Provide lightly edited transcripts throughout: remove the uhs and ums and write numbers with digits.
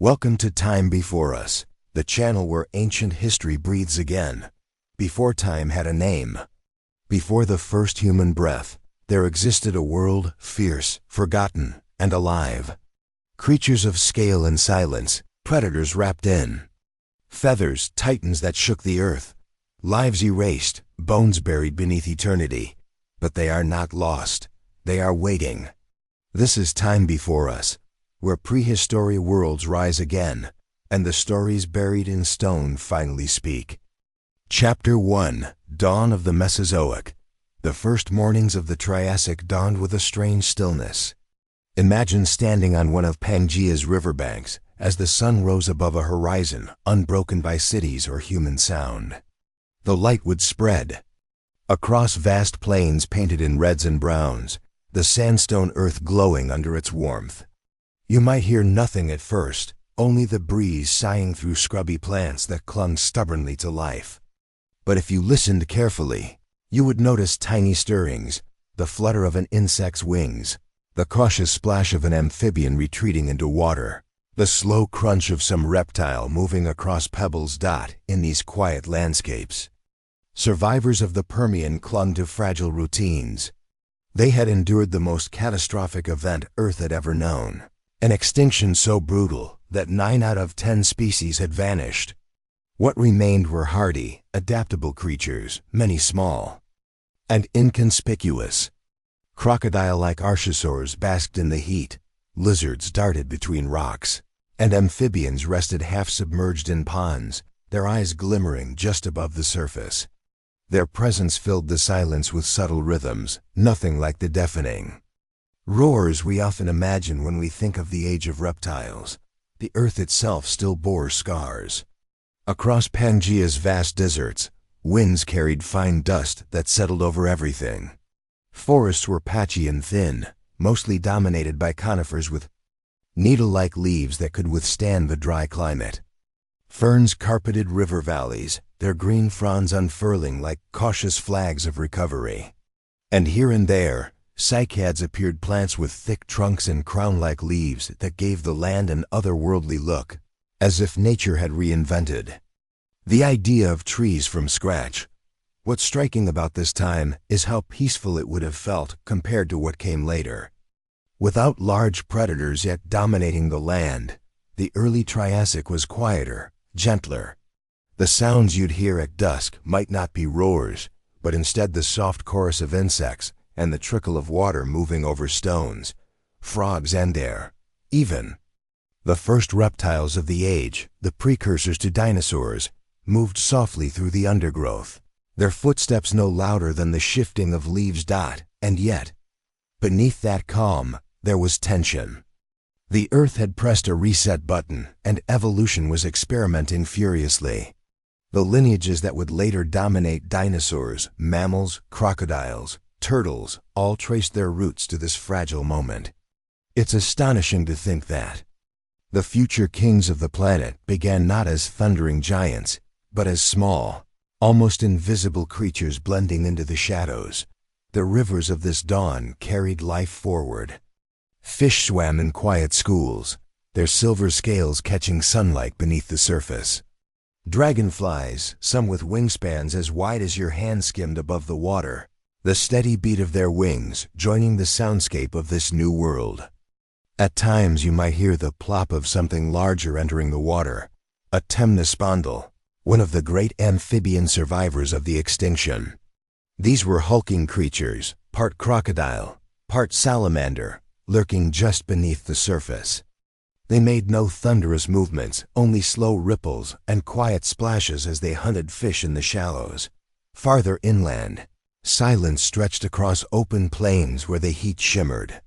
Welcome to Time Before Us, the channel where ancient history breathes again. Before time had a name. Before the first human breath, there existed a world fierce, forgotten, and alive. Creatures of scale and silence, predators wrapped in feathers, titans that shook the earth, lives erased, bones buried beneath eternity. But they are not lost. They are waiting. This is Time Before Us, where prehistory worlds rise again, and the stories buried in stone finally speak. Chapter 1: Dawn of the Mesozoic. The first mornings of the Triassic dawned with a strange stillness. Imagine standing on one of Pangaea's riverbanks as the sun rose above a horizon unbroken by cities or human sound. The light would spread across vast plains painted in reds and browns, the sandstone earth glowing under its warmth. You might hear nothing at first, only the breeze sighing through scrubby plants that clung stubbornly to life. But if you listened carefully, you would notice tiny stirrings, the flutter of an insect's wings, the cautious splash of an amphibian retreating into water, the slow crunch of some reptile moving across pebbles. In these quiet landscapes, survivors of the Permian clung to fragile routines. They had endured the most catastrophic event Earth had ever known. An extinction so brutal that 9 out of 10 species had vanished. What remained were hardy, adaptable creatures, many small and inconspicuous. Crocodile-like archosaurs basked in the heat, lizards darted between rocks, and amphibians rested half-submerged in ponds, their eyes glimmering just above the surface. Their presence filled the silence with subtle rhythms, nothing like the deafening roars we often imagine when we think of the age of reptiles. The earth itself still bore scars. Across Pangaea's vast deserts, winds carried fine dust that settled over everything. Forests were patchy and thin, mostly dominated by conifers with needle-like leaves that could withstand the dry climate. Ferns carpeted river valleys, their green fronds unfurling like cautious flags of recovery. And here and there, cycads appeared, plants with thick trunks and crown-like leaves that gave the land an otherworldly look, as if nature had reinvented the idea of trees from scratch. What's striking about this time is how peaceful it would have felt compared to what came later. Without large predators yet dominating the land, the early Triassic was quieter, gentler. The sounds you'd hear at dusk might not be roars, but instead the soft chorus of insects and the trickle of water moving over stones, frogs and air. Even the first reptiles of the age, the precursors to dinosaurs, moved softly through the undergrowth, their footsteps no louder than the shifting of leaves. And yet, beneath that calm, there was tension. The earth had pressed a reset button, and evolution was experimenting furiously. The lineages that would later dominate dinosaurs, mammals, crocodiles, turtles, all traced their roots to this fragile moment. It's astonishing to think that the future kings of the planet began not as thundering giants, but as small, almost invisible creatures blending into the shadows. The rivers of this dawn carried life forward. Fish swam in quiet schools, their silver scales catching sunlight beneath the surface. Dragonflies, some with wingspans as wide as your hand, skimmed above the water, the steady beat of their wings joining the soundscape of this new world. At times you might hear the plop of something larger entering the water, a temnospondyl, one of the great amphibian survivors of the extinction. These were hulking creatures, part crocodile, part salamander, lurking just beneath the surface. They made no thunderous movements, only slow ripples and quiet splashes as they hunted fish in the shallows. Farther inland, silence stretched across open plains where the heat shimmered.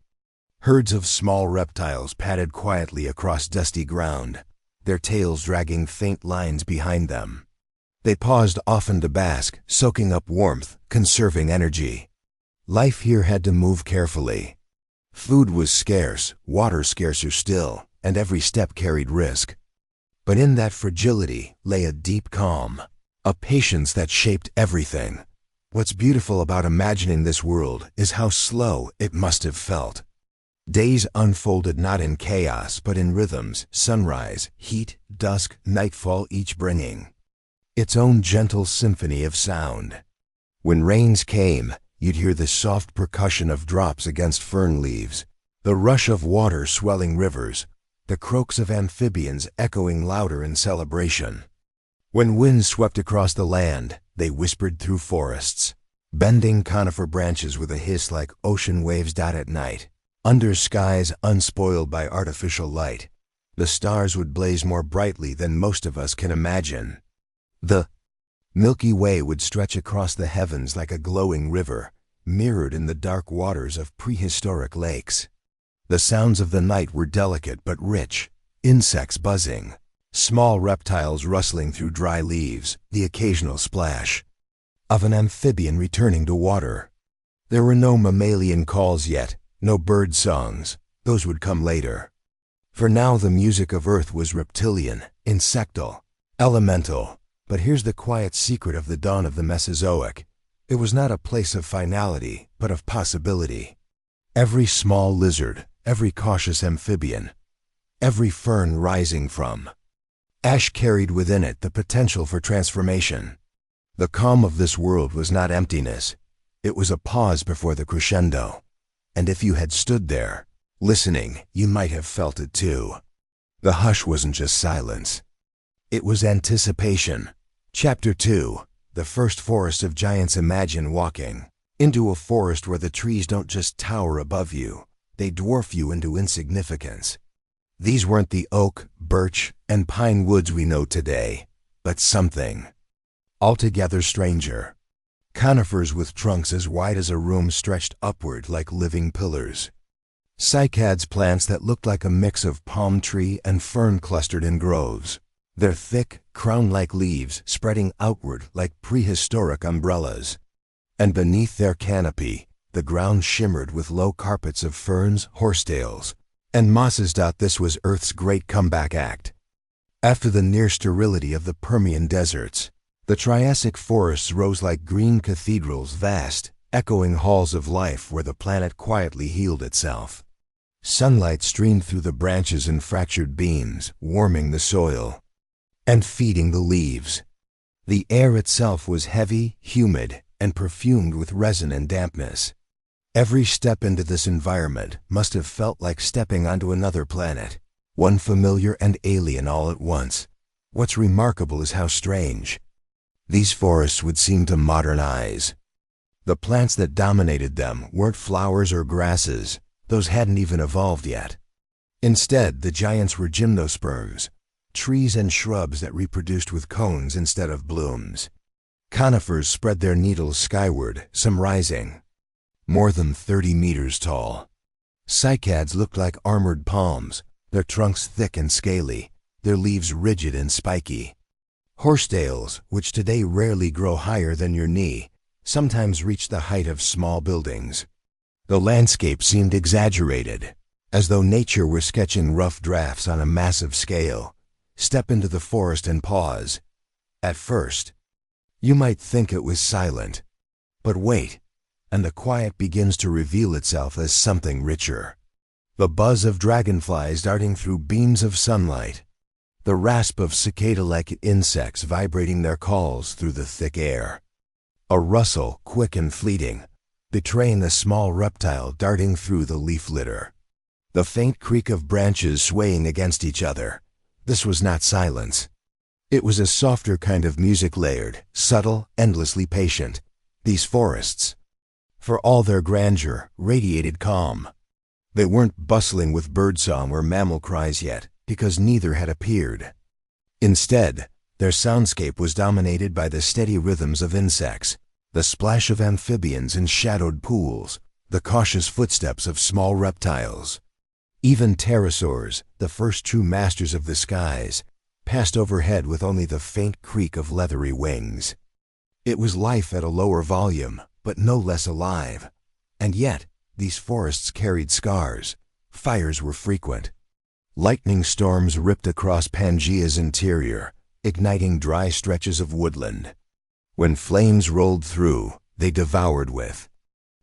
Herds of small reptiles padded quietly across dusty ground, their tails dragging faint lines behind them. They paused often to bask, soaking up warmth, conserving energy. Life here had to move carefully. Food was scarce, water scarcer still, and every step carried risk. But in that fragility lay a deep calm, a patience that shaped everything. What's beautiful about imagining this world is how slow it must have felt. Days unfolded not in chaos but in rhythms, sunrise, heat, dusk, nightfall, each bringing its own gentle symphony of sound. When rains came, you'd hear the soft percussion of drops against fern leaves, the rush of water swelling rivers, the croaks of amphibians echoing louder in celebration. When winds swept across the land, they whispered through forests, bending conifer branches with a hiss like ocean waves. At night, under skies unspoiled by artificial light, the stars would blaze more brightly than most of us can imagine. The Milky Way would stretch across the heavens like a glowing river, mirrored in the dark waters of prehistoric lakes. The sounds of the night were delicate but rich, insects buzzing, small reptiles rustling through dry leaves, the occasional splash of an amphibian returning to water. There were no mammalian calls yet, no bird songs. Those would come later. For now the music of Earth was reptilian, insectal, elemental. But here's the quiet secret of the dawn of the Mesozoic. It was not a place of finality, but of possibility. Every small lizard, every cautious amphibian, every fern rising from ash carried within it the potential for transformation. The calm of this world was not emptiness. It was a pause before the crescendo. And if you had stood there, listening, you might have felt it too. The hush wasn't just silence. It was anticipation. Chapter 2. The First Forest of Giants. Imagine walking into a forest where the trees don't just tower above you, they dwarf you into insignificance. These weren't the oak, birch, and pine woods we know today, but something altogether stranger. Conifers with trunks as wide as a room stretched upward like living pillars. Cycads, plants that looked like a mix of palm tree and fern clustered in groves, their thick, crown-like leaves spreading outward like prehistoric umbrellas. And beneath their canopy, the ground shimmered with low carpets of ferns, horsetails, and mosses. This was Earth's great comeback act. After the near sterility of the Permian deserts, the Triassic forests rose like green cathedrals, vast, echoing halls of life where the planet quietly healed itself. Sunlight streamed through the branches in fractured beams, warming the soil and feeding the leaves. The air itself was heavy, humid, and perfumed with resin and dampness. Every step into this environment must have felt like stepping onto another planet, one familiar and alien all at once. What's remarkable is how strange these forests would seem to modern eyes. The plants that dominated them weren't flowers or grasses. Those hadn't even evolved yet. Instead, the giants were gymnosperms, trees and shrubs that reproduced with cones instead of blooms. Conifers spread their needles skyward, some rising more than 30 meters tall. Cycads looked like armored palms, their trunks thick and scaly, their leaves rigid and spiky. Horsetails, which today rarely grow higher than your knee, sometimes reached the height of small buildings. The landscape seemed exaggerated, as though nature were sketching rough drafts on a massive scale. Step into the forest and pause. At first, you might think it was silent. But wait, and the quiet begins to reveal itself as something richer. The buzz of dragonflies darting through beams of sunlight, the rasp of cicada-like insects vibrating their calls through the thick air. A rustle, quick and fleeting, betraying a small reptile darting through the leaf litter. The faint creak of branches swaying against each other. This was not silence. It was a softer kind of music, layered, subtle, endlessly patient. These forests, for all their grandeur, radiated calm. They weren't bustling with birdsong or mammal cries yet, because neither had appeared. Instead, their soundscape was dominated by the steady rhythms of insects, the splash of amphibians in shadowed pools, the cautious footsteps of small reptiles. Even pterosaurs, the first true masters of the skies, passed overhead with only the faint creak of leathery wings. It was life at a lower volume, but no less alive. And yet, these forests carried scars. Fires were frequent. Lightning storms ripped across Pangaea's interior, igniting dry stretches of woodland. When flames rolled through, they devoured with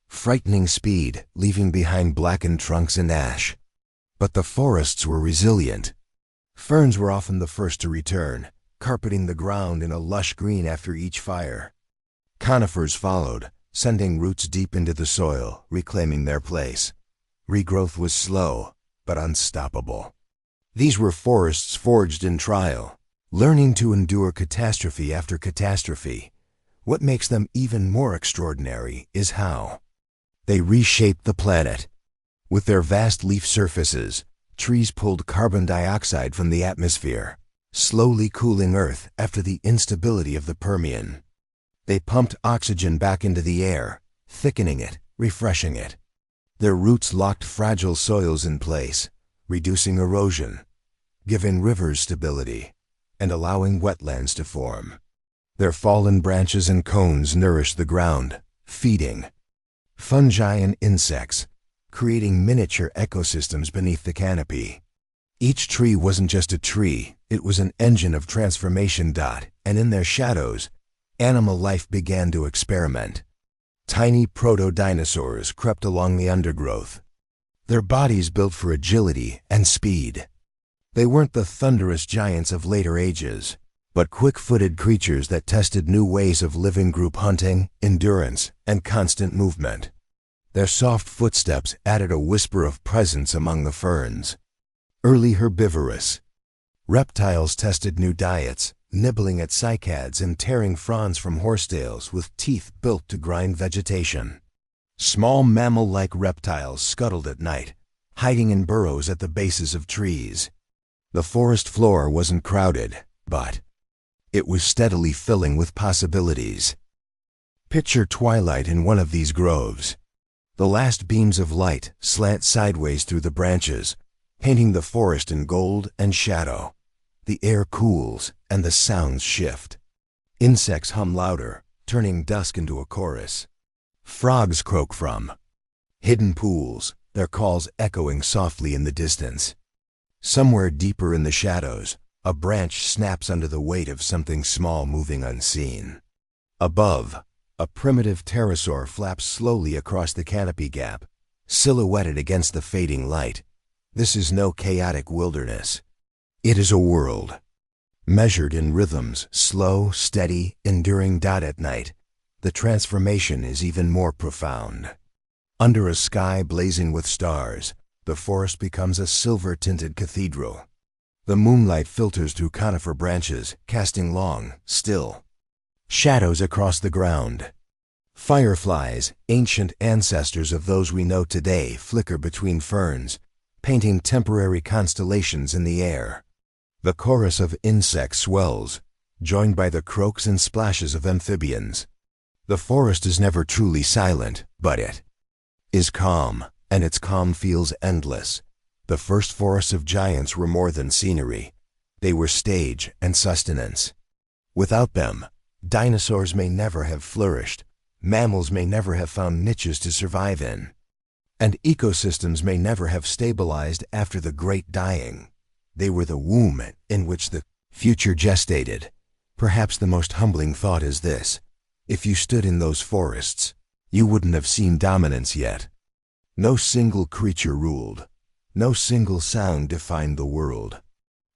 frightening speed, leaving behind blackened trunks and ash. But the forests were resilient. Ferns were often the first to return, carpeting the ground in a lush green after each fire. Conifers followed, sending roots deep into the soil, reclaiming their place. Regrowth was slow, but unstoppable. These were forests forged in trial, learning to endure catastrophe after catastrophe. What makes them even more extraordinary is how they reshaped the planet. With their vast leaf surfaces, trees pulled carbon dioxide from the atmosphere, slowly cooling Earth after the instability of the Permian. They pumped oxygen back into the air, thickening it, refreshing it. Their roots locked fragile soils in place, reducing erosion, giving rivers stability, and allowing wetlands to form. Their fallen branches and cones nourished the ground, feeding fungi and insects, creating miniature ecosystems beneath the canopy. Each tree wasn't just a tree, it was an engine of transformation. And in their shadows, animal life began to experiment. Tiny proto-dinosaurs crept along the undergrowth, their bodies built for agility and speed. They weren't the thunderous giants of later ages, but quick-footed creatures that tested new ways of living: group hunting, endurance, and constant movement. Their soft footsteps added a whisper of presence among the ferns. Early herbivorous. Reptiles tested new diets, nibbling at cycads and tearing fronds from horsetails with teeth built to grind vegetation. Small mammal-like reptiles scuttled at night, hiding in burrows at the bases of trees. The forest floor wasn't crowded, but it was steadily filling with possibilities. Picture twilight in one of these groves. The last beams of light slant sideways through the branches, painting the forest in gold and shadow. The air cools and the sounds shift. Insects hum louder, turning dusk into a chorus. Frogs croak from hidden pools, their calls echoing softly in the distance. Somewhere deeper in the shadows, a branch snaps under the weight of something small moving unseen. Above, a primitive pterosaur flaps slowly across the canopy gap, silhouetted against the fading light. This is no chaotic wilderness. It is a world, measured in rhythms, slow, steady, enduring. At night, the transformation is even more profound. Under a sky blazing with stars, the forest becomes a silver-tinted cathedral. The moonlight filters through conifer branches, casting long, still shadows across the ground. Fireflies, ancient ancestors of those we know today, flicker between ferns, painting temporary constellations in the air. The chorus of insects swells, joined by the croaks and splashes of amphibians. The forest is never truly silent, but it is calm, and its calm feels endless. The first forests of giants were more than scenery. They were stage and sustenance. Without them, dinosaurs may never have flourished, mammals may never have found niches to survive in, and ecosystems may never have stabilized after the Great Dying. They were the womb in which the future gestated. Perhaps the most humbling thought is this: if you stood in those forests, you wouldn't have seen dominance yet. No single creature ruled. No single sound defined the world.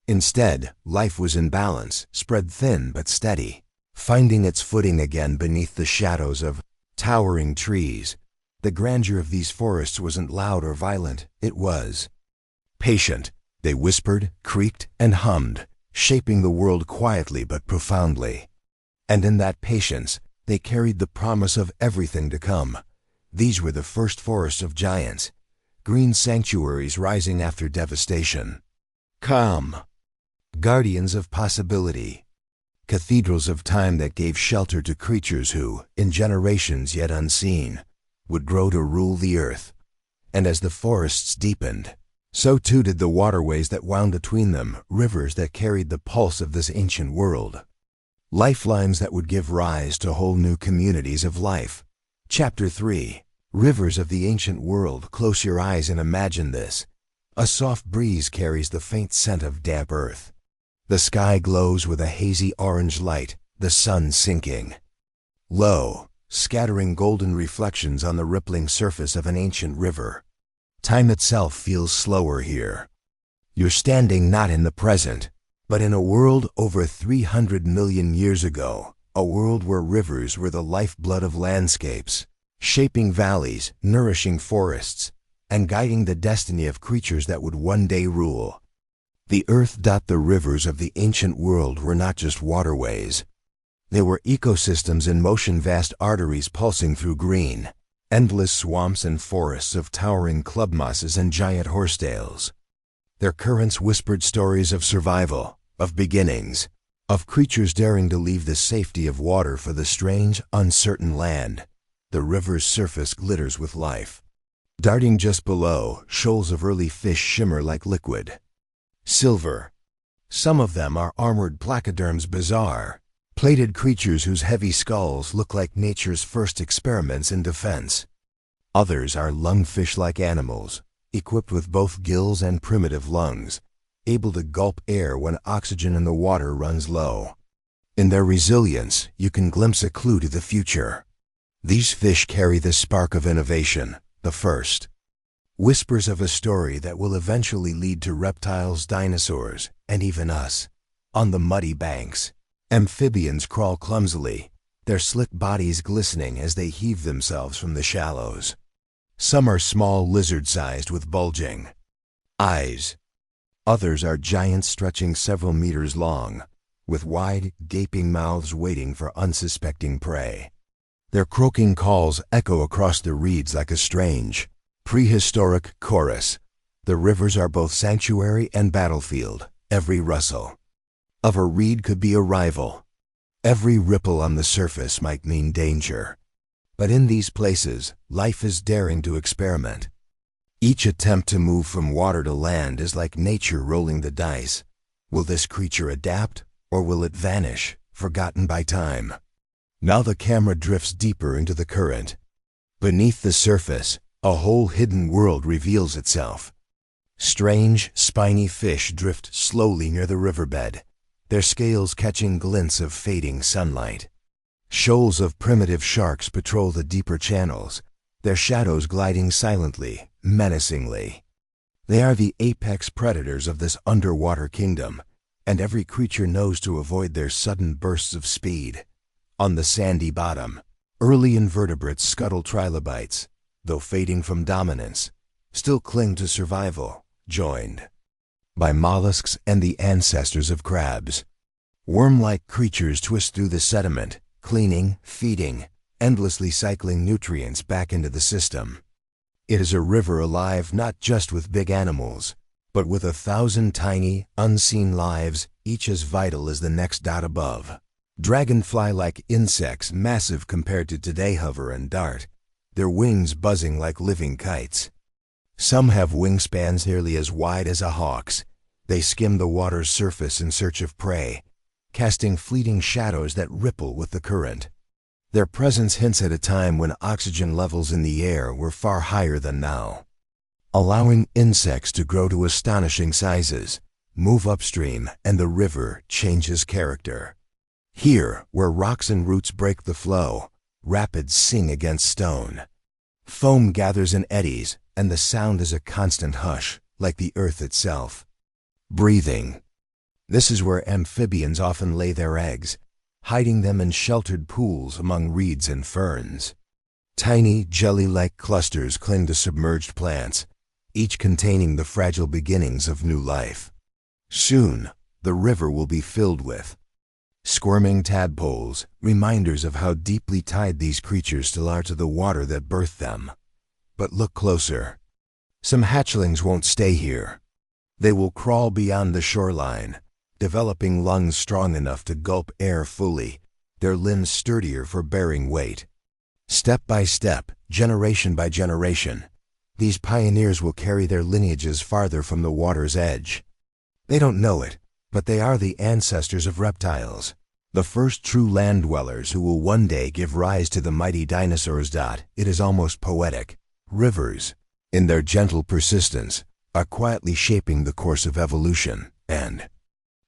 Instead, life was in balance, spread thin but steady, finding its footing again beneath the shadows of towering trees. The grandeur of these forests wasn't loud or violent, it was patient. They whispered, creaked, and hummed, shaping the world quietly but profoundly. And in that patience, they carried the promise of everything to come. These were the first forests of giants, green sanctuaries rising after devastation. Calm, guardians of possibility, cathedrals of time that gave shelter to creatures who, in generations yet unseen, would grow to rule the earth. And as the forests deepened, so too did the waterways that wound between them, rivers that carried the pulse of this ancient world. Lifelines that would give rise to whole new communities of life. Chapter 3. Rivers of the Ancient World. Close your eyes and imagine this. A soft breeze carries the faint scent of damp earth. The sky glows with a hazy orange light, the sun sinking. Low, scattering golden reflections on the rippling surface of an ancient river. Time itself feels slower here. You're standing not in the present, but in a world over 300 million years ago, a world where rivers were the lifeblood of landscapes, shaping valleys, nourishing forests, and guiding the destiny of creatures that would one day rule. The earth. The rivers of the ancient world were not just waterways. They were ecosystems in motion, vast arteries pulsing through green, endless swamps and forests of towering club mosses and giant horsetails. Their currents whispered stories of survival, of beginnings, of creatures daring to leave the safety of water for the strange, uncertain land. The river's surface glitters with life. Darting just below, shoals of early fish shimmer like liquid silver. Some of them are armored placoderms, bizarre, plated creatures whose heavy skulls look like nature's first experiments in defense. Others are lungfish-like animals, equipped with both gills and primitive lungs, able to gulp air when oxygen in the water runs low. In their resilience, you can glimpse a clue to the future. These fish carry the spark of innovation, the first. Whispers of a story that will eventually lead to reptiles, dinosaurs, and even us. On the muddy banks, amphibians crawl clumsily, their slick bodies glistening as they heave themselves from the shallows. Some are small, lizard-sized with bulging eyes. Others are giants stretching several meters long, with wide, gaping mouths waiting for unsuspecting prey. Their croaking calls echo across the reeds like a strange, prehistoric chorus. The rivers are both sanctuary and battlefield. Every rustle of a reed could be a rival. Every ripple on the surface might mean danger. But in these places, life is daring to experiment. Each attempt to move from water to land is like nature rolling the dice. Will this creature adapt, or will it vanish, forgotten by time? Now the camera drifts deeper into the current. Beneath the surface, a whole hidden world reveals itself. Strange, spiny fish drift slowly near the riverbed, their scales catching glints of fading sunlight. Shoals of primitive sharks patrol the deeper channels, their shadows gliding silently, menacingly. They are the apex predators of this underwater kingdom, and every creature knows to avoid their sudden bursts of speed. On the sandy bottom, early invertebrates scuttle trilobites, though fading from dominance, still cling to survival, joined by mollusks and the ancestors of crabs. Worm-like creatures twist through the sediment, cleaning, feeding, endlessly cycling nutrients back into the system. It is a river alive not just with big animals, but with 1,000 tiny, unseen lives, each as vital as the next dot above. Dragonfly-like insects, massive compared to today, hover and dart, their wings buzzing like living kites. Some have wingspans nearly as wide as a hawk's. They skim the water's surface in search of prey, casting fleeting shadows that ripple with the current. Their presence hints at a time when oxygen levels in the air were far higher than now, allowing insects to grow to astonishing sizes, move upstream, and the river changes character. Here, where rocks and roots break the flow, rapids sing against stone. Foam gathers in eddies, and the sound is a constant hush, like the earth itself. Breathing. This is where amphibians often lay their eggs, hiding them in sheltered pools among reeds and ferns. Tiny, jelly-like clusters cling to submerged plants, each containing the fragile beginnings of new life. Soon, the river will be filled with squirming tadpoles, reminders of how deeply tied these creatures still are to the water that birthed them. But look closer. Some hatchlings won't stay here. They will crawl beyond the shoreline, developing lungs strong enough to gulp air fully, their limbs sturdier for bearing weight. Step by step, generation by generation, these pioneers will carry their lineages farther from the water's edge. They don't know it, but they are the ancestors of reptiles, the first true land dwellers who will one day give rise to the mighty dinosaurs. It is almost poetic. Rivers, in their gentle persistence, are quietly shaping the course of evolution, and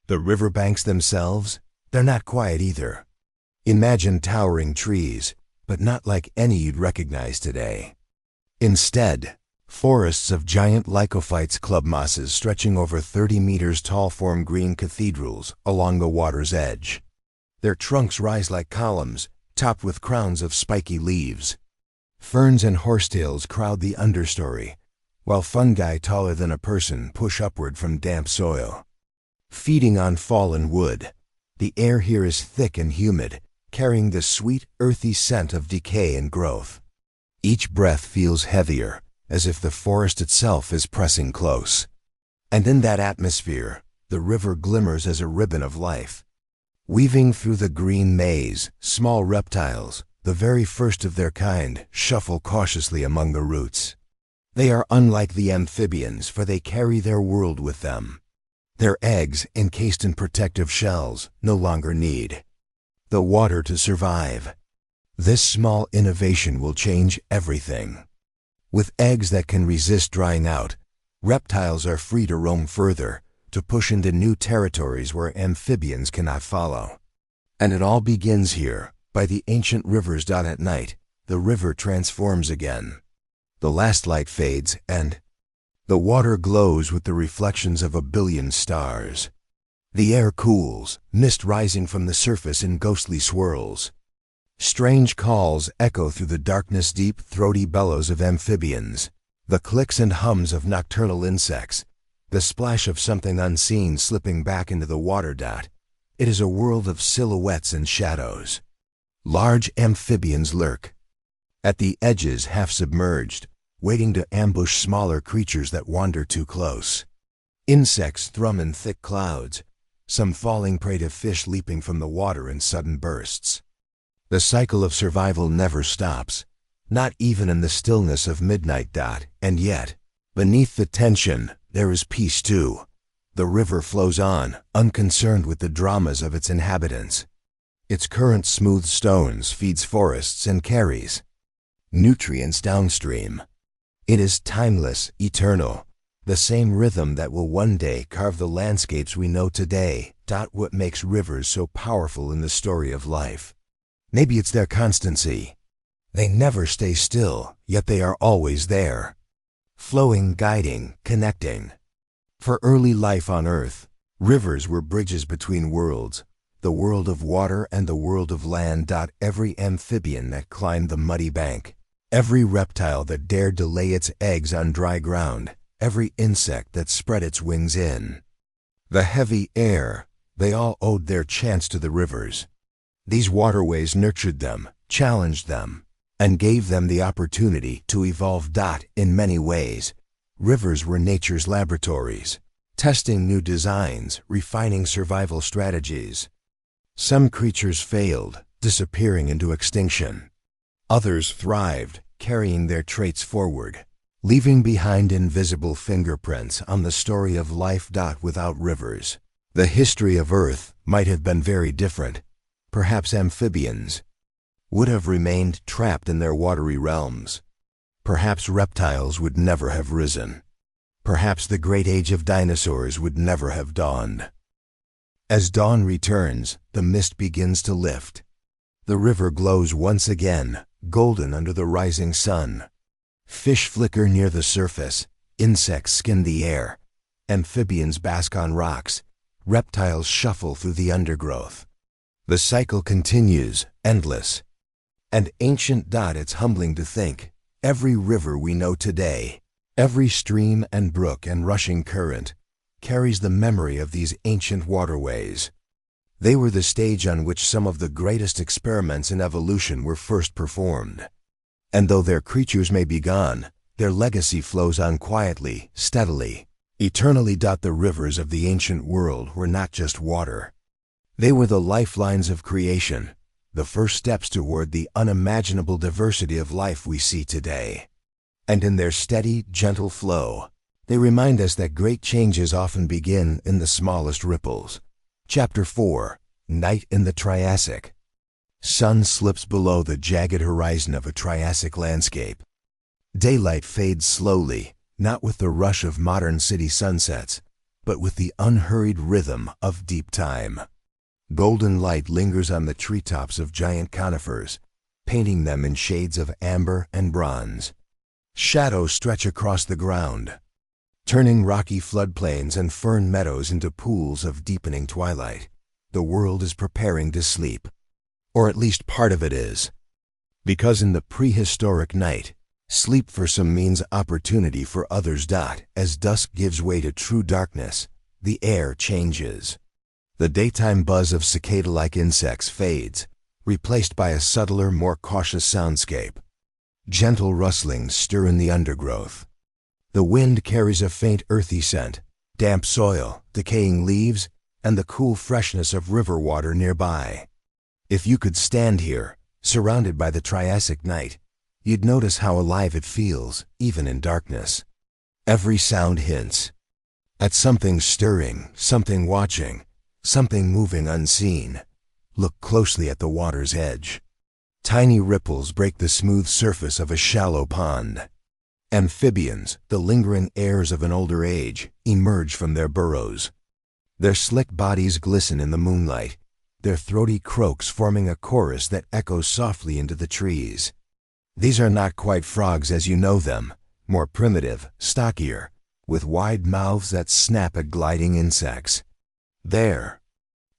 the riverbanks themselves, they're not quiet either. Imagine towering trees, but not like any you'd recognize today. Instead, forests of giant lycophytes club mosses stretching over 30 meters tall form green cathedrals along the water's edge. Their trunks rise like columns, topped with crowns of spiky leaves. Ferns and horsetails crowd the understory, while fungi taller than a person push upward from damp soil. Feeding on fallen wood, the air here is thick and humid, carrying the sweet, earthy scent of decay and growth. Each breath feels heavier, as if the forest itself is pressing close. And in that atmosphere, the river glimmers as a ribbon of life. Weaving through the green maze, small reptiles, the very first of their kind, shuffle cautiously among the roots. They are unlike the amphibians, for they carry their world with them. Their eggs, encased in protective shells, no longer need the water to survive. This small innovation will change everything. With eggs that can resist drying out, reptiles are free to roam further, to push into new territories where amphibians cannot follow. And it all begins here, by the ancient rivers. At night, the river transforms again. The last light fades, and the water glows with the reflections of a billion stars. The air cools, mist rising from the surface in ghostly swirls. Strange calls echo through the darkness, deep, throaty bellows of amphibians, the clicks and hums of nocturnal insects, the splash of something unseen slipping back into the water. It is a world of silhouettes and shadows. Large amphibians lurk at the edges, half submerged, waiting to ambush smaller creatures that wander too close. Insects thrum in thick clouds, some falling prey to fish leaping from the water in sudden bursts. The cycle of survival never stops, not even in the stillness of midnight. And yet, beneath the tension, there is peace too. The river flows on, unconcerned with the dramas of its inhabitants. Its current smooths stones, feeds forests, and carries nutrients downstream. It is timeless, eternal, the same rhythm that will one day carve the landscapes we know today. What makes rivers so powerful in the story of life? Maybe it's their constancy. They never stay still, yet they are always there. Flowing, guiding, connecting. For early life on Earth, rivers were bridges between worlds, the world of water and the world of land. Every amphibian that climbed the muddy bank, every reptile that dared to lay its eggs on dry ground, every insect that spread its wings in the heavy air, they all owed their chance to the rivers. These waterways nurtured them, challenged them, and gave them the opportunity to evolve. In many ways, rivers were nature's laboratories, testing new designs, refining survival strategies. Some creatures failed, disappearing into extinction. Others thrived, carrying their traits forward, leaving behind invisible fingerprints on the story of life. Without rivers, the history of Earth might have been very different. Perhaps amphibians would have remained trapped in their watery realms. Perhaps reptiles would never have risen. Perhaps the great age of dinosaurs would never have dawned. As dawn returns, the mist begins to lift. The river glows once again, golden under the rising sun. Fish flicker near the surface, insects skim the air, amphibians bask on rocks, reptiles shuffle through the undergrowth. The cycle continues, endless and ancient. It's humbling to think, every river we know today, every stream and brook and rushing current, carries the memory of these ancient waterways. They were the stage on which some of the greatest experiments in evolution were first performed. And though their creatures may be gone, their legacy flows on quietly, steadily, eternally. The rivers of the ancient world were not just water. They were the lifelines of creation, the first steps toward the unimaginable diversity of life we see today. And in their steady, gentle flow, they remind us that great changes often begin in the smallest ripples. Chapter 4, Night in the Triassic. Sun slips below the jagged horizon of a Triassic landscape. Daylight fades slowly, not with the rush of modern city sunsets, but with the unhurried rhythm of deep time. Golden light lingers on the treetops of giant conifers, painting them in shades of amber and bronze. Shadows stretch across the ground, turning rocky floodplains and fern meadows into pools of deepening twilight. The world is preparing to sleep, or at least part of it is. Because in the prehistoric night, sleep for some means opportunity for others. As dusk gives way to true darkness, the air changes. The daytime buzz of cicada-like insects fades, replaced by a subtler, more cautious soundscape. Gentle rustlings stir in the undergrowth. The wind carries a faint earthy scent, damp soil, decaying leaves, and the cool freshness of river water nearby. If you could stand here, surrounded by the Triassic night, you'd notice how alive it feels, even in darkness. Every sound hints at something stirring, something watching, something moving unseen. Look closely at the water's edge. Tiny ripples break the smooth surface of a shallow pond. Amphibians, the lingering heirs of an older age, emerge from their burrows. Their slick bodies glisten in the moonlight, their throaty croaks forming a chorus that echoes softly into the trees. These are not quite frogs as you know them, more primitive, stockier, with wide mouths that snap at gliding insects. Their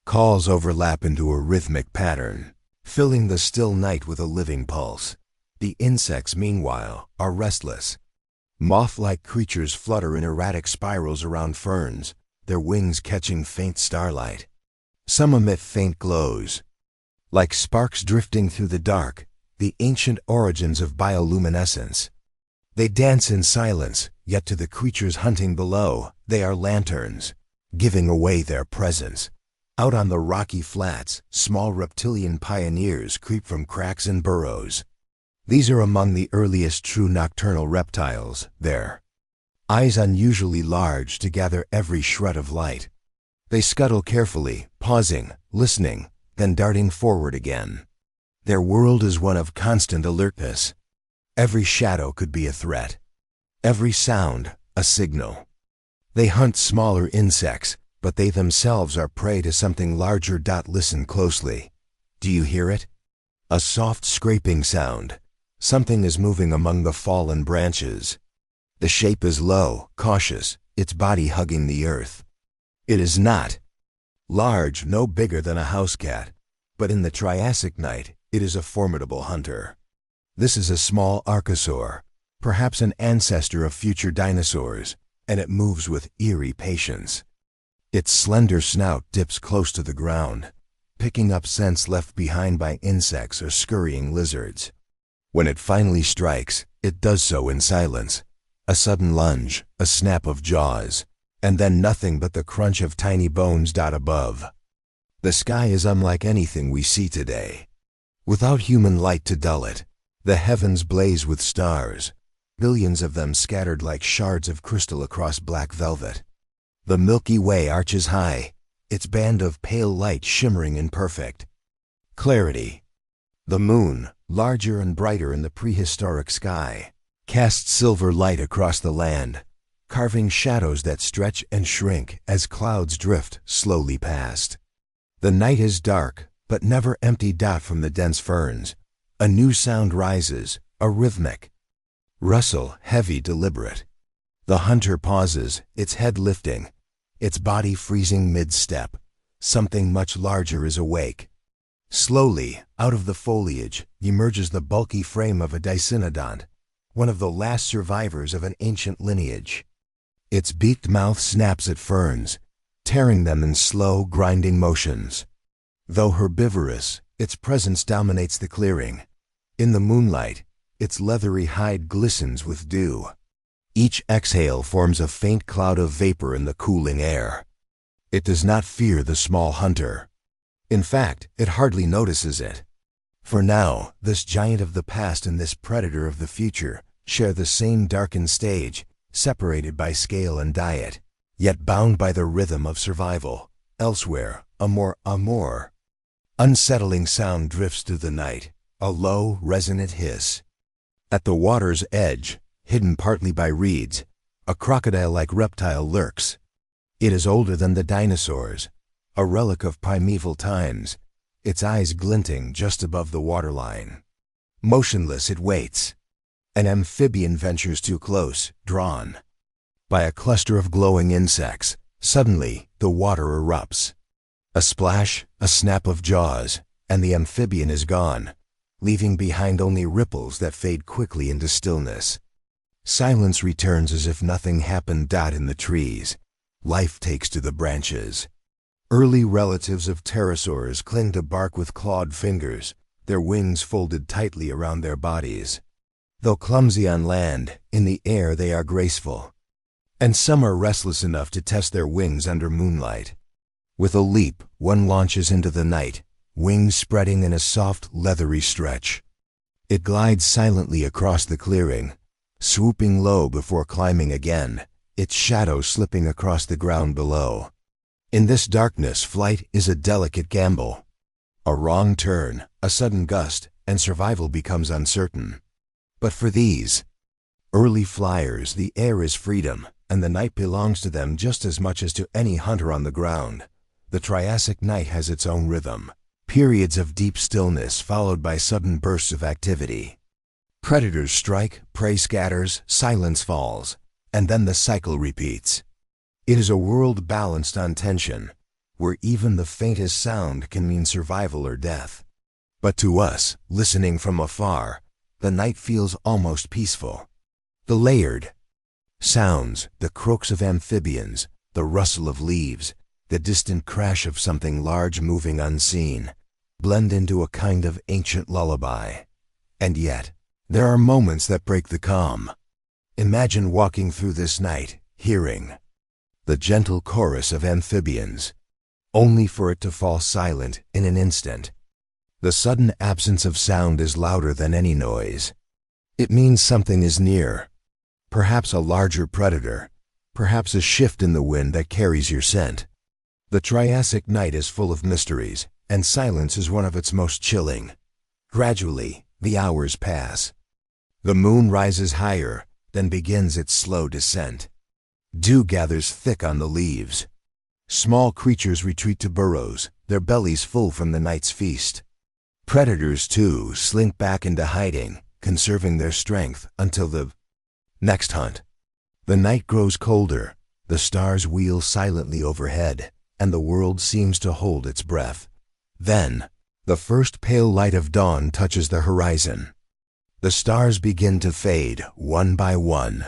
calls overlap into a rhythmic pattern, filling the still night with a living pulse. The insects, meanwhile, are restless. Moth-like creatures flutter in erratic spirals around ferns, their wings catching faint starlight. Some emit faint glows, like sparks drifting through the dark, the ancient origins of bioluminescence. They dance in silence, yet to the creatures hunting below, they are lanterns, giving away their presence. Out on the rocky flats, small reptilian pioneers creep from cracks and burrows. These are among the earliest true nocturnal reptiles, their eyes unusually large to gather every shred of light. They scuttle carefully, pausing, listening, then darting forward again. Their world is one of constant alertness. Every shadow could be a threat. Every sound, a signal. They hunt smaller insects, but they themselves are prey to something larger. Listen closely. Do you hear it? A soft scraping sound. Something is moving among the fallen branches. The shape is low, cautious, its body hugging the earth. It is not large, no bigger than a house cat, but in the Triassic night, it is a formidable hunter. This is a small archosaur, perhaps an ancestor of future dinosaurs, and it moves with eerie patience. Its slender snout dips close to the ground, picking up scents left behind by insects or scurrying lizards. When it finally strikes, it does so in silence. A sudden lunge, a snap of jaws, and then nothing but the crunch of tiny bones. Above, the sky is unlike anything we see today. Without human light to dull it, the heavens blaze with stars, billions of them scattered like shards of crystal across black velvet. The Milky Way arches high, its band of pale light shimmering in perfect clarity. The moon, larger and brighter in the prehistoric sky, casts silver light across the land, carving shadows that stretch and shrink as clouds drift slowly past. The night is dark, but never empty. From the dense ferns, a new sound rises, a rhythmic rustle, heavy, deliberate. The hunter pauses, its head lifting, its body freezing mid-step. Something much larger is awake. Slowly, out of the foliage, emerges the bulky frame of a dicynodont, one of the last survivors of an ancient lineage. Its beaked mouth snaps at ferns, tearing them in slow, grinding motions. Though herbivorous, its presence dominates the clearing. In the moonlight, its leathery hide glistens with dew. Each exhale forms a faint cloud of vapor in the cooling air. It does not fear the small hunter. In fact, it hardly notices it. For now, this giant of the past and this predator of the future share the same darkened stage, separated by scale and diet, yet bound by the rhythm of survival. Elsewhere, a more unsettling sound drifts through the night, a low, resonant hiss. At the water's edge, hidden partly by reeds, a crocodile-like reptile lurks. It is older than the dinosaurs, a relic of primeval times, its eyes glinting just above the waterline. Motionless it waits. An amphibian ventures too close, drawn by a cluster of glowing insects. Suddenly, the water erupts. A splash, a snap of jaws, and the amphibian is gone, leaving behind only ripples that fade quickly into stillness. Silence returns as if nothing happened. In the trees, life takes to the branches. Early relatives of pterosaurs cling to bark with clawed fingers, their wings folded tightly around their bodies. Though clumsy on land, in the air they are graceful. And some are restless enough to test their wings under moonlight. With a leap, one launches into the night, wings spreading in a soft, leathery stretch. It glides silently across the clearing, swooping low before climbing again, its shadow slipping across the ground below. In this darkness, flight is a delicate gamble. A wrong turn, a sudden gust, and survival becomes uncertain. But for these early flyers, the air is freedom, and the night belongs to them just as much as to any hunter on the ground. The Triassic night has its own rhythm, periods of deep stillness followed by sudden bursts of activity. Predators strike, prey scatters, silence falls, and then the cycle repeats. It is a world balanced on tension, where even the faintest sound can mean survival or death. But to us, listening from afar, the night feels almost peaceful. The layered sounds, the croaks of amphibians, the rustle of leaves, the distant crash of something large moving unseen, blend into a kind of ancient lullaby. And yet, there are moments that break the calm. Imagine walking through this night, hearing the gentle chorus of amphibians, only for it to fall silent in an instant. The sudden absence of sound is louder than any noise. It means something is near. Perhaps a larger predator, perhaps a shift in the wind that carries your scent. The Triassic night is full of mysteries, and silence is one of its most chilling. Gradually, the hours pass. The moon rises higher, then begins its slow descent. Dew gathers thick on the leaves. Small creatures retreat to burrows, their bellies full from the night's feast. Predators, too, slink back into hiding, conserving their strength until the next hunt. The night grows colder, the stars wheel silently overhead, and the world seems to hold its breath. Then, the first pale light of dawn touches the horizon. The stars begin to fade, one by one.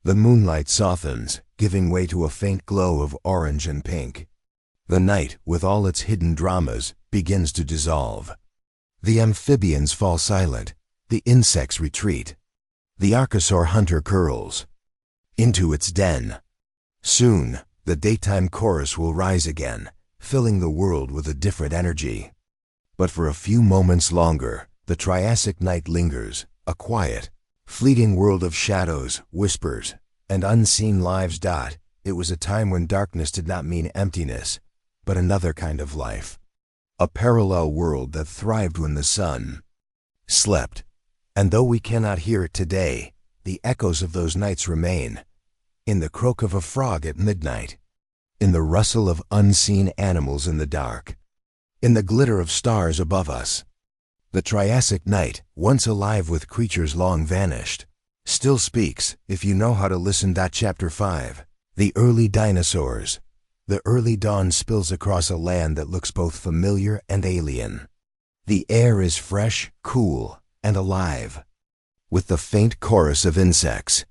The moonlight softens, giving way to a faint glow of orange and pink. The night, with all its hidden dramas, begins to dissolve. The amphibians fall silent, the insects retreat. The archosaur hunter curls into its den. Soon, the daytime chorus will rise again, filling the world with a different energy. But for a few moments longer, the Triassic night lingers, a quiet, fleeting world of shadows, whispers, and unseen lives. It was a time when darkness did not mean emptiness, but another kind of life. A parallel world that thrived when the sun slept. And though we cannot hear it today, the echoes of those nights remain. In the croak of a frog at midnight, in the rustle of unseen animals in the dark, in the glitter of stars above us. The Triassic night, once alive with creatures long vanished, still speaks if you know how to listen. Chapter 5. The early dinosaurs. The early dawn spills across a land that looks both familiar and alien. The air is fresh, cool, and alive, with the faint chorus of insects.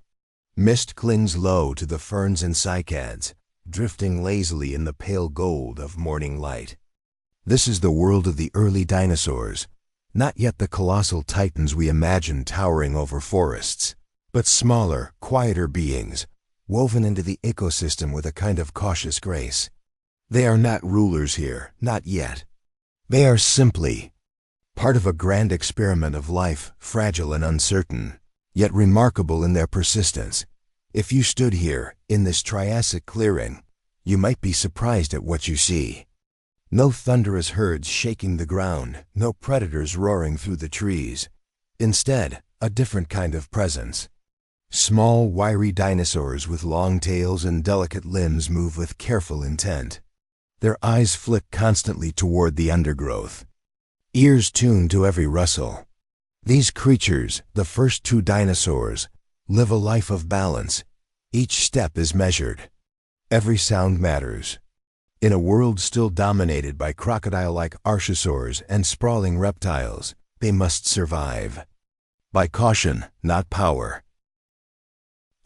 Mist clings low to the ferns and cycads, drifting lazily in the pale gold of morning light. This is the world of the early dinosaurs, not yet the colossal titans we imagine towering over forests, but smaller, quieter beings, woven into the ecosystem with a kind of cautious grace. They are not rulers here, not yet. They are simply part of a grand experiment of life, fragile and uncertain, yet remarkable in their persistence. If you stood here, in this Triassic clearing, you might be surprised at what you see. No thunderous herds shaking the ground, no predators roaring through the trees. Instead, a different kind of presence. Small, wiry dinosaurs with long tails and delicate limbs move with careful intent. Their eyes flick constantly toward the undergrowth, ears tuned to every rustle. These creatures, the first two dinosaurs, live a life of balance. Each step is measured. Every sound matters. In a world still dominated by crocodile-like archosaurs and sprawling reptiles, they must survive. By caution, not power.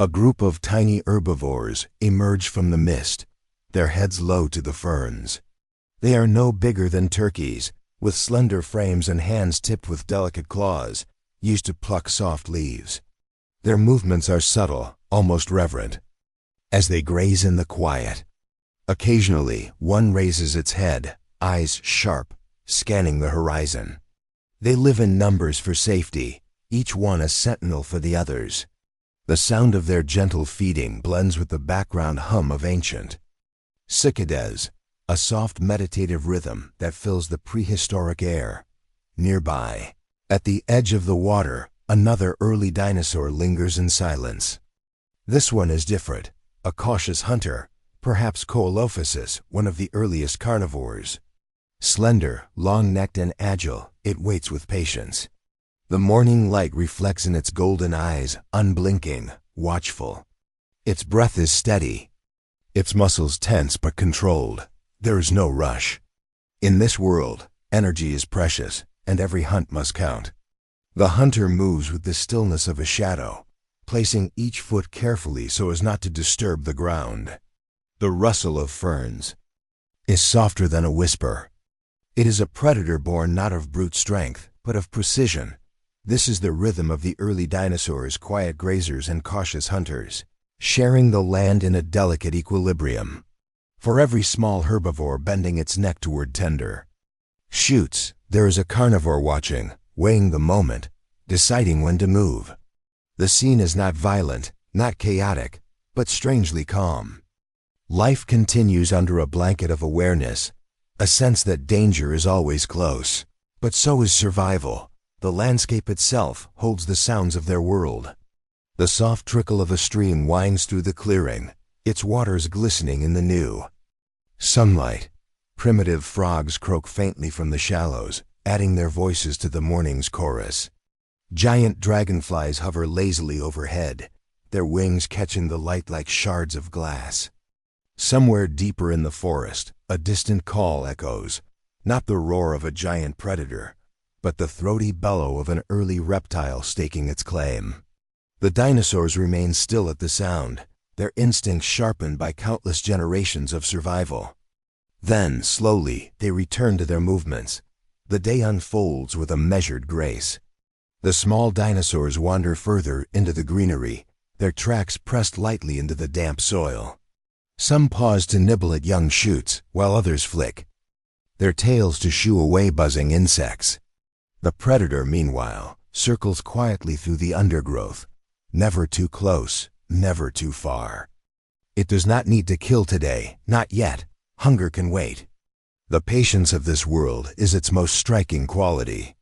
A group of tiny herbivores emerge from the mist, their heads low to the ferns. They are no bigger than turkeys, with slender frames and hands tipped with delicate claws, used to pluck soft leaves. Their movements are subtle, almost reverent, as they graze in the quiet. Occasionally, one raises its head, eyes sharp, scanning the horizon. They live in numbers for safety, each one a sentinel for the others. The sound of their gentle feeding blends with the background hum of ancient cicadas, a soft meditative rhythm that fills the prehistoric air. Nearby, at the edge of the water, another early dinosaur lingers in silence. This one is different, a cautious hunter, perhaps Coelophysis, one of the earliest carnivores. Slender, long-necked and agile, it waits with patience. The morning light reflects in its golden eyes, unblinking, watchful. Its breath is steady, its muscles tense but controlled. There is no rush. In this world, energy is precious, and every hunt must count. The hunter moves with the stillness of a shadow, placing each foot carefully so as not to disturb the ground. The rustle of ferns is softer than a whisper. It is a predator born not of brute strength, but of precision. This is the rhythm of the early dinosaurs, quiet grazers and cautious hunters, sharing the land in a delicate equilibrium. For every small herbivore bending its neck toward tender shoots, there is a carnivore watching, weighing the moment, deciding when to move. The scene is not violent, not chaotic, but strangely calm. Life continues under a blanket of awareness, a sense that danger is always close. But so is survival. The landscape itself holds the sounds of their world. The soft trickle of a stream winds through the clearing, its waters glistening in the new sunlight. Primitive frogs croak faintly from the shallows, adding their voices to the morning's chorus. Giant dragonflies hover lazily overhead, their wings catching the light like shards of glass. Somewhere deeper in the forest, a distant call echoes, not the roar of a giant predator, but the throaty bellow of an early reptile staking its claim. The dinosaurs remain still at the sound, their instincts sharpened by countless generations of survival. Then, slowly, they return to their movements. The day unfolds with a measured grace. The small dinosaurs wander further into the greenery, their tracks pressed lightly into the damp soil. Some pause to nibble at young shoots, while others flick their tails to shoo away buzzing insects. The predator, meanwhile, circles quietly through the undergrowth, never too close, never too far. It does not need to kill today, not yet. Hunger can wait. The patience of this world is its most striking quality.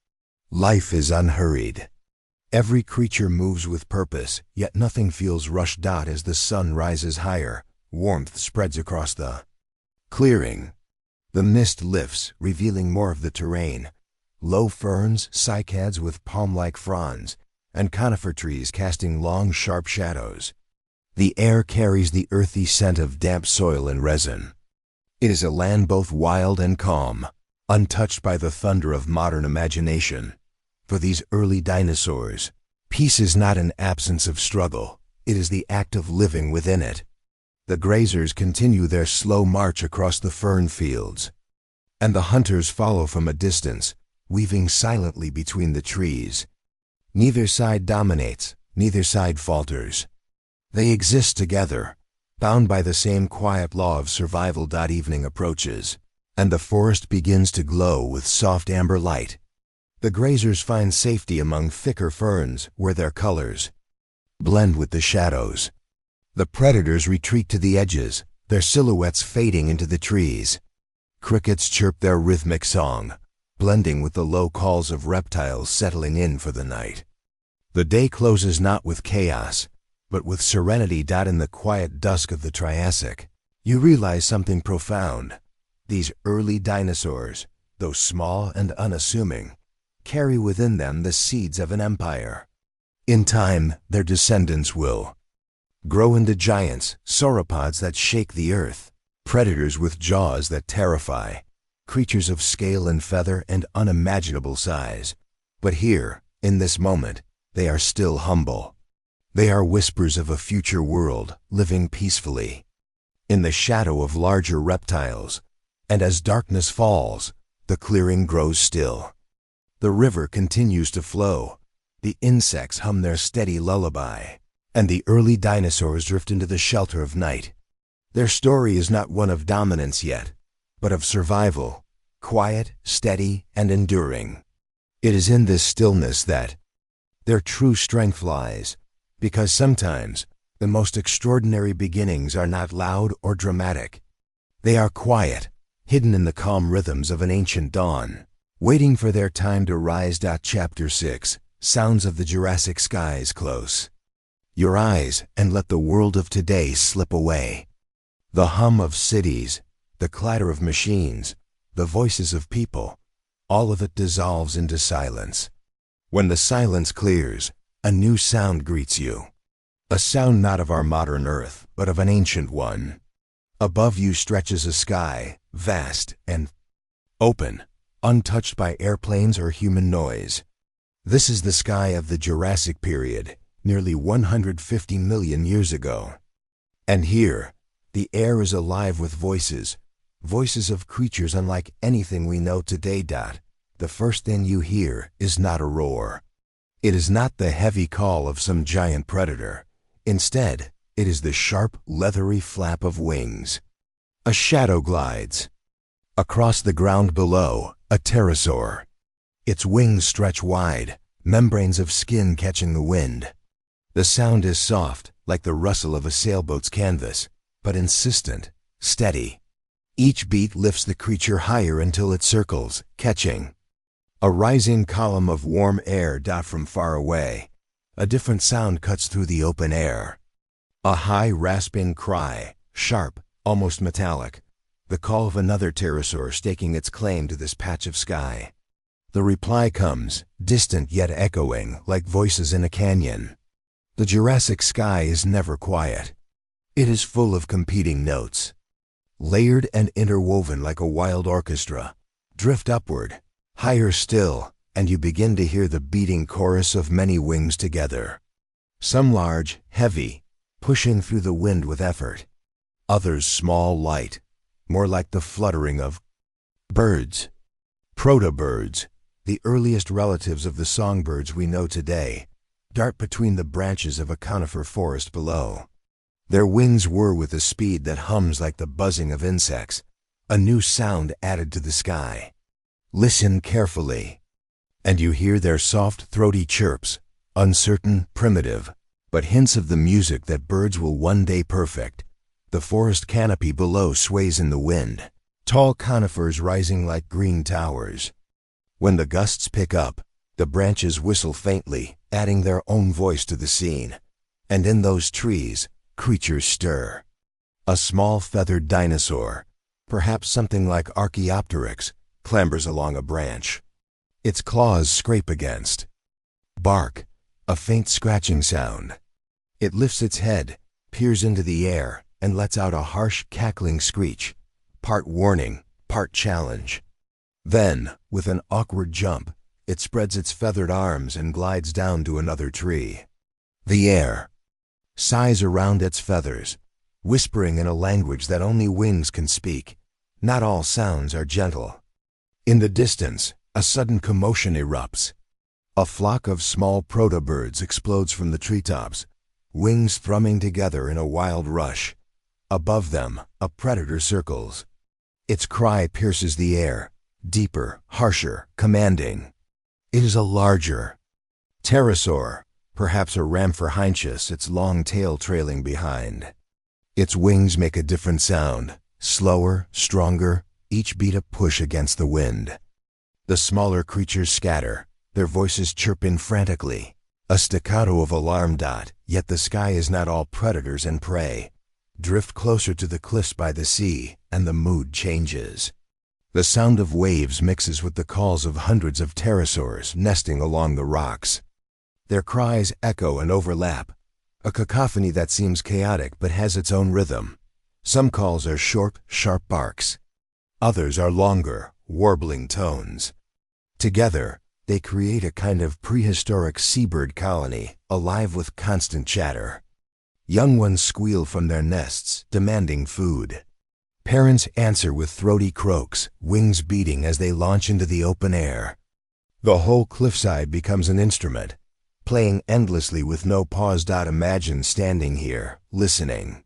Life is unhurried. Every creature moves with purpose, yet nothing feels rushed out as the sun rises higher. Warmth spreads across the clearing. The mist lifts, revealing more of the terrain. Low ferns, cycads with palm-like fronds, and conifer trees casting long, sharp shadows. The air carries the earthy scent of damp soil and resin. It is a land both wild and calm, untouched by the thunder of modern imagination. For these early dinosaurs, peace is not an absence of struggle, it is the act of living within it. The grazers continue their slow march across the fern fields, and the hunters follow from a distance, weaving silently between the trees. Neither side dominates, neither side falters. They exist together, bound by the same quiet law of survival. Evening approaches, and the forest begins to glow with soft amber light. The grazers find safety among thicker ferns where their colors blend with the shadows. The predators retreat to the edges, their silhouettes fading into the trees. Crickets chirp their rhythmic song, blending with the low calls of reptiles settling in for the night. The day closes not with chaos, but with serenity. In the quiet dusk of the Triassic, you realize something profound. These early dinosaurs, though small and unassuming, carry within them the seeds of an empire. In time, their descendants will grow into giants, sauropods that shake the earth, predators with jaws that terrify, creatures of scale and feather and unimaginable size. But here, in this moment, they are still humble. They are whispers of a future world, living peacefully in the shadow of larger reptiles. And as darkness falls, the clearing grows still. The river continues to flow, the insects hum their steady lullaby, and the early dinosaurs drift into the shelter of night. Their story is not one of dominance yet, but of survival, quiet, steady, and enduring. It is in this stillness that their true strength lies, because sometimes the most extraordinary beginnings are not loud or dramatic. They are quiet, hidden in the calm rhythms of an ancient dawn, waiting for their time to rise. Chapter 6, Sounds of the Jurassic Skies. Close your eyes and let the world of today slip away. The hum of cities, the clatter of machines, the voices of people, all of it dissolves into silence. When the silence clears, a new sound greets you. A sound not of our modern Earth, but of an ancient one. Above you stretches a sky, vast and open, untouched by airplanes or human noise. This is the sky of the Jurassic period, nearly 150 million years ago. And here, the air is alive with voices, voices of creatures unlike anything we know today. The first thing you hear is not a roar. It is not the heavy call of some giant predator. Instead, it is the sharp, leathery flap of wings. A shadow glides. Across the ground below, a pterosaur. Its wings stretch wide, membranes of skin catching the wind. The sound is soft, like the rustle of a sailboat's canvas, but insistent, steady. Each beat lifts the creature higher until it circles, catching a rising column of warm air. From far away, a different sound cuts through the open air. A high, rasping cry, sharp, almost metallic, the call of another pterosaur staking its claim to this patch of sky. The reply comes, distant yet echoing, like voices in a canyon. The Jurassic sky is never quiet. It is full of competing notes, layered and interwoven like a wild orchestra. Drift upward, higher still, and you begin to hear the beating chorus of many wings together. Some large, heavy, pushing through the wind with effort. Others small, light, more like the fluttering of birds. Protobirds, the earliest relatives of the songbirds we know today, dart between the branches of a conifer forest below. Their wings whir with a speed that hums like the buzzing of insects, a new sound added to the sky. Listen carefully, and you hear their soft, throaty chirps, uncertain, primitive, but hints of the music that birds will one day perfect. The forest canopy below sways in the wind, tall conifers rising like green towers. When the gusts pick up, the branches whistle faintly, adding their own voice to the scene. And in those trees, creatures stir. A small feathered dinosaur, perhaps something like Archaeopteryx, clambers along a branch. Its claws scrape against bark, a faint scratching sound. It lifts its head, peers into the air, and lets out a harsh, cackling screech, part warning, part challenge. Then, with an awkward jump, it spreads its feathered arms and glides down to another tree. The air sighs around its feathers, whispering in a language that only wings can speak. Not all sounds are gentle. In the distance, a sudden commotion erupts. A flock of small protobirds explodes from the treetops, wings thrumming together in a wild rush. Above them, a predator circles. Its cry pierces the air, deeper, harsher, commanding. It is a larger pterosaur, perhaps a Ramphorhynchus, its long tail trailing behind. Its wings make a different sound, slower, stronger, each beat a push against the wind. The smaller creatures scatter, their voices chirp in frantically, a staccato of alarm. Yet the sky is not all predators and prey. Drift closer to the cliffs by the sea, and the mood changes. The sound of waves mixes with the calls of hundreds of pterosaurs nesting along the rocks. Their cries echo and overlap, a cacophony that seems chaotic but has its own rhythm. Some calls are short, sharp barks. Others are longer, warbling tones. Together, they create a kind of prehistoric seabird colony, alive with constant chatter. Young ones squeal from their nests, demanding food. Parents answer with throaty croaks, wings beating as they launch into the open air. The whole cliffside becomes an instrument, playing endlessly with no pause. Imagine standing here, listening.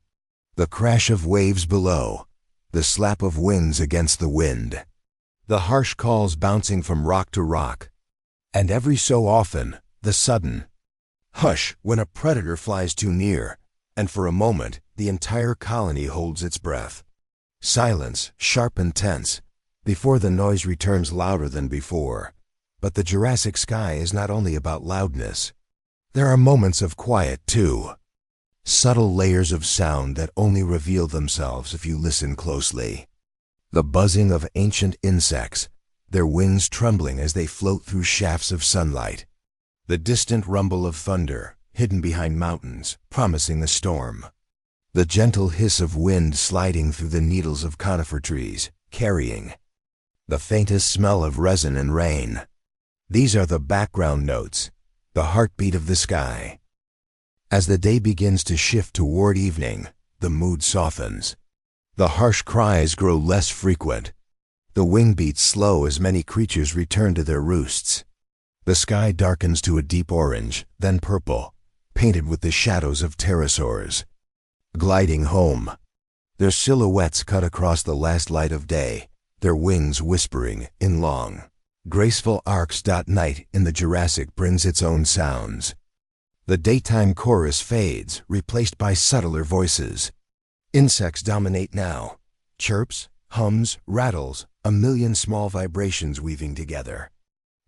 The crash of waves below, the slap of wings against the wind, the harsh calls bouncing from rock to rock, and every so often, the sudden hush when a predator flies too near, and for a moment, the entire colony holds its breath. Silence, sharp and tense, before the noise returns louder than before. But the Jurassic sky is not only about loudness. There are moments of quiet, too. Subtle layers of sound that only reveal themselves if you listen closely. The buzzing of ancient insects, their wings trembling as they float through shafts of sunlight. The distant rumble of thunder, hidden behind mountains, promising a storm. The gentle hiss of wind sliding through the needles of conifer trees, carrying the faintest smell of resin and rain. These are the background notes, the heartbeat of the sky. As the day begins to shift toward evening, the mood softens. The harsh cries grow less frequent. The wing beats slow as many creatures return to their roosts. The sky darkens to a deep orange, then purple, painted with the shadows of pterosaurs. Gliding home, their silhouettes cut across the last light of day, their wings whispering in long, graceful arcs. Night in the Jurassic brings its own sounds. The daytime chorus fades, replaced by subtler voices. Insects dominate now. Chirps, hums, rattles, a million small vibrations weaving together.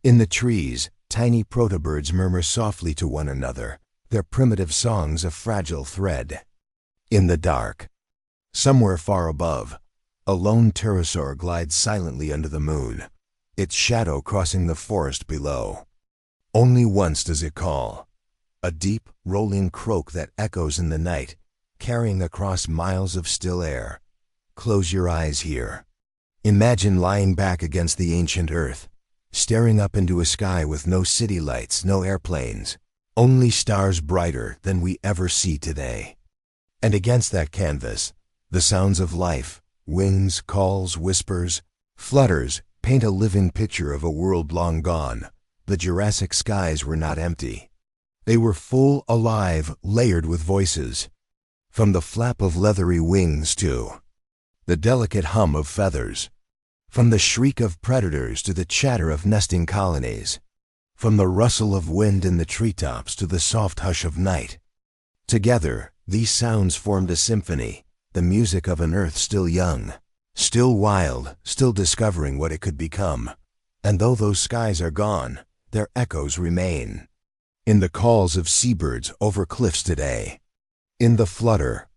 In the trees, tiny protobirds murmur softly to one another, their primitive songs a fragile thread. In the dark, somewhere far above, a lone pterosaur glides silently under the moon, its shadow crossing the forest below. Only once does it call, a deep, rolling croak that echoes in the night, carrying across miles of still air. Close your eyes here. Imagine lying back against the ancient earth, staring up into a sky with no city lights, no airplanes, only stars brighter than we ever see today. And against that canvas, the sounds of life, wings, calls, whispers, flutters, paint a living picture of a world long gone. The Jurassic skies were not empty. They were full, alive, layered with voices. From the flap of leathery wings to the delicate hum of feathers. From the shriek of predators to the chatter of nesting colonies. From the rustle of wind in the treetops to the soft hush of night. Together, these sounds formed a symphony, the music of an earth still young, still wild, still discovering what it could become. And though those skies are gone, their echoes remain. In the calls of seabirds over cliffs today. In the flutter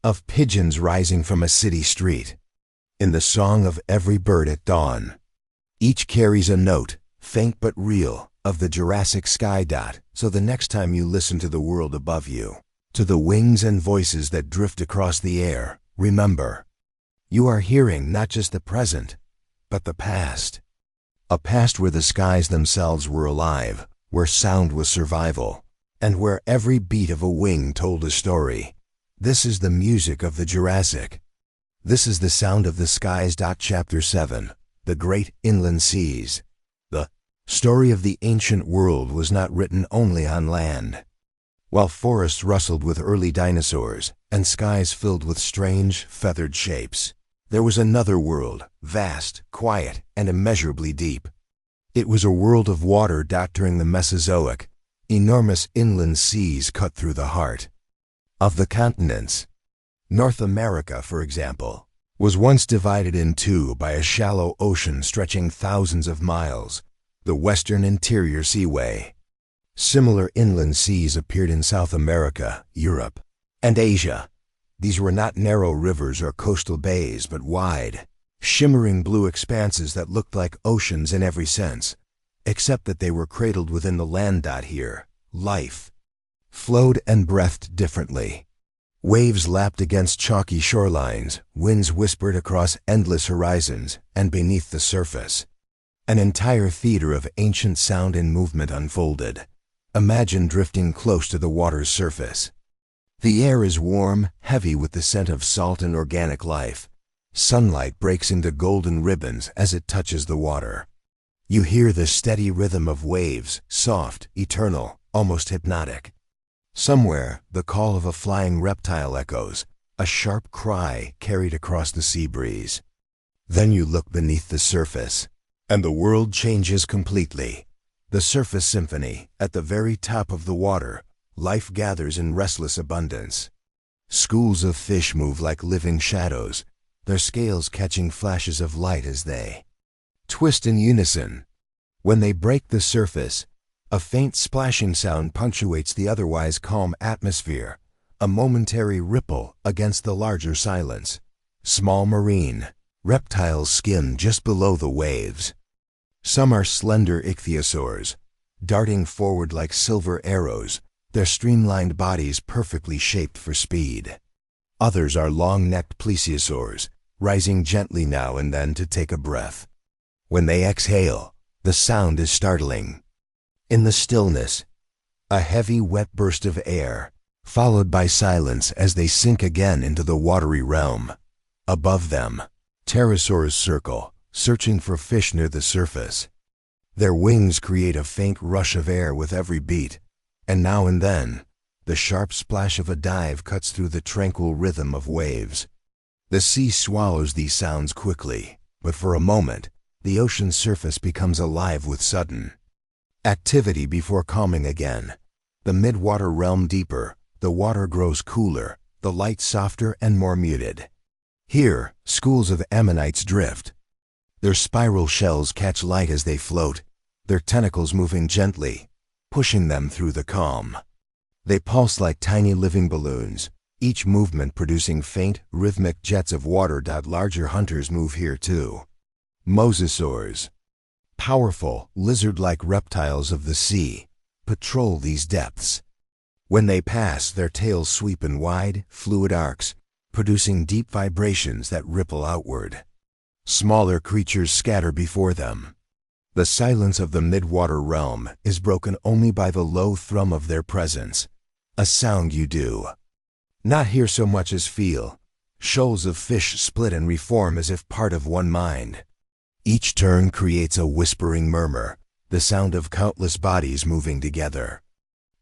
of pigeons rising from a city street. In the song of every bird at dawn. Each carries a note, faint but real, of the Jurassic sky. So the next time you listen to the world above you, to the wings and voices that drift across the air, remember, you are hearing not just the present, but the past. A past where the skies themselves were alive, where sound was survival, and where every beat of a wing told a story. This is the music of the Jurassic. This is the sound of the skies. Chapter 7, The Great Inland Seas. The story of the ancient world was not written only on land. While forests rustled with early dinosaurs, and skies filled with strange, feathered shapes, there was another world, vast, quiet, and immeasurably deep. It was a world of water. During the Mesozoic, enormous inland seas cut through the heart of the continents. North America, for example, was once divided in two by a shallow ocean stretching thousands of miles, the Western Interior Seaway. Similar inland seas appeared in South America, Europe, and Asia. These were not narrow rivers or coastal bays, but wide, shimmering blue expanses that looked like oceans in every sense, except that they were cradled within the land. Here, life flowed and breathed differently. Waves lapped against chalky shorelines, winds whispered across endless horizons, and beneath the surface, an entire theater of ancient sound and movement unfolded. Imagine drifting close to the water's surface. The air is warm, heavy with the scent of salt and organic life. Sunlight breaks into golden ribbons as it touches the water. You hear the steady rhythm of waves, soft, eternal, almost hypnotic. Somewhere, the call of a flying reptile echoes, a sharp cry carried across the sea breeze. Then you look beneath the surface, and the world changes completely. The surface symphony, at the very top of the water, life gathers in restless abundance. Schools of fish move like living shadows, their scales catching flashes of light as they twist in unison. When they break the surface, a faint splashing sound punctuates the otherwise calm atmosphere, a momentary ripple against the larger silence. Small marine reptiles skim just below the waves. Some are slender ichthyosaurs, darting forward like silver arrows, their streamlined bodies perfectly shaped for speed. Others are long-necked plesiosaurs, rising gently now and then to take a breath. When they exhale, the sound is startling. In the stillness, a heavy, wet burst of air, followed by silence as they sink again into the watery realm. Above them, pterosaurs circle, searching for fish near the surface. Their wings create a faint rush of air with every beat, and now and then, the sharp splash of a dive cuts through the tranquil rhythm of waves. The sea swallows these sounds quickly, but for a moment, the ocean's surface becomes alive with sudden activity before calming again. The mid-water realm deeper, the water grows cooler, the light softer and more muted. Here, schools of ammonites drift. Their spiral shells catch light as they float, their tentacles moving gently, pushing them through the calm. They pulse like tiny living balloons, each movement producing faint, rhythmic jets of water. Larger hunters move here too. Mosasaurs, powerful, lizard-like reptiles of the sea, patrol these depths. When they pass, their tails sweep in wide, fluid arcs, producing deep vibrations that ripple outward. Smaller creatures scatter before them. The silence of the mid-water realm is broken only by the low thrum of their presence, a sound you do not hear so much as feel. Shoals of fish split and reform as if part of one mind. Each turn creates a whispering murmur, the sound of countless bodies moving together.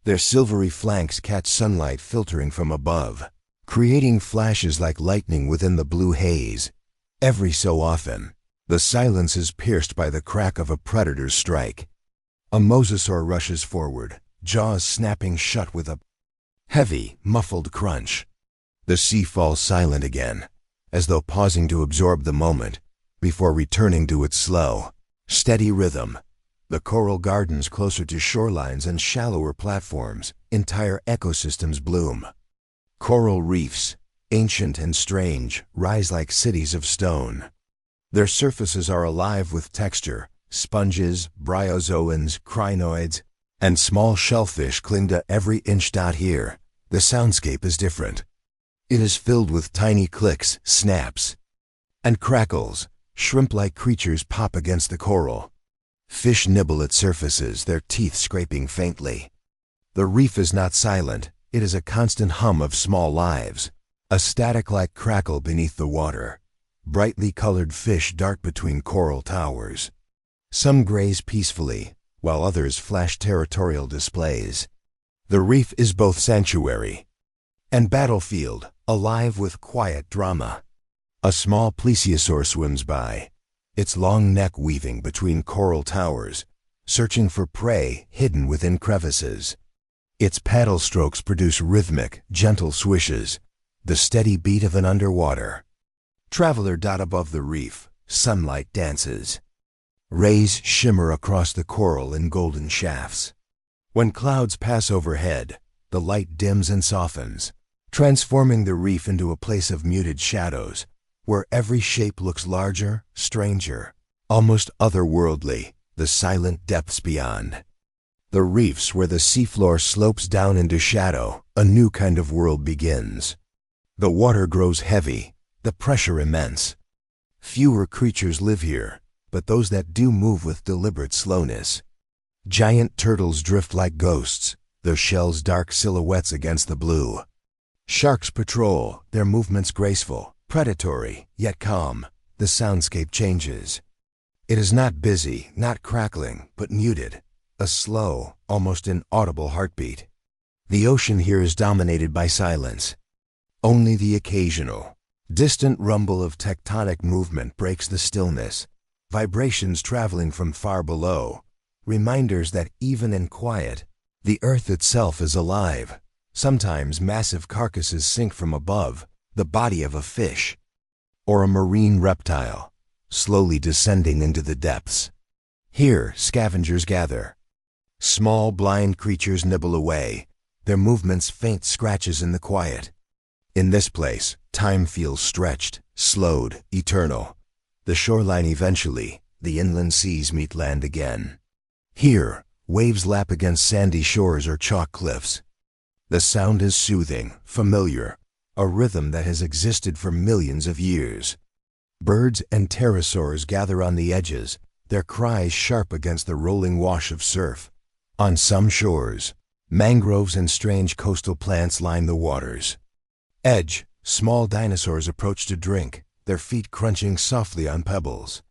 Their silvery flanks catch sunlight filtering from above, creating flashes like lightning within the blue haze. Every so often, the silence is pierced by the crack of a predator's strike. A mosasaur rushes forward, jaws snapping shut with a heavy, muffled crunch. The sea falls silent again, as though pausing to absorb the moment, before returning to its slow, steady rhythm. The coral gardens closer to shorelines and shallower platforms, entire ecosystems bloom. Coral reefs, ancient and strange, rise like cities of stone. Their surfaces are alive with texture. Sponges, bryozoans, crinoids, and small shellfish cling to every inch. Here, the soundscape is different. It is filled with tiny clicks, snaps, and crackles. Shrimp-like creatures pop against the coral. Fish nibble at surfaces, their teeth scraping faintly. The reef is not silent, it is a constant hum of small lives, a static-like crackle beneath the water. Brightly colored fish dart between coral towers. Some graze peacefully, while others flash territorial displays. The reef is both sanctuary and battlefield, alive with quiet drama. A small plesiosaur swims by, its long neck weaving between coral towers, searching for prey hidden within crevices. Its paddle strokes produce rhythmic, gentle swishes, the steady beat of an underwater traveler. Above the reef, sunlight dances. Rays shimmer across the coral in golden shafts. When clouds pass overhead, the light dims and softens, transforming the reef into a place of muted shadows. where every shape looks larger, stranger, almost otherworldly, the silent depths beyond. The reefs where the seafloor slopes down into shadow, a new kind of world begins. The water grows heavy, the pressure immense. Fewer creatures live here, but those that do move with deliberate slowness. Giant turtles drift like ghosts, their shells dark silhouettes against the blue. Sharks patrol, their movements graceful, predatory, yet calm. The soundscape changes. It is not busy, not crackling, but muted. A slow, almost inaudible heartbeat. The ocean here is dominated by silence. Only the occasional, distant rumble of tectonic movement breaks the stillness. Vibrations traveling from far below. Reminders that even in quiet, the earth itself is alive. Sometimes massive carcasses sink from above, the body of a fish, or a marine reptile, slowly descending into the depths. Here, scavengers gather. Small, blind creatures nibble away, their movements faint scratches in the quiet. In this place, time feels stretched, slowed, eternal. The shoreline eventually, the inland seas meet land again. Here, waves lap against sandy shores or chalk cliffs. The sound is soothing, familiar, a rhythm that has existed for millions of years. Birds and pterosaurs gather on the edges, their cries sharp against the rolling wash of surf. On some shores, mangroves and strange coastal plants line the waters. Edge, small dinosaurs approach to drink, their feet crunching softly on pebbles.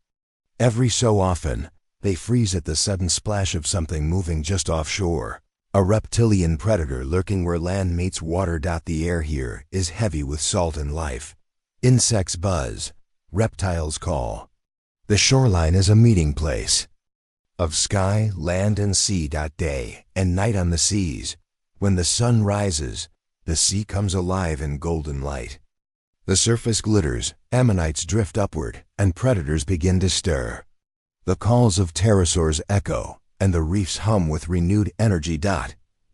Every so often, they freeze at the sudden splash of something moving just offshore. A reptilian predator lurking where land meets water. The air here is heavy with salt and life. Insects buzz, reptiles call. The shoreline is a meeting place of sky, land, and sea. Day and night on the seas. When the sun rises, the sea comes alive in golden light. The surface glitters, ammonites drift upward, and predators begin to stir. The calls of pterosaurs echo, and the reefs hum with renewed energy.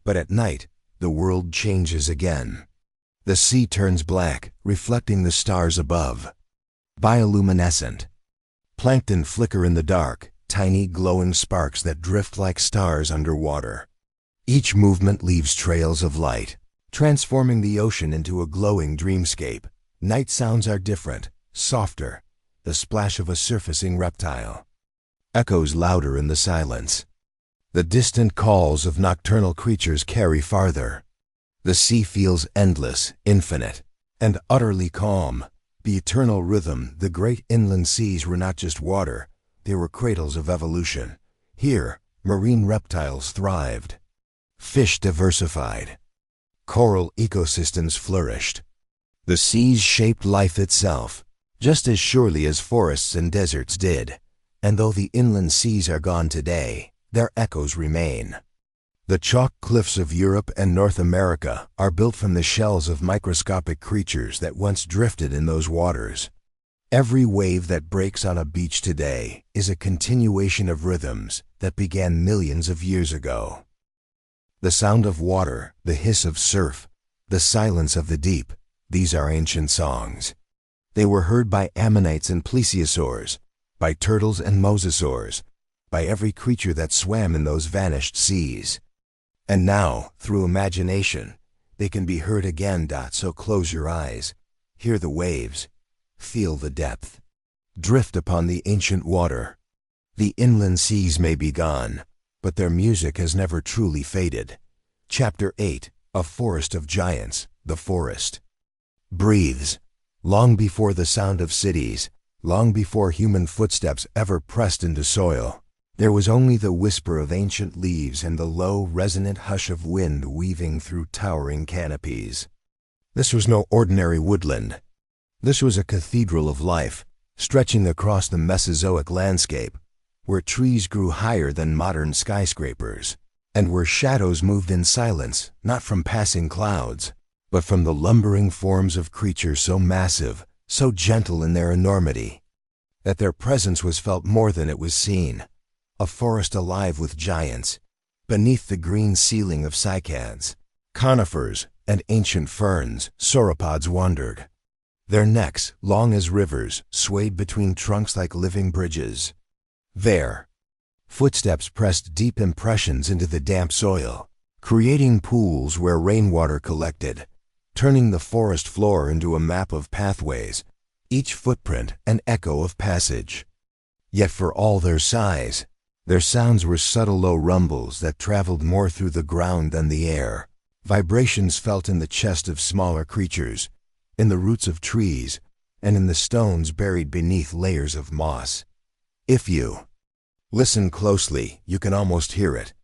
But at night, the world changes again. The sea turns black, reflecting the stars above. Bioluminescent. Plankton flicker in the dark, tiny glowing sparks that drift like stars underwater. Each movement leaves trails of light, transforming the ocean into a glowing dreamscape. Night sounds are different, softer, the splash of a surfacing reptile echoes louder in the silence. The distant calls of nocturnal creatures carry farther. The sea feels endless, infinite, and utterly calm. The eternal rhythm. The great inland seas were not just water, they were cradles of evolution. Here, marine reptiles thrived. Fish diversified. Coral ecosystems flourished. The seas shaped life itself, just as surely as forests and deserts did. And though the inland seas are gone today, their echoes remain. The chalk cliffs of Europe and North America are built from the shells of microscopic creatures that once drifted in those waters. Every wave that breaks on a beach today is a continuation of rhythms that began millions of years ago. The sound of water, the hiss of surf, the silence of the deep, these are ancient songs. They were heard by ammonites and plesiosaurs, by turtles and mosasaurs, by every creature that swam in those vanished seas. And now, through imagination, they can be heard again. So close your eyes, hear the waves, feel the depth. Drift upon the ancient water. The inland seas may be gone, but their music has never truly faded. Chapter 8, A Forest of Giants. The forest breathes. Long before the sound of cities, long before human footsteps ever pressed into soil, there was only the whisper of ancient leaves and the low, resonant hush of wind weaving through towering canopies. This was no ordinary woodland. This was a cathedral of life, stretching across the Mesozoic landscape, where trees grew higher than modern skyscrapers, and where shadows moved in silence, not from passing clouds, but from the lumbering forms of creatures so massive, so gentle in their enormity, that their presence was felt more than it was seen. A forest alive with giants. Beneath the green ceiling of cycads, conifers, and ancient ferns, sauropods wandered. Their necks, long as rivers, swayed between trunks like living bridges. There, footsteps pressed deep impressions into the damp soil, creating pools where rainwater collected, turning the forest floor into a map of pathways, each footprint an echo of passage. Yet for all their size, their sounds were subtle low rumbles that traveled more through the ground than the air, vibrations felt in the chest of smaller creatures, in the roots of trees, and in the stones buried beneath layers of moss. If you listen closely, you can almost hear it,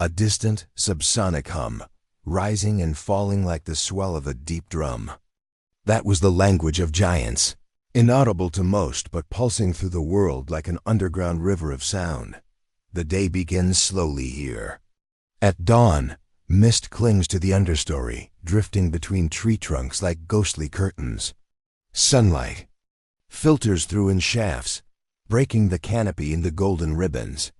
a distant, subsonic hum, rising and falling like the swell of a deep drum. That was the language of giants, inaudible to most but pulsing through the world like an underground river of sound. The day begins slowly here. At dawn, mist clings to the understory, drifting between tree trunks like ghostly curtains. Sunlight filters through in shafts, breaking the canopy into golden ribbons.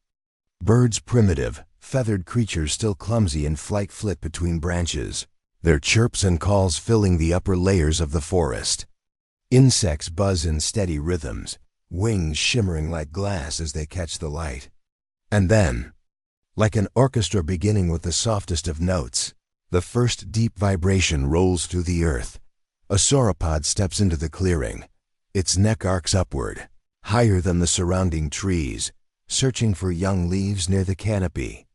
Birds primitive, feathered creatures still clumsy in flight flit between branches, their chirps and calls filling the upper layers of the forest. Insects buzz in steady rhythms, wings shimmering like glass as they catch the light. And then, like an orchestra beginning with the softest of notes, the first deep vibration rolls through the earth. A sauropod steps into the clearing, its neck arcs upward, higher than the surrounding trees, searching for young leaves near the canopy.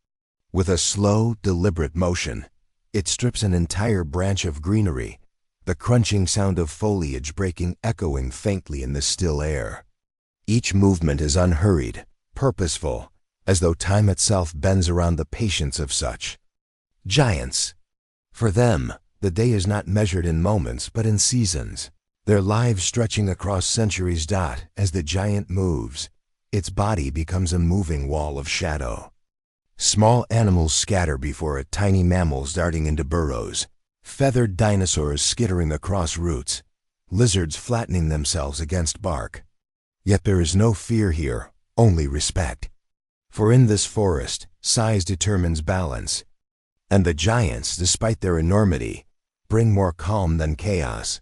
With a slow, deliberate motion, it strips an entire branch of greenery, the crunching sound of foliage breaking echoing faintly in the still air. Each movement is unhurried, purposeful, as though time itself bends around the patience of such giants. For them, the day is not measured in moments but in seasons, their lives stretching across centuries. As the giant moves, its body becomes a moving wall of shadow. Small animals scatter before it, tiny mammals darting into burrows, feathered dinosaurs skittering across roots, lizards flattening themselves against bark. Yet there is no fear here, only respect. For in this forest, size determines balance, and the giants, despite their enormity, bring more calm than chaos.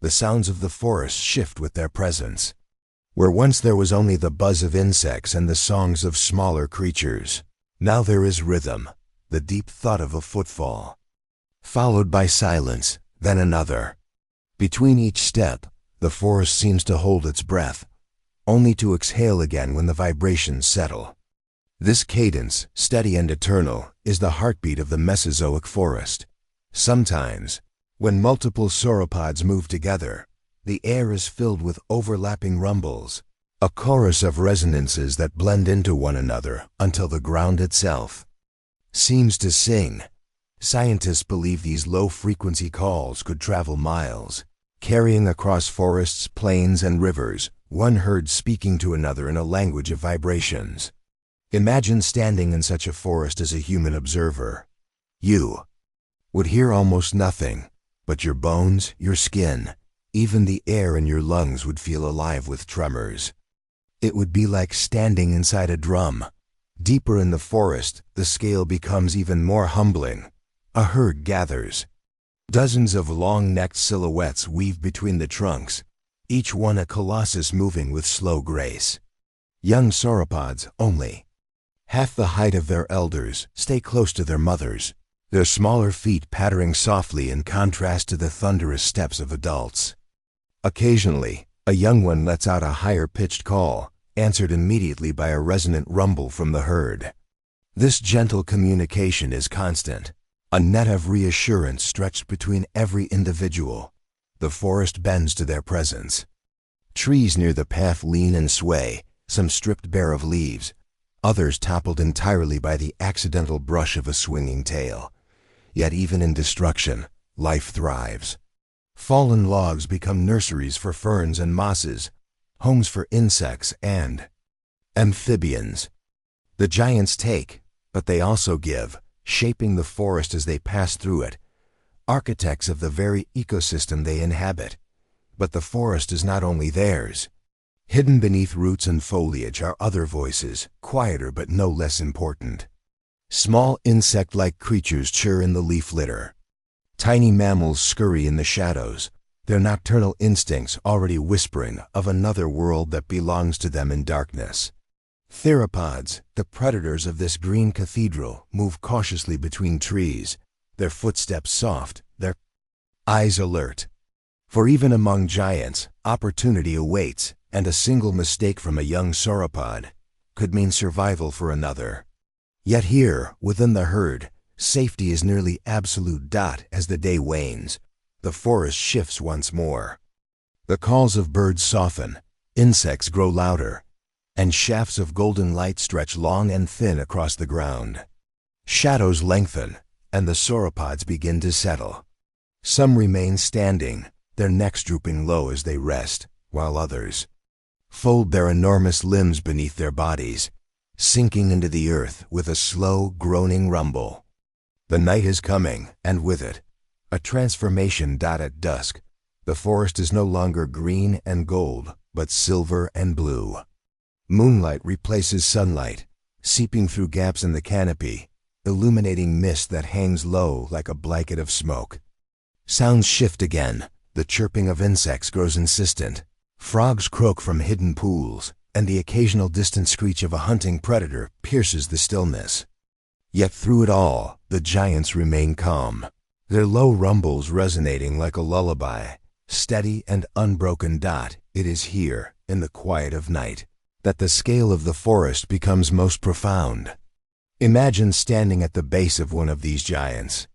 The sounds of the forest shift with their presence. Where once there was only the buzz of insects and the songs of smaller creatures, now there is rhythm, the deep thud of a footfall, followed by silence, then another. Between each step, the forest seems to hold its breath, only to exhale again when the vibrations settle. This cadence, steady and eternal, is the heartbeat of the Mesozoic forest. Sometimes, when multiple sauropods move together, the air is filled with overlapping rumbles, a chorus of resonances that blend into one another until the ground itself seems to sing. Scientists believe these low-frequency calls could travel miles, carrying across forests, plains, and rivers, one herd speaking to another in a language of vibrations. Imagine standing in such a forest as a human observer. You would hear almost nothing, but your bones, your skin, even the air in your lungs would feel alive with tremors. It would be like standing inside a drum. Deeper in the forest, the scale becomes even more humbling. A herd gathers. Dozens of long-necked silhouettes weave between the trunks, each one a colossus moving with slow grace. Young sauropods only, half the height of their elders, stay close to their mothers, their smaller feet pattering softly in contrast to the thunderous steps of adults. Occasionally, a young one lets out a higher-pitched call, answered immediately by a resonant rumble from the herd. This gentle communication is constant, a net of reassurance stretched between every individual. The forest bends to their presence. Trees near the path lean and sway, some stripped bare of leaves, others toppled entirely by the accidental brush of a swinging tail. Yet even in destruction, life thrives. Fallen logs become nurseries for ferns and mosses, homes for insects and amphibians. The giants take, but they also give, shaping the forest as they pass through it, architects of the very ecosystem they inhabit. But the forest is not only theirs. Hidden beneath roots and foliage are other voices, quieter but no less important. Small insect-like creatures chirr in the leaf litter. Tiny mammals scurry in the shadows, their nocturnal instincts already whispering of another world that belongs to them in darkness. Theropods, the predators of this green cathedral, move cautiously between trees, their footsteps soft, their eyes alert. For even among giants, opportunity awaits, and a single mistake from a young sauropod could mean survival for another. Yet here, within the herd, safety is nearly absolute. As the day wanes, the forest shifts once more. The calls of birds soften, insects grow louder, and shafts of golden light stretch long and thin across the ground. Shadows lengthen, and the sauropods begin to settle. Some remain standing, their necks drooping low as they rest, while others fold their enormous limbs beneath their bodies, sinking into the earth with a slow, groaning rumble. The night is coming, and with it, a transformation. At dusk, the forest is no longer green and gold, but silver and blue. Moonlight replaces sunlight, seeping through gaps in the canopy, illuminating mist that hangs low like a blanket of smoke. Sounds shift again. The chirping of insects grows insistent. Frogs croak from hidden pools, and the occasional distant screech of a hunting predator pierces the stillness. Yet through it all, the giants remain calm, their low rumbles resonating like a lullaby, steady and unbroken. It is here, in the quiet of night, that the scale of the forest becomes most profound. Imagine standing at the base of one of these giants.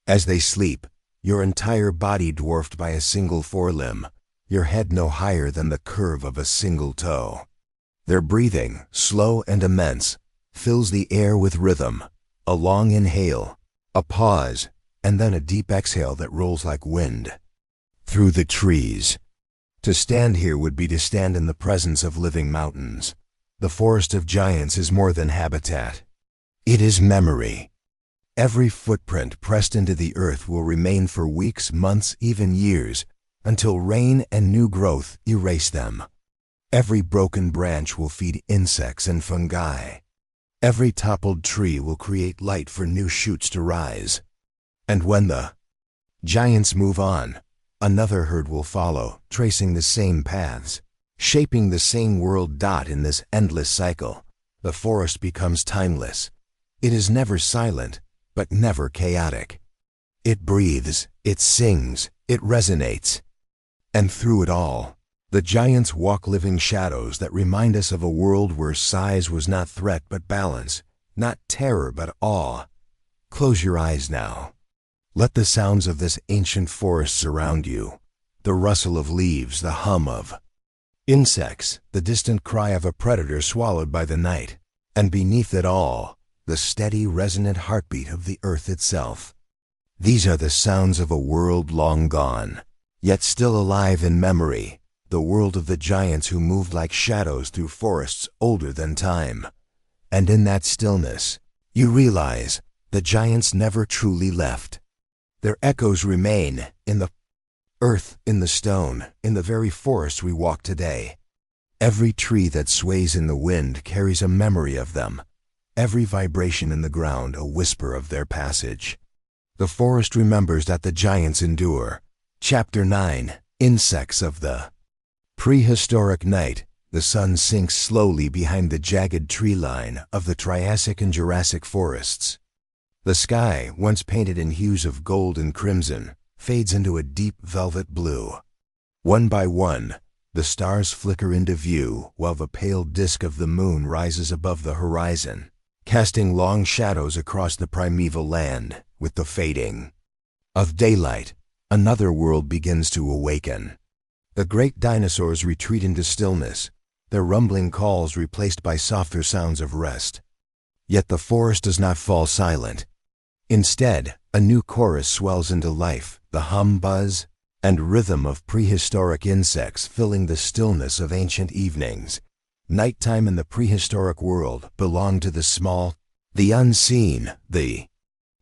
As they sleep, your entire body dwarfed by a single forelimb, your head no higher than the curve of a single toe. Their breathing, slow and immense, fills the air with rhythm, a long inhale, a pause, and then a deep exhale that rolls like wind through the trees. To stand here would be to stand in the presence of living mountains. The forest of giants is more than habitat. It is memory. Every footprint pressed into the earth will remain for weeks, months, even years, until rain and new growth erase them. Every broken branch will feed insects and fungi. Every toppled tree will create light for new shoots to rise. And when the giants move on, another herd will follow, tracing the same paths, shaping the same world. In this endless cycle, the forest becomes timeless. It is never silent, but never chaotic. It breathes, it sings, it resonates. And through it all, the giants walk living shadows that remind us of a world where size was not threat but balance, not terror but awe. Close your eyes now. Let the sounds of this ancient forest surround you. The rustle of leaves, the hum of insects, the distant cry of a predator swallowed by the night, and beneath it all, the steady, resonant heartbeat of the earth itself. These are the sounds of a world long gone, yet still alive in memory, the world of the giants who moved like shadows through forests older than time. And in that stillness, you realize the giants never truly left. Their echoes remain in the earth, in the stone, in the very forests we walk today. Every tree that sways in the wind carries a memory of them. Every vibration in the ground a whisper of their passage. The forest remembers that the giants endure. Chapter 9. Insects of the Prehistoric night. The sun sinks slowly behind the jagged tree line of the Triassic and Jurassic forests. The sky, once painted in hues of gold and crimson, fades into a deep velvet blue. One by one, the stars flicker into view while the pale disk of the moon rises above the horizon, casting long shadows across the primeval land. With the fading of daylight, another world begins to awaken. The great dinosaurs retreat into stillness, their rumbling calls replaced by softer sounds of rest. Yet the forest does not fall silent. Instead, a new chorus swells into life, the hum, buzz, and rhythm of prehistoric insects filling the stillness of ancient evenings. Nighttime in the prehistoric world belonged to the small, the unseen, the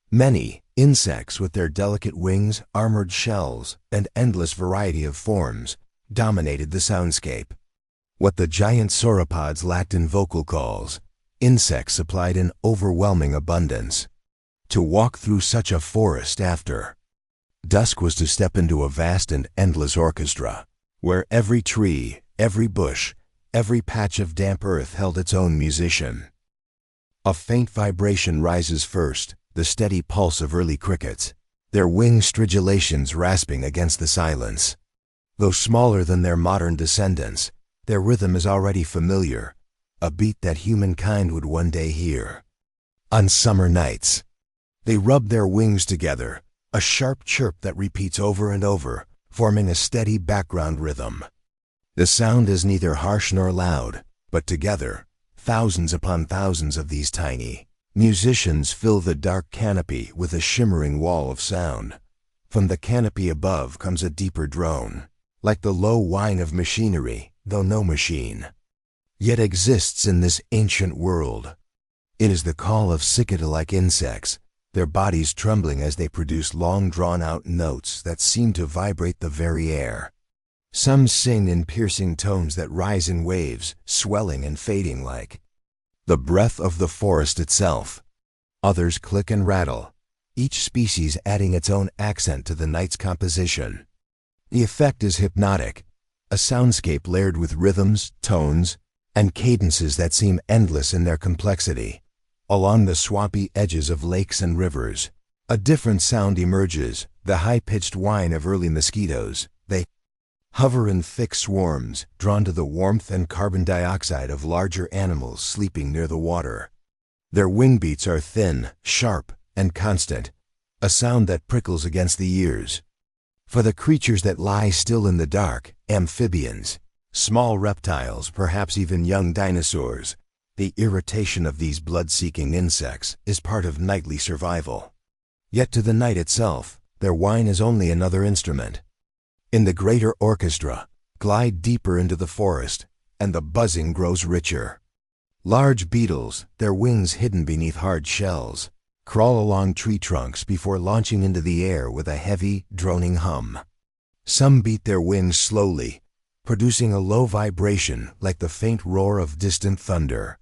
many. Insects with their delicate wings, armored shells, and endless variety of forms dominated the soundscape. What the giant sauropods lacked in vocal calls, insects supplied in overwhelming abundance. To walk through such a forest after Dusk was to step into a vast and endless orchestra, where every tree, every bush, every patch of damp earth held its own musician. A faint vibration rises first, the steady pulse of early crickets, their wing stridulations rasping against the silence. Though smaller than their modern descendants, their rhythm is already familiar, a beat that humankind would one day hear. On summer nights, they rub their wings together, a sharp chirp that repeats over and over, forming a steady background rhythm. The sound is neither harsh nor loud, but together, thousands upon thousands of these tiny musicians fill the dark canopy with a shimmering wall of sound. From the canopy above comes a deeper drone, like the low whine of machinery, though no machine yet exists in this ancient world. It is the call of cicada-like insects, their bodies trembling as they produce long drawn-out notes that seem to vibrate the very air. Some sing in piercing tones that rise in waves, swelling and fading like the breath of the forest itself. Others click and rattle, each species adding its own accent to the night's composition. The effect is hypnotic, a soundscape layered with rhythms, tones, and cadences that seem endless in their complexity. Along the swampy edges of lakes and rivers, a different sound emerges, the high-pitched whine of early mosquitoes. They hover in thick swarms, drawn to the warmth and carbon dioxide of larger animals sleeping near the water. Their wing beats are thin, sharp, and constant, a sound that prickles against the ears. For the creatures that lie still in the dark, amphibians, small reptiles, perhaps even young dinosaurs, the irritation of these blood-seeking insects is part of nightly survival. Yet to the night itself, their whine is only another instrument. In the greater orchestra, glide deeper into the forest, and the buzzing grows richer. Large beetles, their wings hidden beneath hard shells, crawl along tree trunks before launching into the air with a heavy, droning hum. Some beat their wings slowly, producing a low vibration like the faint roar of distant thunder.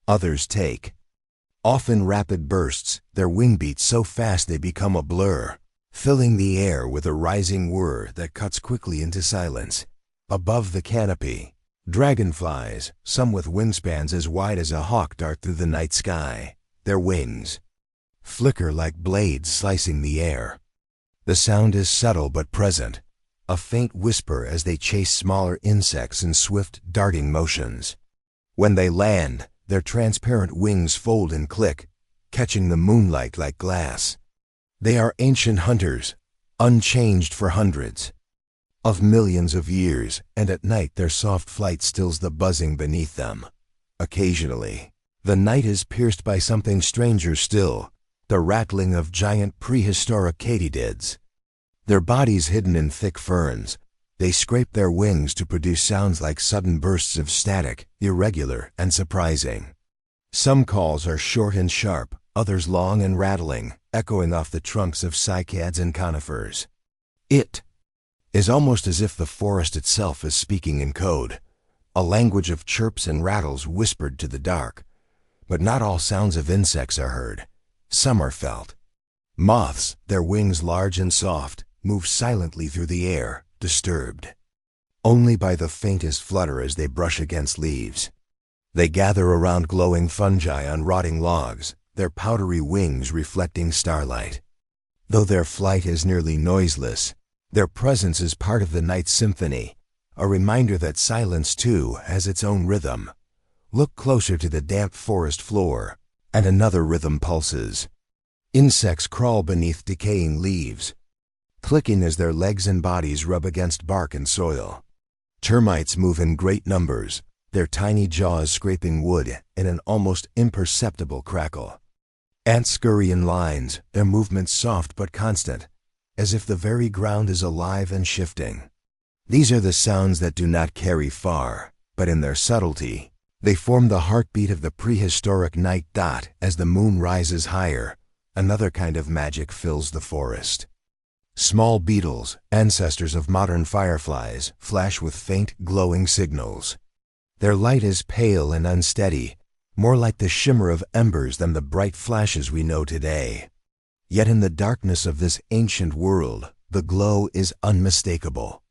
Others take, often rapid bursts, their wing beats so fast they become a blur, filling the air with a rising whir that cuts quickly into silence. Above the canopy, dragonflies, some with wingspans as wide as a hawk, dart through the night sky. Their wings flicker like blades slicing the air. The sound is subtle but present, a faint whisper as they chase smaller insects in swift, darting motions. When they land, their transparent wings fold and click, catching the moonlight like glass. They are ancient hunters, unchanged for hundreds of millions of years, and at night their soft flight stills the buzzing beneath them. Occasionally, the night is pierced by something stranger still, the rattling of giant prehistoric katydids. Their bodies hidden in thick ferns, they scrape their wings to produce sounds like sudden bursts of static, irregular and surprising. Some calls are short and sharp, others long and rattling, echoing off the trunks of cycads and conifers. It is almost as if the forest itself is speaking in code, a language of chirps and rattles whispered to the dark. But not all sounds of insects are heard. Some are felt. Moths, their wings large and soft, move silently through the air, disturbed only by the faintest flutter as they brush against leaves. They gather around glowing fungi on rotting logs, their powdery wings reflecting starlight. Though their flight is nearly noiseless, their presence is part of the night's symphony, a reminder that silence too has its own rhythm. Look closer to the damp forest floor, and another rhythm pulses. Insects crawl beneath decaying leaves, clicking as their legs and bodies rub against bark and soil. Termites move in great numbers, their tiny jaws scraping wood in an almost imperceptible crackle. Ants scurry in lines, their movements soft but constant, as if the very ground is alive and shifting. These are the sounds that do not carry far, but in their subtlety, they form the heartbeat of the prehistoric night. As the moon rises higher, another kind of magic fills the forest. Small beetles, ancestors of modern fireflies, flash with faint, glowing signals. Their light is pale and unsteady, more like the shimmer of embers than the bright flashes we know today. Yet in the darkness of this ancient world, The glow is unmistakable.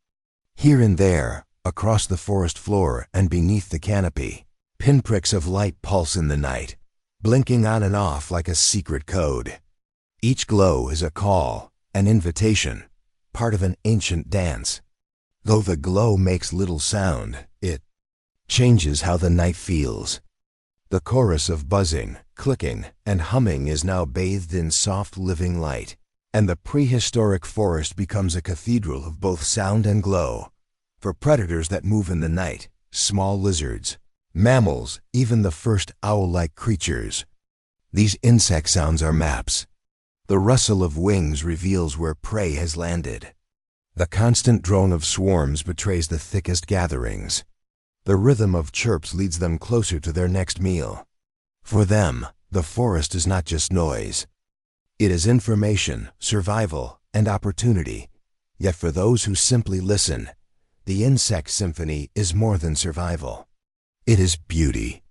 Here and there, across the forest floor and beneath the canopy, pinpricks of light pulse in the night, blinking on and off like a secret code. Each glow is a call, an invitation, part of an ancient dance. Though the glow makes little sound, it changes how the night feels. The chorus of buzzing, clicking, and humming is now bathed in soft living light, and the prehistoric forest becomes a cathedral of both sound and glow. For predators that move in the night, small lizards, mammals, even the first owl-like creatures, these insect sounds are maps. The rustle of wings reveals where prey has landed. The constant drone of swarms betrays the thickest gatherings. The rhythm of chirps leads them closer to their next meal. For them, the forest is not just noise. It is information, survival, and opportunity. Yet for those who simply listen, the insect symphony is more than survival. It is beauty.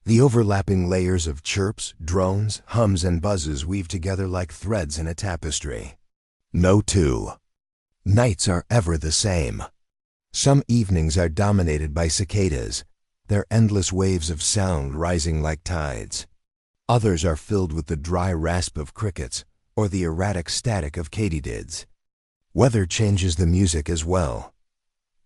The overlapping layers of chirps, drones, hums, and buzzes weave together like threads in a tapestry. No two nights are ever the same. Some evenings are dominated by cicadas, their endless waves of sound rising like tides. Others are filled with the dry rasp of crickets or the erratic static of katydids. Weather changes the music as well.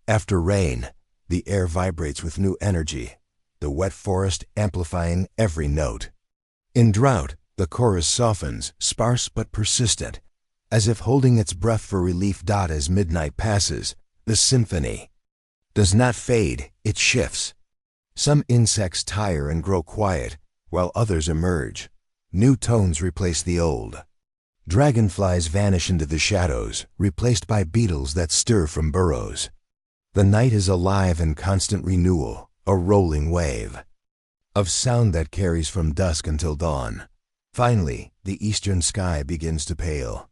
After rain, the air vibrates with new energy, the wet forest amplifying every note. In drought, the chorus softens, sparse but persistent, as if holding its breath for relief. As midnight passes, the symphony does not fade, it shifts. Some insects tire and grow quiet, while others emerge. New tones replace the old. Dragonflies vanish into the shadows, replaced by beetles that stir from burrows. The night is alive in constant renewal, a rolling wave of sound that carries from dusk until dawn. Finally, the eastern sky begins to pale.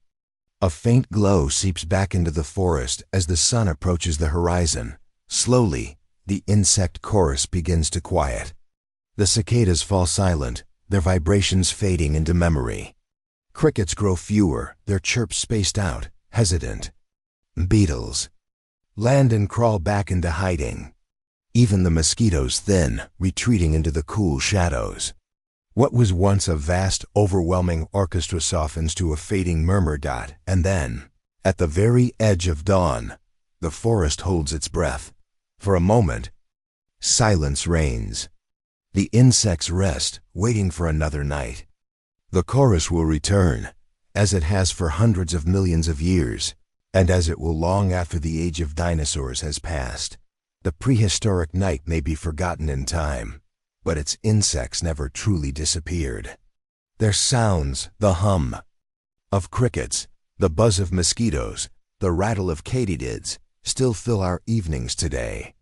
A faint glow seeps back into the forest as the sun approaches the horizon. Slowly, the insect chorus begins to quiet. The cicadas fall silent, their vibrations fading into memory. Crickets grow fewer, their chirps spaced out, hesitant. Beetles land and crawl back into hiding. Even the mosquitoes thin, retreating into the cool shadows. What was once a vast, overwhelming orchestra softens to a fading murmur. And then, at the very edge of dawn, the forest holds its breath. For a moment, silence reigns. The insects rest, waiting for another night. The chorus will return, as it has for hundreds of millions of years, and as it will long after the age of dinosaurs has passed. The prehistoric night may be forgotten in time, but its insects never truly disappeared. Their sounds, the hum of crickets, the buzz of mosquitoes, the rattle of katydids, still fill our evenings today.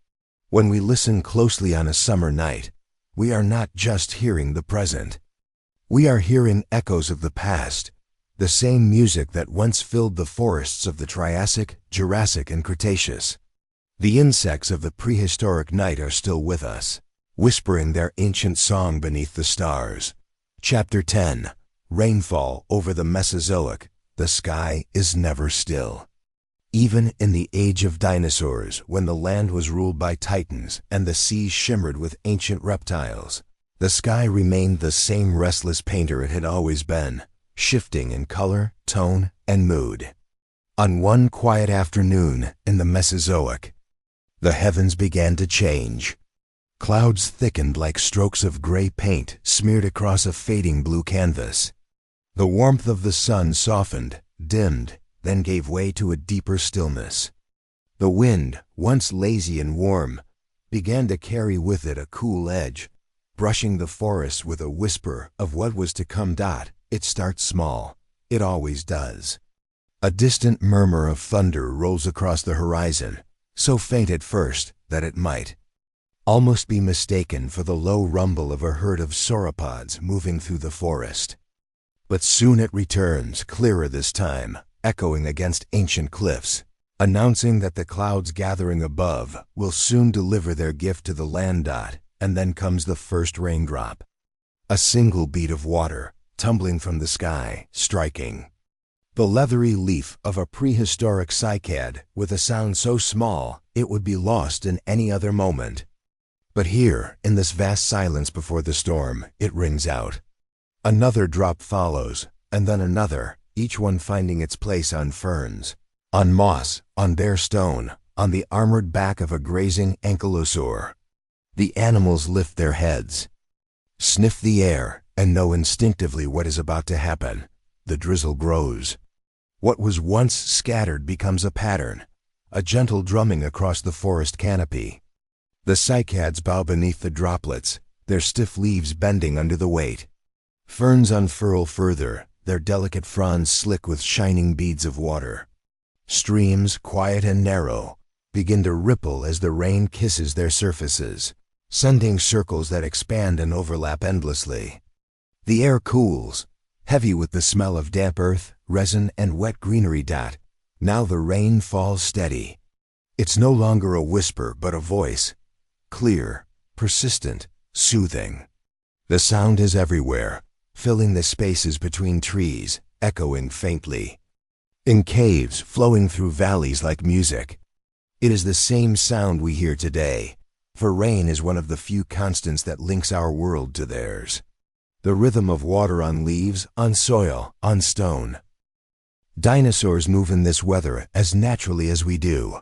When we listen closely on a summer night, we are not just hearing the present. We are hearing echoes of the past, the same music that once filled the forests of the Triassic, Jurassic, and Cretaceous. The insects of the prehistoric night are still with us, whispering their ancient song beneath the stars. Chapter 10. Rainfall over the Mesozoic. The sky is never still. Even in the age of dinosaurs, when the land was ruled by titans and the seas shimmered with ancient reptiles, the sky remained the same restless painter it had always been, shifting in color, tone, and mood. On one quiet afternoon in the Mesozoic, the heavens began to change. Clouds thickened like strokes of gray paint smeared across a fading blue canvas. The warmth of the sun softened, dimmed, then gave way to a deeper stillness. The wind, once lazy and warm, began to carry with it a cool edge, brushing the forest with a whisper of what was to come. It starts small. It always does. A distant murmur of thunder rolls across the horizon, so faint at first that it might almost be mistaken for the low rumble of a herd of sauropods moving through the forest. But soon it returns, clearer this time, echoing against ancient cliffs, announcing that the clouds gathering above will soon deliver their gift to the land. And then comes the first raindrop. A single bead of water, tumbling from the sky, striking The leathery leaf of a prehistoric cycad with a sound so small it would be lost in any other moment. But here, in this vast silence before the storm, it rings out. Another drop follows, and then another, each one finding its place on ferns, on moss, on bare stone, on the armored back of a grazing ankylosaur. The animals lift their heads, sniff the air, and know instinctively what is about to happen. The drizzle grows. What was once scattered becomes a pattern, a gentle drumming across the forest canopy. The cycads bow beneath the droplets, their stiff leaves bending under the weight. Ferns unfurl further, their delicate fronds slick with shining beads of water. Streams, quiet and narrow, begin to ripple as the rain kisses their surfaces, sending circles that expand and overlap endlessly. The air cools, heavy with the smell of damp earth, resin, and wet greenery. Now the rain falls steady. It's no longer a whisper but a voice, clear, persistent, soothing. The sound is everywhere, filling the spaces between trees, echoing faintly. In caves, flowing through valleys like music. It is the same sound we hear today, for rain is one of the few constants that links our world to theirs. The rhythm of water on leaves, on soil, on stone. Dinosaurs move in this weather as naturally as we do.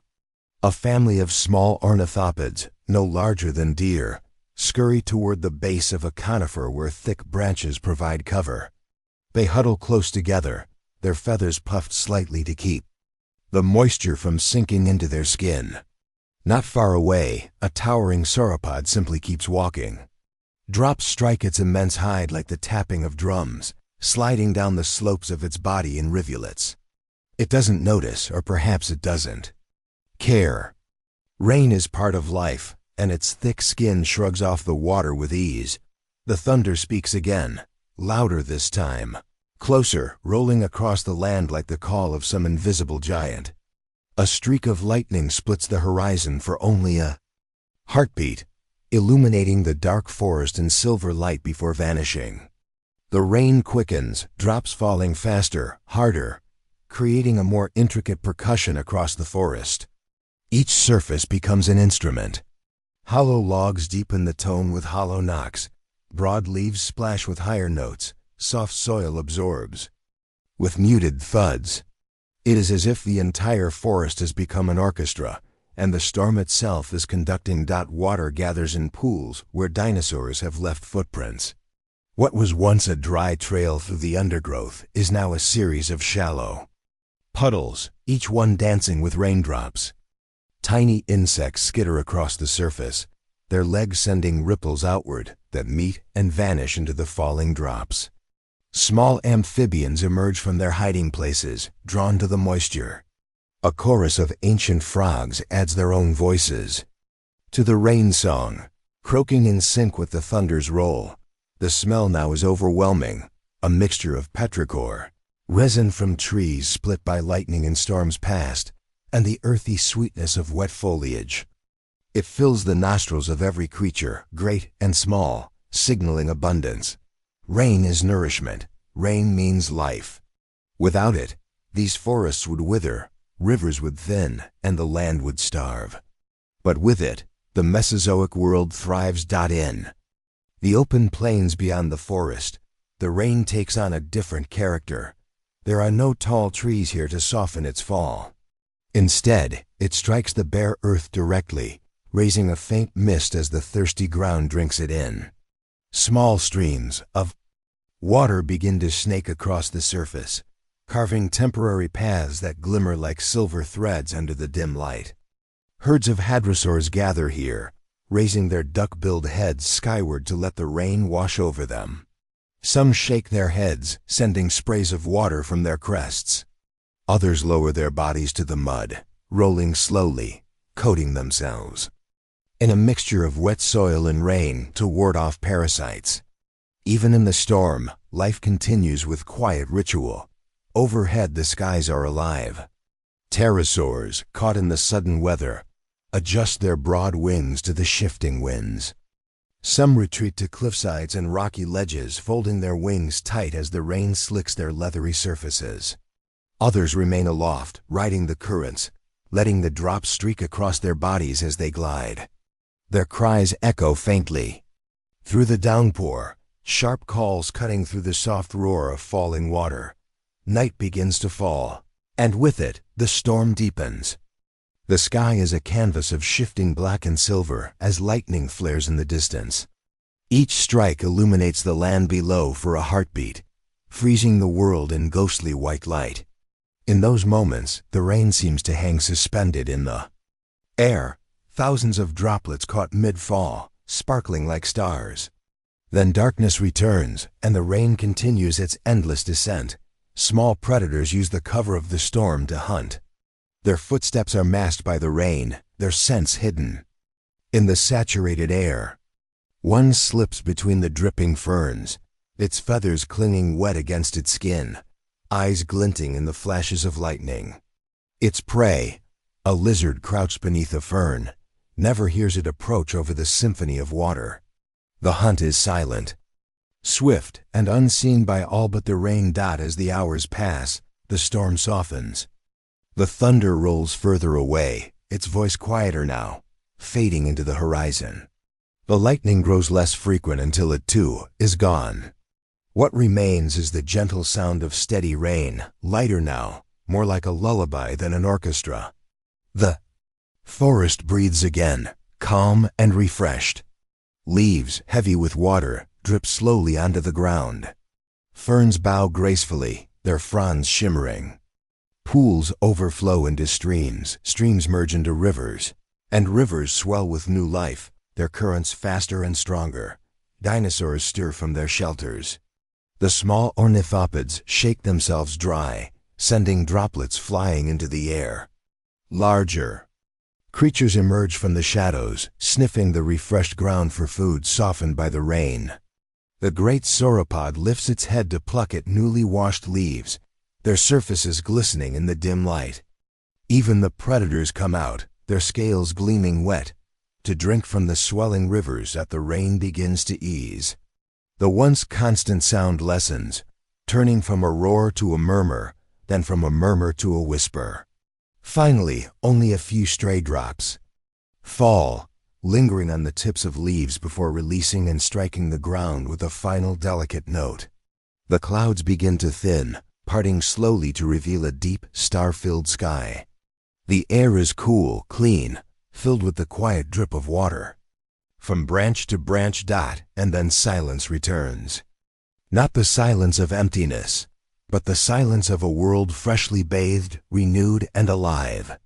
A family of small ornithopods, no larger than deer, scurry toward the base of a conifer where thick branches provide cover. They huddle close together, their feathers puffed slightly to keep the moisture from sinking into their skin. Not far away, a towering sauropod simply keeps walking. Drops strike its immense hide like the tapping of drums, sliding down the slopes of its body in rivulets. It doesn't notice, or perhaps it doesn't care. Rain is part of life, and its thick skin shrugs off the water with ease. The thunder speaks again, louder this time, closer, rolling across the land like the call of some invisible giant. A streak of lightning splits the horizon for only a heartbeat, illuminating the dark forest in silver light before vanishing. The rain quickens, drops falling faster, harder, creating a more intricate percussion across the forest. Each surface becomes an instrument. Hollow logs deepen the tone with hollow knocks. Broad leaves splash with higher notes. Soft soil absorbs with muted thuds. It is as if the entire forest has become an orchestra, and the storm itself is conducting. Water gathers in pools where dinosaurs have left footprints. What was once a dry trail through the undergrowth is now a series of shallow puddles, each one dancing with raindrops. Tiny insects skitter across the surface, their legs sending ripples outward that meet and vanish into the falling drops. Small amphibians emerge from their hiding places, drawn to the moisture. A chorus of ancient frogs adds their own voices to the rain song, croaking in sync with the thunder's roll. The smell now is overwhelming, a mixture of petrichor, resin from trees split by lightning in storms past, and the earthy sweetness of wet foliage. It fills the nostrils of every creature, great and small, signaling abundance. Rain is nourishment. Rain means life. Without it, these forests would wither, rivers would thin, and the land would starve. But with it, the Mesozoic world thrives. In the open plains beyond the forest, the rain takes on a different character. There are no tall trees here to soften its fall. Instead, it strikes the bare earth directly, raising a faint mist as the thirsty ground drinks it in. Small streams of water begin to snake across the surface, carving temporary paths that glimmer like silver threads under the dim light. Herds of hadrosaurs gather here, raising their duck-billed heads skyward to let the rain wash over them. Some shake their heads, sending sprays of water from their crests. Others lower their bodies to the mud, rolling slowly, coating themselves in a mixture of wet soil and rain to ward off parasites. Even in the storm, life continues with quiet ritual. Overhead, the skies are alive. Pterosaurs, caught in the sudden weather, adjust their broad wings to the shifting winds. Some retreat to cliffsides and rocky ledges, folding their wings tight as the rain slicks their leathery surfaces. Others remain aloft, riding the currents, letting the drops streak across their bodies as they glide. Their cries echo faintly through the downpour, sharp calls cutting through the soft roar of falling water. Night begins to fall, and with it, the storm deepens. The sky is a canvas of shifting black and silver as lightning flares in the distance. Each strike illuminates the land below for a heartbeat, freezing the world in ghostly white light. In those moments, the rain seems to hang suspended in the air, thousands of droplets caught mid-fall, sparkling like stars. Then darkness returns, and the rain continues its endless descent. Small predators use the cover of the storm to hunt. Their footsteps are masked by the rain, their scents hidden in the saturated air. One slips between the dripping ferns, its feathers clinging wet against its skin, eyes glinting in the flashes of lightning. Its prey, a lizard crouched beneath a fern, never hears it approach over the symphony of water. The hunt is silent. Swift and unseen by all but the rain dot. As the hours pass, the storm softens. The thunder rolls further away, its voice quieter now, fading into the horizon. The lightning grows less frequent until it too is gone. What remains is the gentle sound of steady rain, lighter now, more like a lullaby than an orchestra. The forest breathes again, calm and refreshed. Leaves, heavy with water, drip slowly onto the ground. Ferns bow gracefully, their fronds shimmering. Pools overflow into streams, streams merge into rivers, and rivers swell with new life, their currents faster and stronger. Dinosaurs stir from their shelters. The small ornithopods shake themselves dry, sending droplets flying into the air. Larger creatures emerge from the shadows, sniffing the refreshed ground for food softened by the rain. The great sauropod lifts its head to pluck at newly washed leaves, their surfaces glistening in the dim light. Even the predators come out, their scales gleaming wet, to drink from the swelling rivers that the rain begins to ease. The once constant sound lessens, turning from a roar to a murmur, then from a murmur to a whisper. Finally, only a few stray drops fall, lingering on the tips of leaves before releasing and striking the ground with a final delicate note. The clouds begin to thin, parting slowly to reveal a deep, star-filled sky. The air is cool, clean, filled with the quiet drip of water. From branch to branch dot, and then silence returns. Not the silence of emptiness, but the silence of a world freshly bathed, renewed, and alive.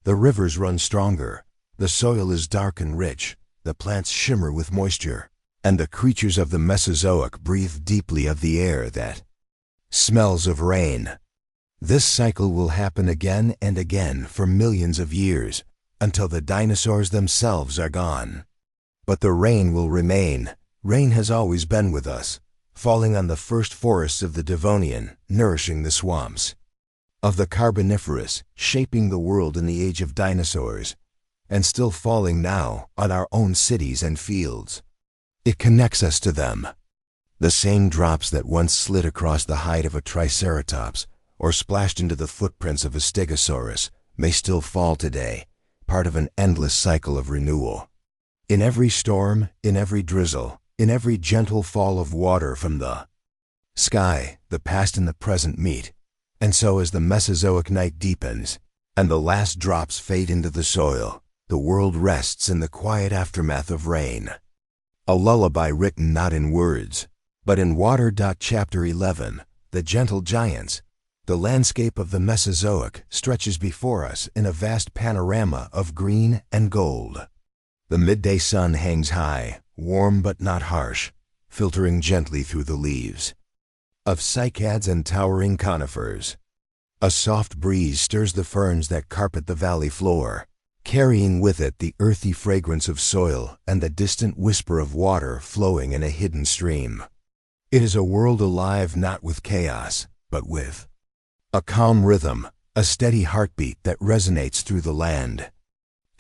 The rivers run stronger, the soil is dark and rich, the plants shimmer with moisture, and the creatures of the Mesozoic breathe deeply of the air that smells of rain. This cycle will happen again and again for millions of years, until the dinosaurs themselves are gone. But the rain will remain. Rain has always been with us, falling on the first forests of the Devonian, nourishing the swamps of the Carboniferous, shaping the world in the age of dinosaurs, and still falling now on our own cities and fields. It connects us to them. The same drops that once slid across the hide of a Triceratops or splashed into the footprints of a Stegosaurus may still fall today, part of an endless cycle of renewal. In every storm, in every drizzle, in every gentle fall of water from the sky, the past and the present meet. And so as the Mesozoic night deepens, and the last drops fade into the soil, the world rests in the quiet aftermath of rain. A lullaby written not in words, but in water. Chapter 11, The Gentle Giants. The landscape of the Mesozoic stretches before us in a vast panorama of green and gold. The midday sun hangs high, warm but not harsh, filtering gently through the leaves of cycads and towering conifers. A soft breeze stirs the ferns that carpet the valley floor, carrying with it the earthy fragrance of soil and the distant whisper of water flowing in a hidden stream. It is a world alive not with chaos, but with a calm rhythm, a steady heartbeat that resonates through the land.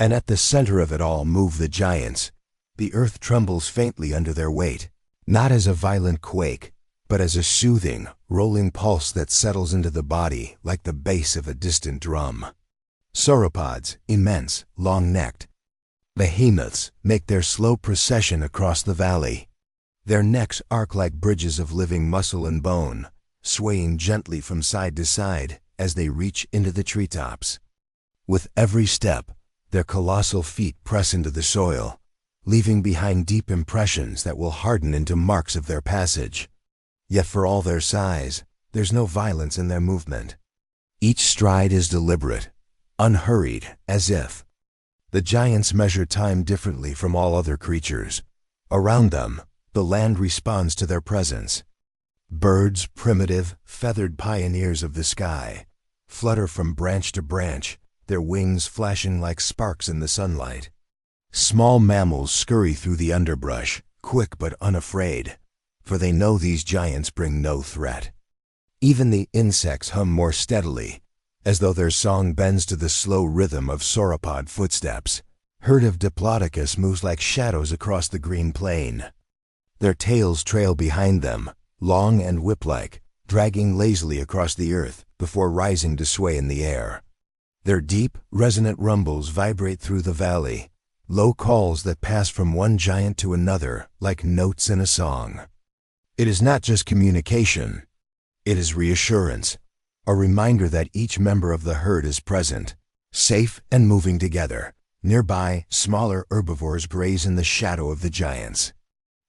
And at the center of it all move the giants. The earth trembles faintly under their weight, not as a violent quake, but as a soothing, rolling pulse that settles into the body like the bass of a distant drum. Sauropods, immense, long-necked. Behemoths make their slow procession across the valley. Their necks arc like bridges of living muscle and bone, swaying gently from side to side as they reach into the treetops. With every step, their colossal feet press into the soil, leaving behind deep impressions that will harden into marks of their passage. Yet for all their size, there's no violence in their movement. Each stride is deliberate, unhurried, as if. The giants measure time differently from all other creatures. Around them, the land responds to their presence. Birds, primitive, feathered pioneers of the sky, flutter from branch to branch, their wings flashing like sparks in the sunlight. Small mammals scurry through the underbrush, quick but unafraid, for they know these giants bring no threat. Even the insects hum more steadily, as though their song bends to the slow rhythm of sauropod footsteps. Herd of Diplodocus moves like shadows across the green plain. Their tails trail behind them, long and whip-like, dragging lazily across the earth before rising to sway in the air. Their deep, resonant rumbles vibrate through the valley, low calls that pass from one giant to another like notes in a song. It is not just communication. It is reassurance, a reminder that each member of the herd is present, safe and moving together. Nearby, smaller herbivores graze in the shadow of the giants.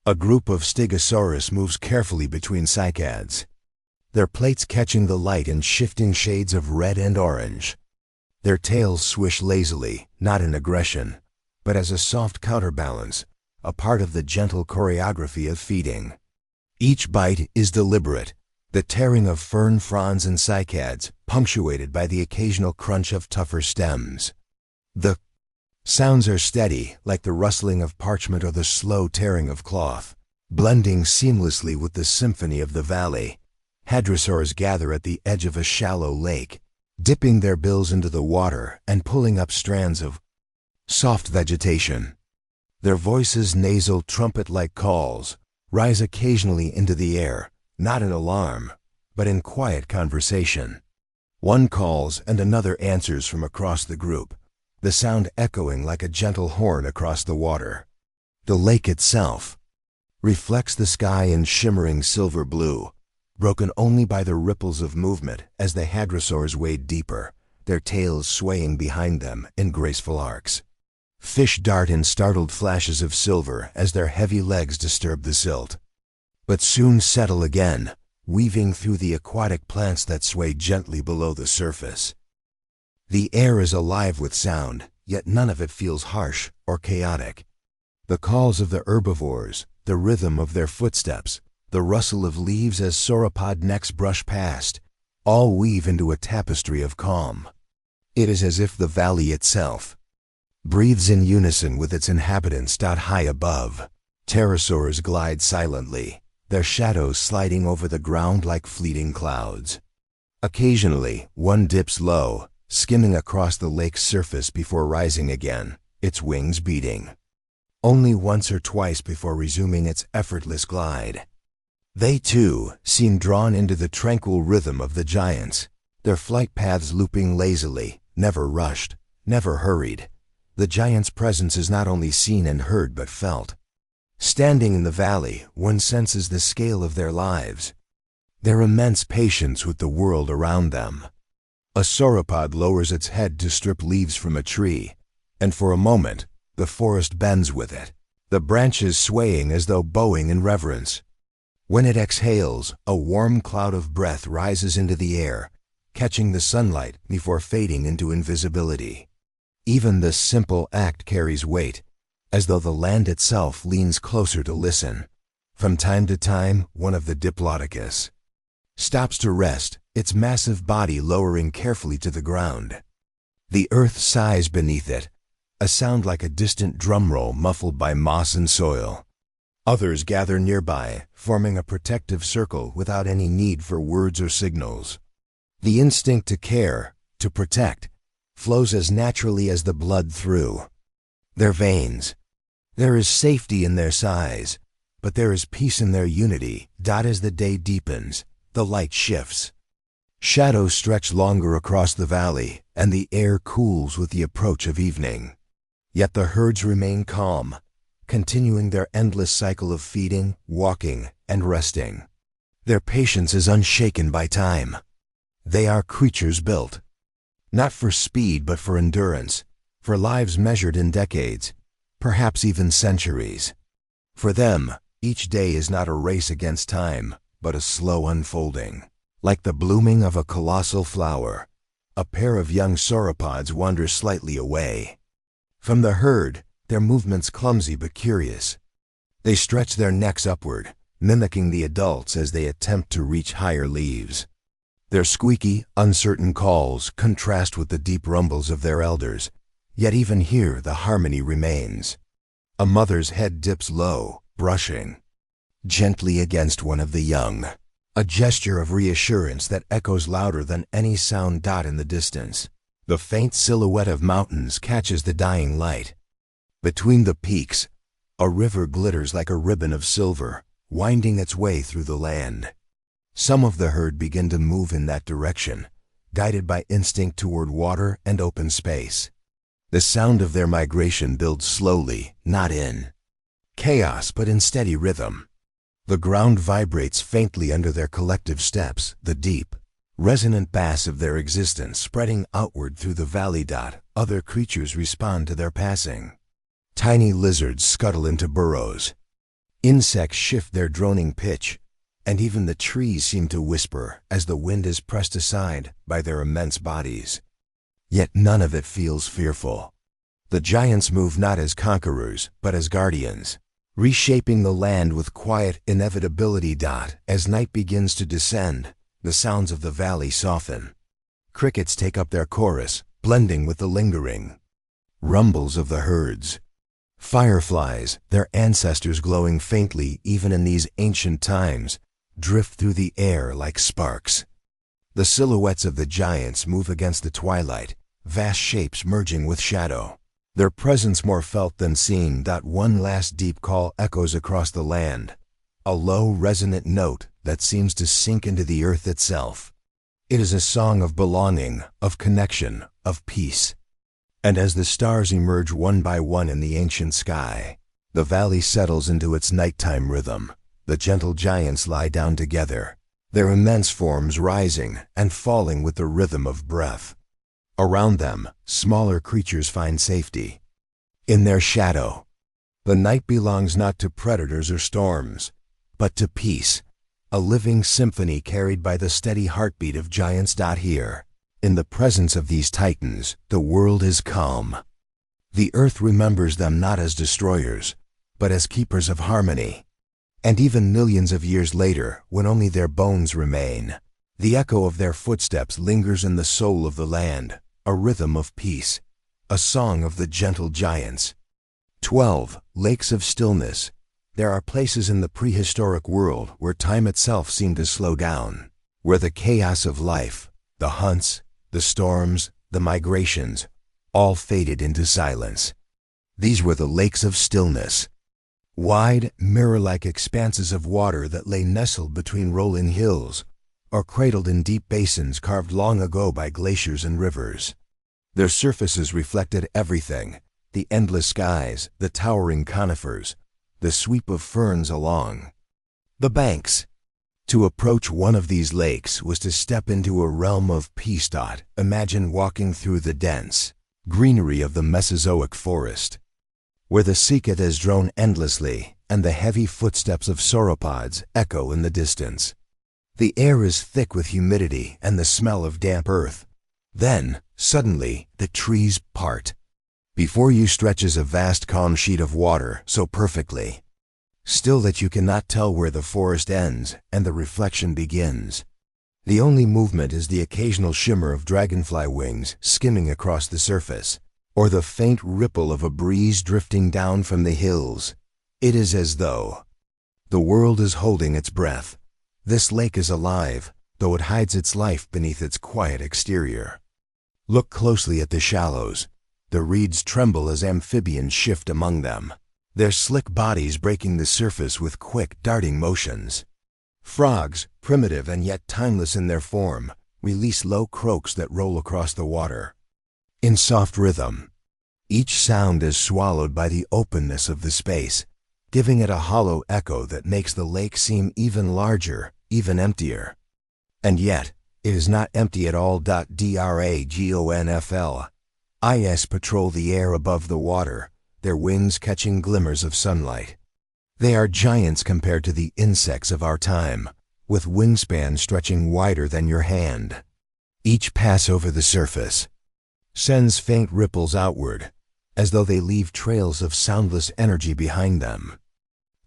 A group of Stegosaurus moves carefully between cycads, their plates catching the light in shifting shades of red and orange. Their tails swish lazily, not in aggression, but as a soft counterbalance, a part of the gentle choreography of feeding. Each bite is deliberate, the tearing of fern fronds and cycads, punctuated by the occasional crunch of tougher stems. The sounds are steady, like the rustling of parchment or the slow tearing of cloth, blending seamlessly with the symphony of the valley. Hadrosaurs gather at the edge of a shallow lake, dipping their bills into the water and pulling up strands of soft vegetation. Their voices, nasal trumpet-like calls, rise occasionally into the air, not in alarm, but in quiet conversation. One calls and another answers from across the group, the sound echoing like a gentle horn across the water. The lake itself reflects the sky in shimmering silver blue, broken only by the ripples of movement as the hadrosaurs wade deeper, their tails swaying behind them in graceful arcs. Fish dart in startled flashes of silver as their heavy legs disturb the silt, but soon settle again, weaving through the aquatic plants that sway gently below the surface. The air is alive with sound, yet none of it feels harsh or chaotic. The calls of the herbivores, the rhythm of their footsteps, the rustle of leaves as sauropod necks brush past, all weave into a tapestry of calm. It is as if the valley itself breathes in unison with its inhabitants. High above, pterosaurs glide silently, their shadows sliding over the ground like fleeting clouds. Occasionally, one dips low, skimming across the lake's surface before rising again, its wings beating. Only once or twice before resuming its effortless glide. They, too, seem drawn into the tranquil rhythm of the giants, their flight paths looping lazily, never rushed, never hurried. The giants' presence is not only seen and heard but felt. Standing in the valley, one senses the scale of their lives, their immense patience with the world around them. A sauropod lowers its head to strip leaves from a tree, and for a moment, the forest bends with it, the branches swaying as though bowing in reverence. When it exhales, a warm cloud of breath rises into the air, catching the sunlight before fading into invisibility. Even this simple act carries weight, as though the land itself leans closer to listen. From time to time, one of the Diplodocus stops to rest, its massive body lowering carefully to the ground. The earth sighs beneath it, a sound like a distant drum roll muffled by moss and soil. Others gather nearby, forming a protective circle without any need for words or signals. The instinct to care, to protect, flows as naturally as the blood through their veins. There is safety in their size, but there is peace in their unity. As the day deepens, the light shifts. Shadows stretch longer across the valley, and the air cools with the approach of evening. Yet the herds remain calm, continuing their endless cycle of feeding, walking, and resting. Their patience is unshaken by time. They are creatures built, not for speed but for endurance, for lives measured in decades, perhaps even centuries. For them, each day is not a race against time, but a slow unfolding. Like the blooming of a colossal flower, a pair of young sauropods wander slightly away. From the herd, their movements clumsy but curious. They stretch their necks upward, mimicking the adults as they attempt to reach higher leaves. Their squeaky, uncertain calls contrast with the deep rumbles of their elders, yet even here the harmony remains. A mother's head dips low, brushing gently against one of the young, a gesture of reassurance that echoes louder than any sound in the distance. The faint silhouette of mountains catches the dying light. Between the peaks, a river glitters like a ribbon of silver, winding its way through the land. Some of the herd begin to move in that direction, guided by instinct toward water and open space. The sound of their migration builds slowly, not in chaos but in steady rhythm. The ground vibrates faintly under their collective steps, the deep, resonant bass of their existence spreading outward through the valley. Other creatures respond to their passing. Tiny lizards scuttle into burrows. Insects shift their droning pitch, and even the trees seem to whisper as the wind is pressed aside by their immense bodies. Yet none of it feels fearful. The giants move not as conquerors, but as guardians, reshaping the land with quiet inevitability. As night begins to descend, the sounds of the valley soften. Crickets take up their chorus, blending with the lingering rumbles of the herds. Fireflies, their ancestors glowing faintly even in these ancient times, drift through the air like sparks. The silhouettes of the giants move against the twilight, vast shapes merging with shadow. Their presence more felt than seen. One last deep call echoes across the land, a low, resonant note that seems to sink into the earth itself. It is a song of belonging, of connection, of peace. And as the stars emerge one by one in the ancient sky, the valley settles into its nighttime rhythm. The gentle giants lie down together, their immense forms rising and falling with the rhythm of breath. Around them, smaller creatures find safety in their shadow. The night belongs not to predators or storms, but to peace, a living symphony carried by the steady heartbeat of giants. Here, in the presence of these titans, the world is calm. The earth remembers them not as destroyers, but as keepers of harmony. And even millions of years later, when only their bones remain, the echo of their footsteps lingers in the soul of the land, a rhythm of peace, a song of the gentle giants. 12. Lakes of stillness. There are places in the prehistoric world where time itself seemed to slow down, where the chaos of life, the hunts, the storms, the migrations, all faded into silence. These were the lakes of stillness. Wide, mirror-like expanses of water that lay nestled between rolling hills, or cradled in deep basins carved long ago by glaciers and rivers. Their surfaces reflected everything: the endless skies, the towering conifers, the sweep of ferns along the banks. To approach one of these lakes was to step into a realm of peace. Imagine walking through the dense greenery of the Mesozoic forest, where the cicadas drone endlessly and the heavy footsteps of sauropods echo in the distance. The air is thick with humidity and the smell of damp earth. Then, suddenly, the trees part. Before you stretches a vast calm sheet of water so perfectly still that you cannot tell where the forest ends and the reflection begins. The only movement is the occasional shimmer of dragonfly wings skimming across the surface, or the faint ripple of a breeze drifting down from the hills. It is as though the world is holding its breath. This lake is alive, though it hides its life beneath its quiet exterior. Look closely at the shallows. The reeds tremble as amphibians shift among them, their slick bodies breaking the surface with quick, darting motions. Frogs, primitive and yet timeless in their form, release low croaks that roll across the water. In soft rhythm, each sound is swallowed by the openness of the space, giving it a hollow echo that makes the lake seem even larger, even emptier. And yet, it is not empty at all. Dragonflies patrol the air above the water, their wings catching glimmers of sunlight. They are giants compared to the insects of our time, with wingspans stretching wider than your hand. Each pass over the surface sends faint ripples outward, as though they leave trails of soundless energy behind them.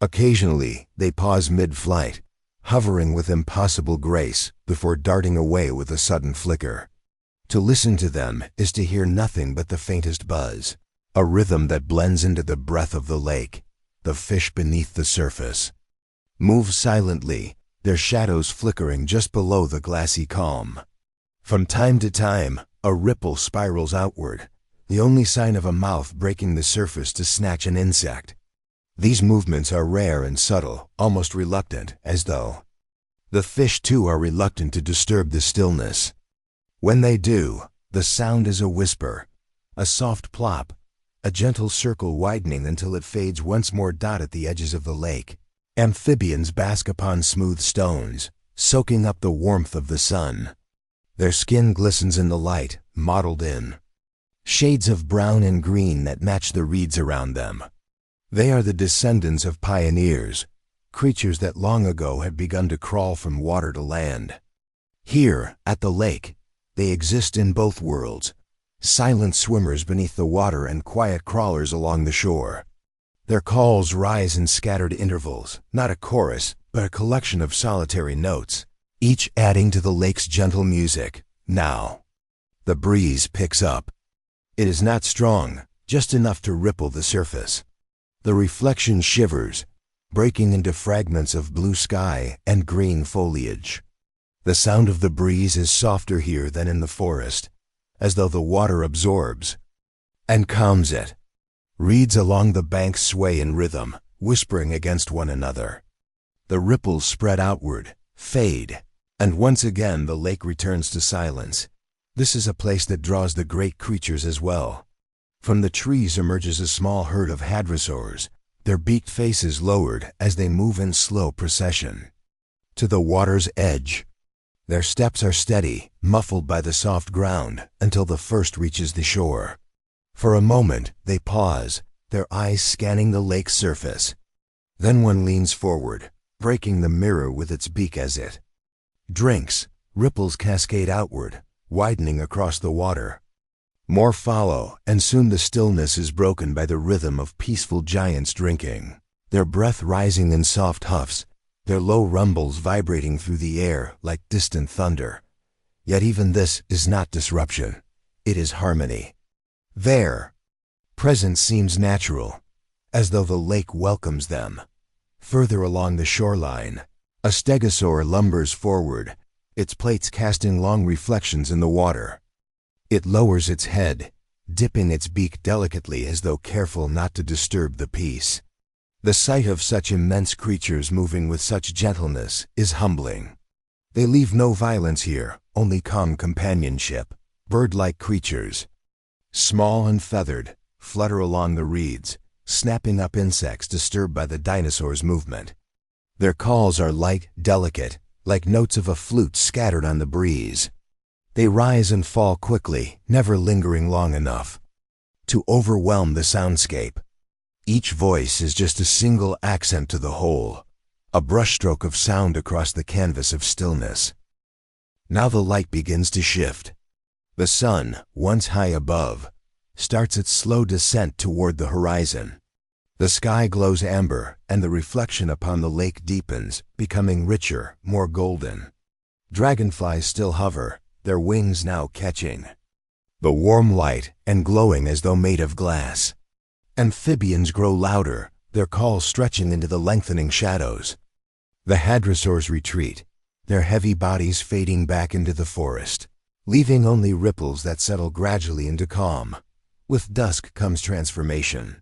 Occasionally, they pause mid-flight, hovering with impossible grace before darting away with a sudden flicker. To listen to them is to hear nothing but the faintest buzz, a rhythm that blends into the breath of the lake, the fish beneath the surface. Move silently, their shadows flickering just below the glassy calm. From time to time, a ripple spirals outward, the only sign of a mouth breaking the surface to snatch an insect. These movements are rare and subtle, almost reluctant, as though the fish too are reluctant to disturb the stillness. When they do, the sound is a whisper, a soft plop, a gentle circle widening until it fades once more. At the edges of the lake, amphibians bask upon smooth stones, soaking up the warmth of the sun. Their skin glistens in the light, mottled in shades of brown and green that match the reeds around them. They are the descendants of pioneers, creatures that long ago had begun to crawl from water to land. Here, at the lake, they exist in both worlds, silent swimmers beneath the water and quiet crawlers along the shore. Their calls rise in scattered intervals, not a chorus, but a collection of solitary notes, each adding to the lake's gentle music. Now, the breeze picks up. It is not strong, just enough to ripple the surface. The reflection shivers, breaking into fragments of blue sky and green foliage. The sound of the breeze is softer here than in the forest, as though the water absorbs and calms it. Reeds along the banks sway in rhythm, whispering against one another. The ripples spread outward, fade, and once again the lake returns to silence. This is a place that draws the great creatures as well. From the trees emerges a small herd of hadrosaurs, their beaked faces lowered as they move in slow procession to the water's edge. Their steps are steady, muffled by the soft ground, until the first reaches the shore. For a moment, they pause, their eyes scanning the lake's surface. Then one leans forward, breaking the mirror with its beak as it drinks. Ripples cascade outward, widening across the water. More follow, and soon the stillness is broken by the rhythm of peaceful giants drinking, their breath rising in soft huffs, their low rumbles vibrating through the air like distant thunder. Yet even this is not disruption. It is harmony. Their presence seems natural, as though the lake welcomes them. Further along the shoreline, a stegosaur lumbers forward, its plates casting long reflections in the water. It lowers its head, dipping its beak delicately as though careful not to disturb the peace. The sight of such immense creatures moving with such gentleness is humbling. They leave no violence here, only calm companionship. Bird-like creatures, small and feathered, flutter along the reeds, snapping up insects disturbed by the dinosaurs' movement. Their calls are light, delicate, like notes of a flute scattered on the breeze. They rise and fall quickly, never lingering long enough to overwhelm the soundscape. Each voice is just a single accent to the whole, a brushstroke of sound across the canvas of stillness. Now the light begins to shift. The sun, once high above, starts its slow descent toward the horizon. The sky glows amber, and the reflection upon the lake deepens, becoming richer, more golden. Dragonflies still hover, their wings now catching the warm light and glowing as though made of glass. Amphibians grow louder, their calls stretching into the lengthening shadows. The hadrosaurs retreat, their heavy bodies fading back into the forest, leaving only ripples that settle gradually into calm. With dusk comes transformation.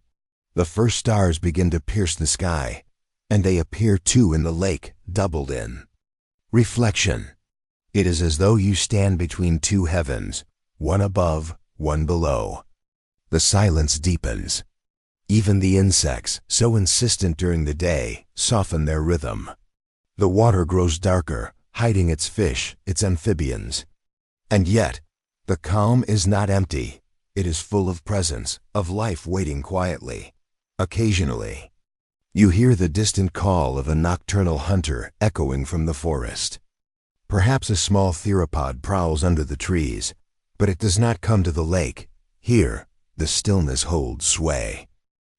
The first stars begin to pierce the sky, and they appear too in the lake, doubled in. Reflection. It is as though you stand between two heavens, one above, one below. The silence deepens. Even the insects, so insistent during the day, soften their rhythm. The water grows darker, hiding its fish, its amphibians. And yet, the calm is not empty. It is full of presence, of life waiting quietly. Occasionally, you hear the distant call of a nocturnal hunter echoing from the forest. Perhaps a small theropod prowls under the trees, but it does not come to the lake. Here, the stillness holds sway.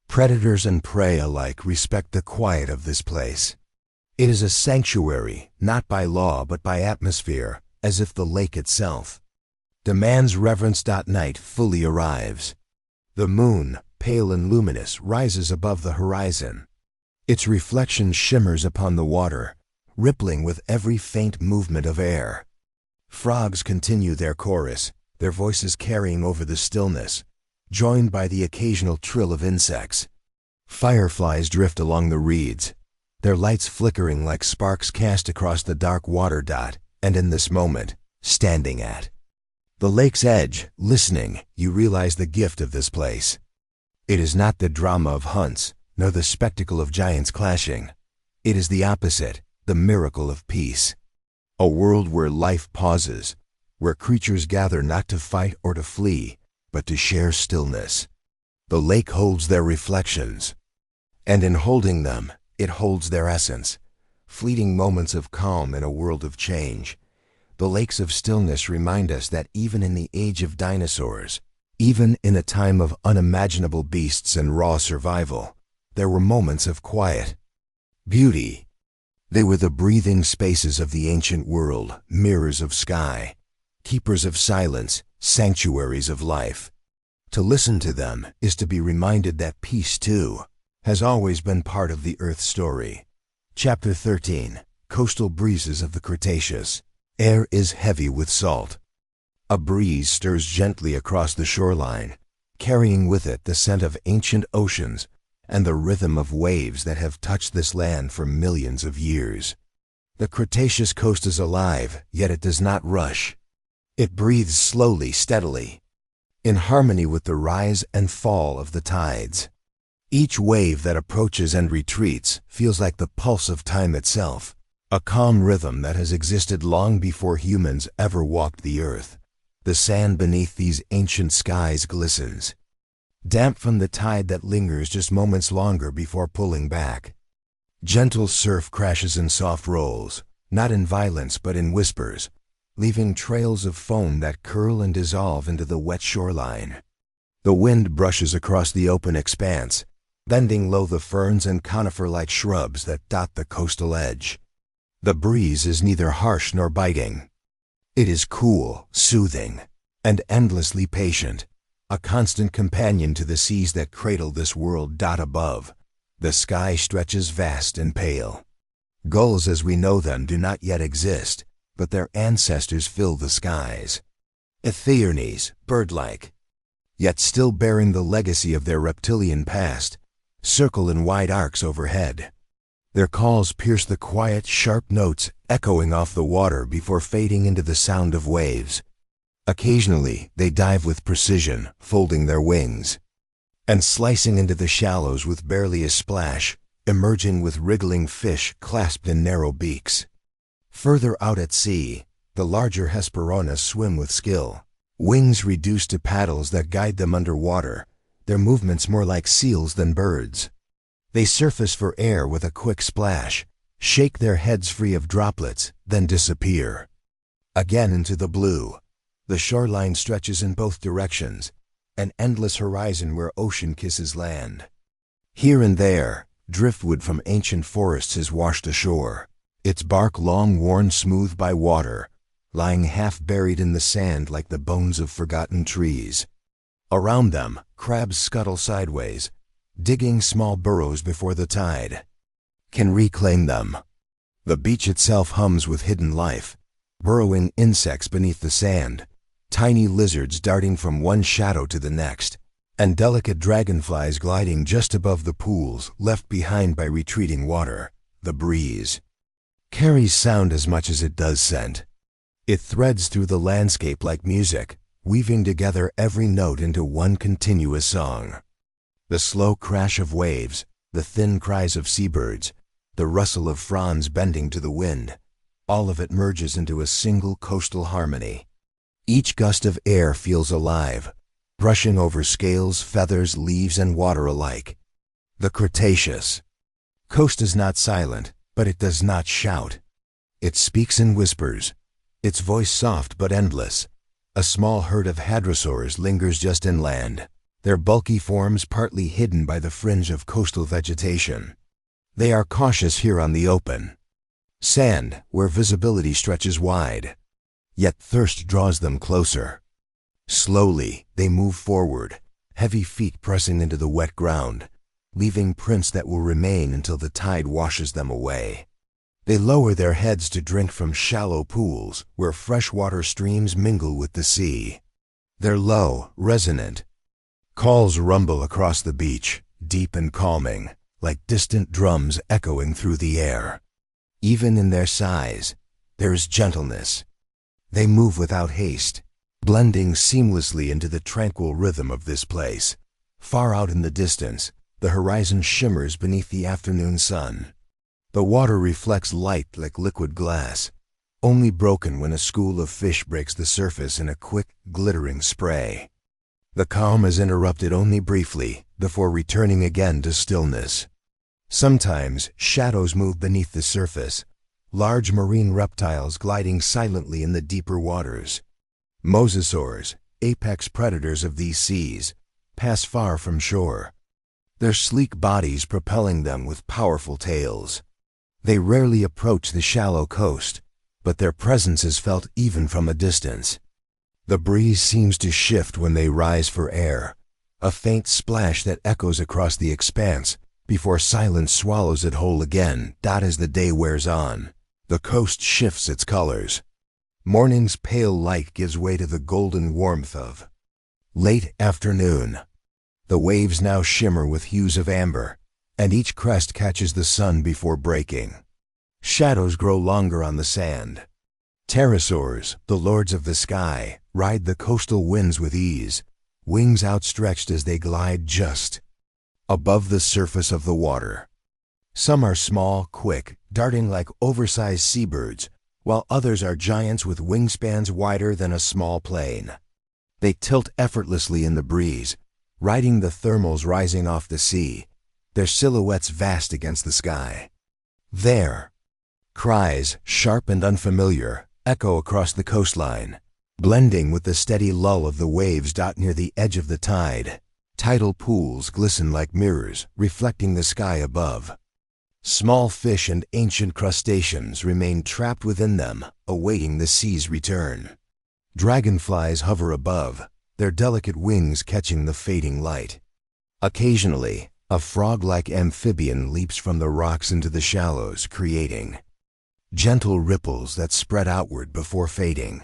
Predators and prey alike respect the quiet of this place. It is a sanctuary, not by law but by atmosphere, as if the lake itself demands reverence. Night fully arrives. The moon, pale and luminous, rises above the horizon. Its reflection shimmers upon the water, rippling with every faint movement of air. Frogs continue their chorus, their voices carrying over the stillness, joined by the occasional trill of insects. Fireflies drift along the reeds, their lights flickering like sparks cast across the dark water. And in this moment, standing at the lake's edge, listening, you realize the gift of this place. It is not the drama of hunts, nor the spectacle of giants clashing. It is the opposite, the miracle of peace. A world where life pauses, where creatures gather not to fight or to flee, but to share stillness. The lake holds their reflections, and in holding them, it holds their essence. Fleeting moments of calm in a world of change. The lakes of stillness remind us that even in the age of dinosaurs, even in a time of unimaginable beasts and raw survival, there were moments of quiet, beauty. They were the breathing spaces of the ancient world, mirrors of sky, keepers of silence, sanctuaries of life. To listen to them is to be reminded that peace, too, has always been part of the Earth's story. Chapter 13. Coastal breezes of the Cretaceous. Air is heavy with salt. A breeze stirs gently across the shoreline, carrying with it the scent of ancient oceans and the rhythm of waves that have touched this land for millions of years. The Cretaceous coast is alive, yet it does not rush. It breathes slowly, steadily, in harmony with the rise and fall of the tides. Each wave that approaches and retreats feels like the pulse of time itself, a calm rhythm that has existed long before humans ever walked the earth. The sand beneath these ancient skies glistens, damp from the tide that lingers just moments longer before pulling back. Gentle surf crashes in soft rolls, not in violence but in whispers, leaving trails of foam that curl and dissolve into the wet shoreline. The wind brushes across the open expanse, bending low the ferns and conifer-like shrubs that dot the coastal edge. The breeze is neither harsh nor biting. It is cool, soothing, and endlessly patient, a constant companion to the seas that cradle this world. Above, the sky stretches vast and pale. Gulls as we know them do not yet exist, but their ancestors fill the skies. Ethiernes, bird-like, yet still bearing the legacy of their reptilian past, circle in wide arcs overhead. Their calls pierce the quiet, sharp notes echoing off the water before fading into the sound of waves. Occasionally, they dive with precision, folding their wings, and slicing into the shallows with barely a splash, emerging with wriggling fish clasped in narrow beaks. Further out at sea, the larger Hesperornis swim with skill, wings reduced to paddles that guide them underwater, their movements more like seals than birds. They surface for air with a quick splash, shake their heads free of droplets, then disappear. Again into the blue. The shoreline stretches in both directions, an endless horizon where ocean kisses land. Here and there, driftwood from ancient forests is washed ashore, its bark long worn smooth by water, lying half buried in the sand like the bones of forgotten trees. Around them, crabs scuttle sideways, digging small burrows before the tide can reclaim them. The beach itself hums with hidden life, burrowing insects beneath the sand, tiny lizards darting from one shadow to the next, and delicate dragonflies gliding just above the pools left behind by retreating water. The breeze, carries sound as much as it does scent. It threads through the landscape like music, weaving together every note into one continuous song. The slow crash of waves, the thin cries of seabirds, the rustle of fronds bending to the wind, all of it merges into a single coastal harmony. Each gust of air feels alive, brushing over scales, feathers, leaves, and water alike. The Cretaceous coast is not silent, but it does not shout. It speaks in whispers, its voice soft but endless. A small herd of hadrosaurs lingers just inland, their bulky forms partly hidden by the fringe of coastal vegetation. They are cautious here on the open sand, where visibility stretches wide. Yet thirst draws them closer. Slowly, they move forward, heavy feet pressing into the wet ground, leaving prints that will remain until the tide washes them away. They lower their heads to drink from shallow pools where freshwater streams mingle with the sea. Their low, resonant calls rumble across the beach, deep and calming, like distant drums echoing through the air. Even in their size, there is gentleness. They move without haste, blending seamlessly into the tranquil rhythm of this place. Far out in the distance, the horizon shimmers beneath the afternoon sun. The water reflects light like liquid glass, only broken when a school of fish breaks the surface in a quick, glittering spray. The calm is interrupted only briefly before returning again to stillness. Sometimes shadows move beneath the surface, large marine reptiles gliding silently in the deeper waters. Mosasaurs, apex predators of these seas, pass far from shore, their sleek bodies propelling them with powerful tails. They rarely approach the shallow coast, but their presence is felt even from a distance. The breeze seems to shift when they rise for air, a faint splash that echoes across the expanse before silence swallows it whole again. As the day wears on, the coast shifts its colors. Morning's pale light gives way to the golden warmth of late afternoon. The waves now shimmer with hues of amber, and each crest catches the sun before breaking. Shadows grow longer on the sand. Pterosaurs, the lords of the sky, ride the coastal winds with ease, wings outstretched as they glide just above the surface of the water. Some are small, quick, darting like oversized seabirds, while others are giants with wingspans wider than a small plane. They tilt effortlessly in the breeze, riding the thermals rising off the sea, their silhouettes vast against the sky. Their cries, sharp and unfamiliar, echo across the coastline, blending with the steady lull of the waves. Near the edge of the tide, tidal pools glisten like mirrors, reflecting the sky above. Small fish and ancient crustaceans remain trapped within them, awaiting the sea's return. Dragonflies hover above, their delicate wings catching the fading light. Occasionally, a frog-like amphibian leaps from the rocks into the shallows, creating gentle ripples that spread outward before fading.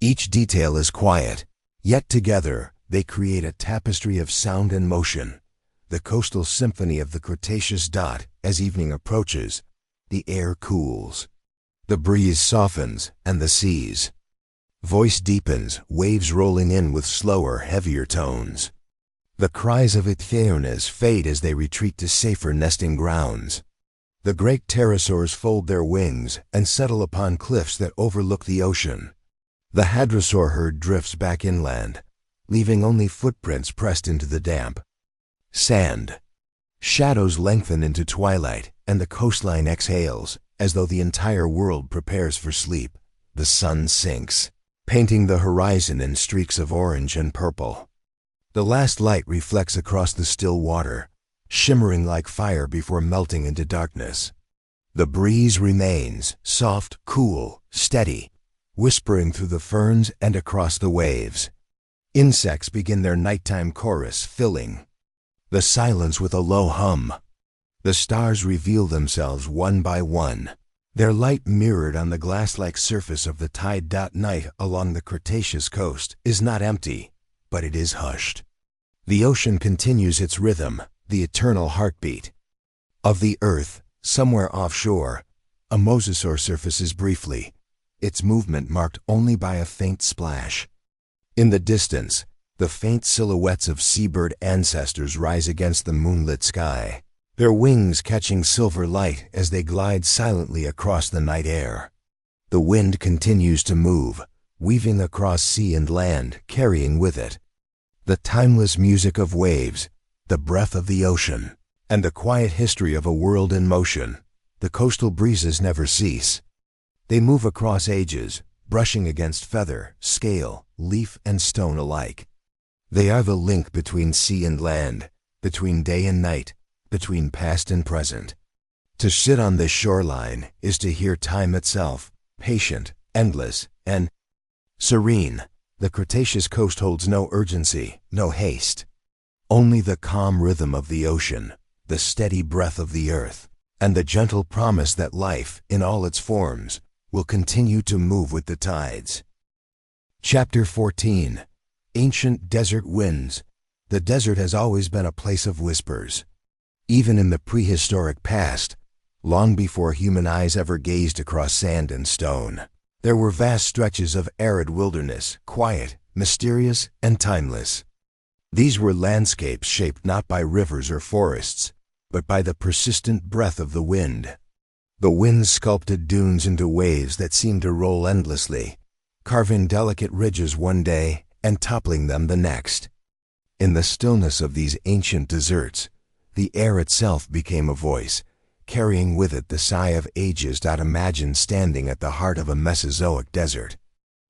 Each detail is quiet, yet together they create a tapestry of sound and motion, the coastal symphony of the Cretaceous. As evening approaches, the air cools. The breeze softens, and the sea's voice deepens, waves rolling in with slower, heavier tones. The cries of ichthyones fade as they retreat to safer nesting grounds. The great pterosaurs fold their wings and settle upon cliffs that overlook the ocean. The hadrosaur herd drifts back inland, leaving only footprints pressed into the damp sand. Shadows lengthen into twilight, and the coastline exhales, as though the entire world prepares for sleep. The sun sinks, painting the horizon in streaks of orange and purple. The last light reflects across the still water, shimmering like fire before melting into darkness. The breeze remains, soft, cool, steady, whispering through the ferns and across the waves. Insects begin their nighttime chorus, filling the silence with a low hum. The stars reveal themselves one by one, their light mirrored on the glass-like surface of the tide. Night along the Cretaceous coast is not empty, but it is hushed. The ocean continues its rhythm, the eternal heartbeat of the earth. Somewhere offshore, A mosasaur surfaces briefly, its movement marked only by a faint splash. In the distance, the faint silhouettes of seabird ancestors rise against the moonlit sky, their wings catching silver light as they glide silently across the night air. The wind continues to move, weaving across sea and land, carrying with it the timeless music of waves, the breath of the ocean, and the quiet history of a world in motion. The coastal breezes never cease. They move across ages, brushing against feather, scale, leaf, and stone alike. They are the link between sea and land, between day and night, between past and present. To sit on this shoreline is to hear time itself, patient, endless, and serene. The Cretaceous coast holds no urgency, no haste. Only the calm rhythm of the ocean, the steady breath of the earth, and the gentle promise that life, in all its forms, will continue to move with the tides. Chapter 14. Ancient Desert Winds. The desert has always been a place of whispers. Even in the prehistoric past, long before human eyes ever gazed across sand and stone, there were vast stretches of arid wilderness, quiet, mysterious, and timeless. These were landscapes shaped not by rivers or forests, but by the persistent breath of the wind. The wind sculpted dunes into waves that seemed to roll endlessly, carving delicate ridges one day and toppling them the next. In the stillness of these ancient deserts, the air itself became a voice, carrying with it the sigh of ages that imagined standing at the heart of a Mesozoic desert.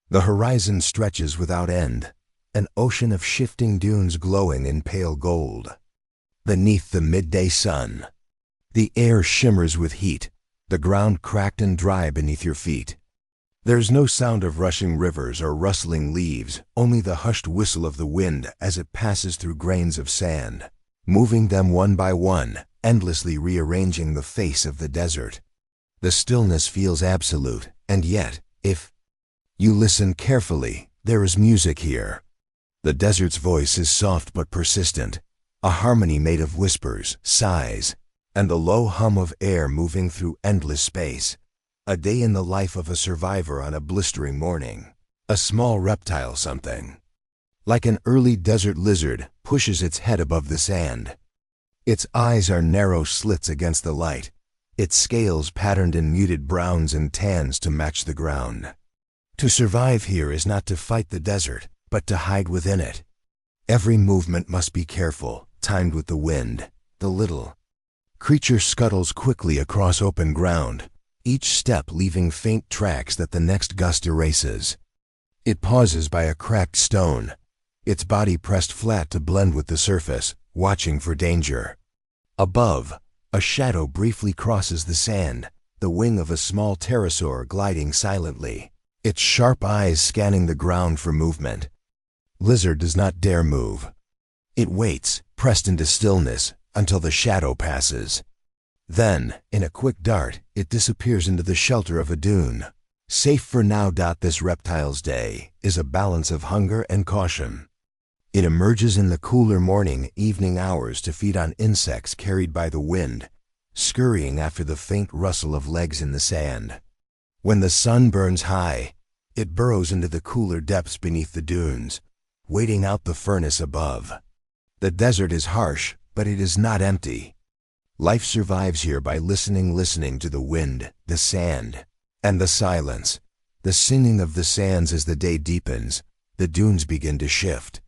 The horizon stretches without end, an ocean of shifting dunes glowing in pale gold. Beneath the midday sun, the air shimmers with heat, the ground cracked and dry beneath your feet. There's no sound of rushing rivers or rustling leaves, only the hushed whistle of the wind as it passes through grains of sand, moving them one by one, endlessly rearranging the face of the desert. The stillness feels absolute, and yet, if you listen carefully, there is music here. The desert's voice is soft but persistent, a harmony made of whispers, sighs, and the low hum of air moving through endless space. A day in the life of a survivor on a blistering morning. A small reptile something, like an early desert lizard, pushes its head above the sand. Its eyes are narrow slits against the light, its scales patterned in muted browns and tans to match the ground. To survive here is not to fight the desert, but to hide within it. Every movement must be careful, timed with the wind. The little creature scuttles quickly across open ground, each step leaving faint tracks that the next gust erases. It pauses by a cracked stone, its body pressed flat to blend with the surface, watching for danger. Above, a shadow briefly crosses the sand, the wing of a small pterosaur gliding silently, its sharp eyes scanning the ground for movement. Lizard does not dare move. It waits, pressed into stillness, until the shadow passes. Then, in a quick dart, it disappears into the shelter of a dune. Safe for now. This reptile's day is a balance of hunger and caution. It emerges in the cooler evening hours to feed on insects carried by the wind, scurrying after the faint rustle of legs in the sand. When the sun burns high, it burrows into the cooler depths beneath the dunes, waiting out the furnace above. The desert is harsh, but it is not empty. Life survives here by listening to the wind, the sand, and the silence. The singing of the sands as the day deepens, the dunes begin to shift.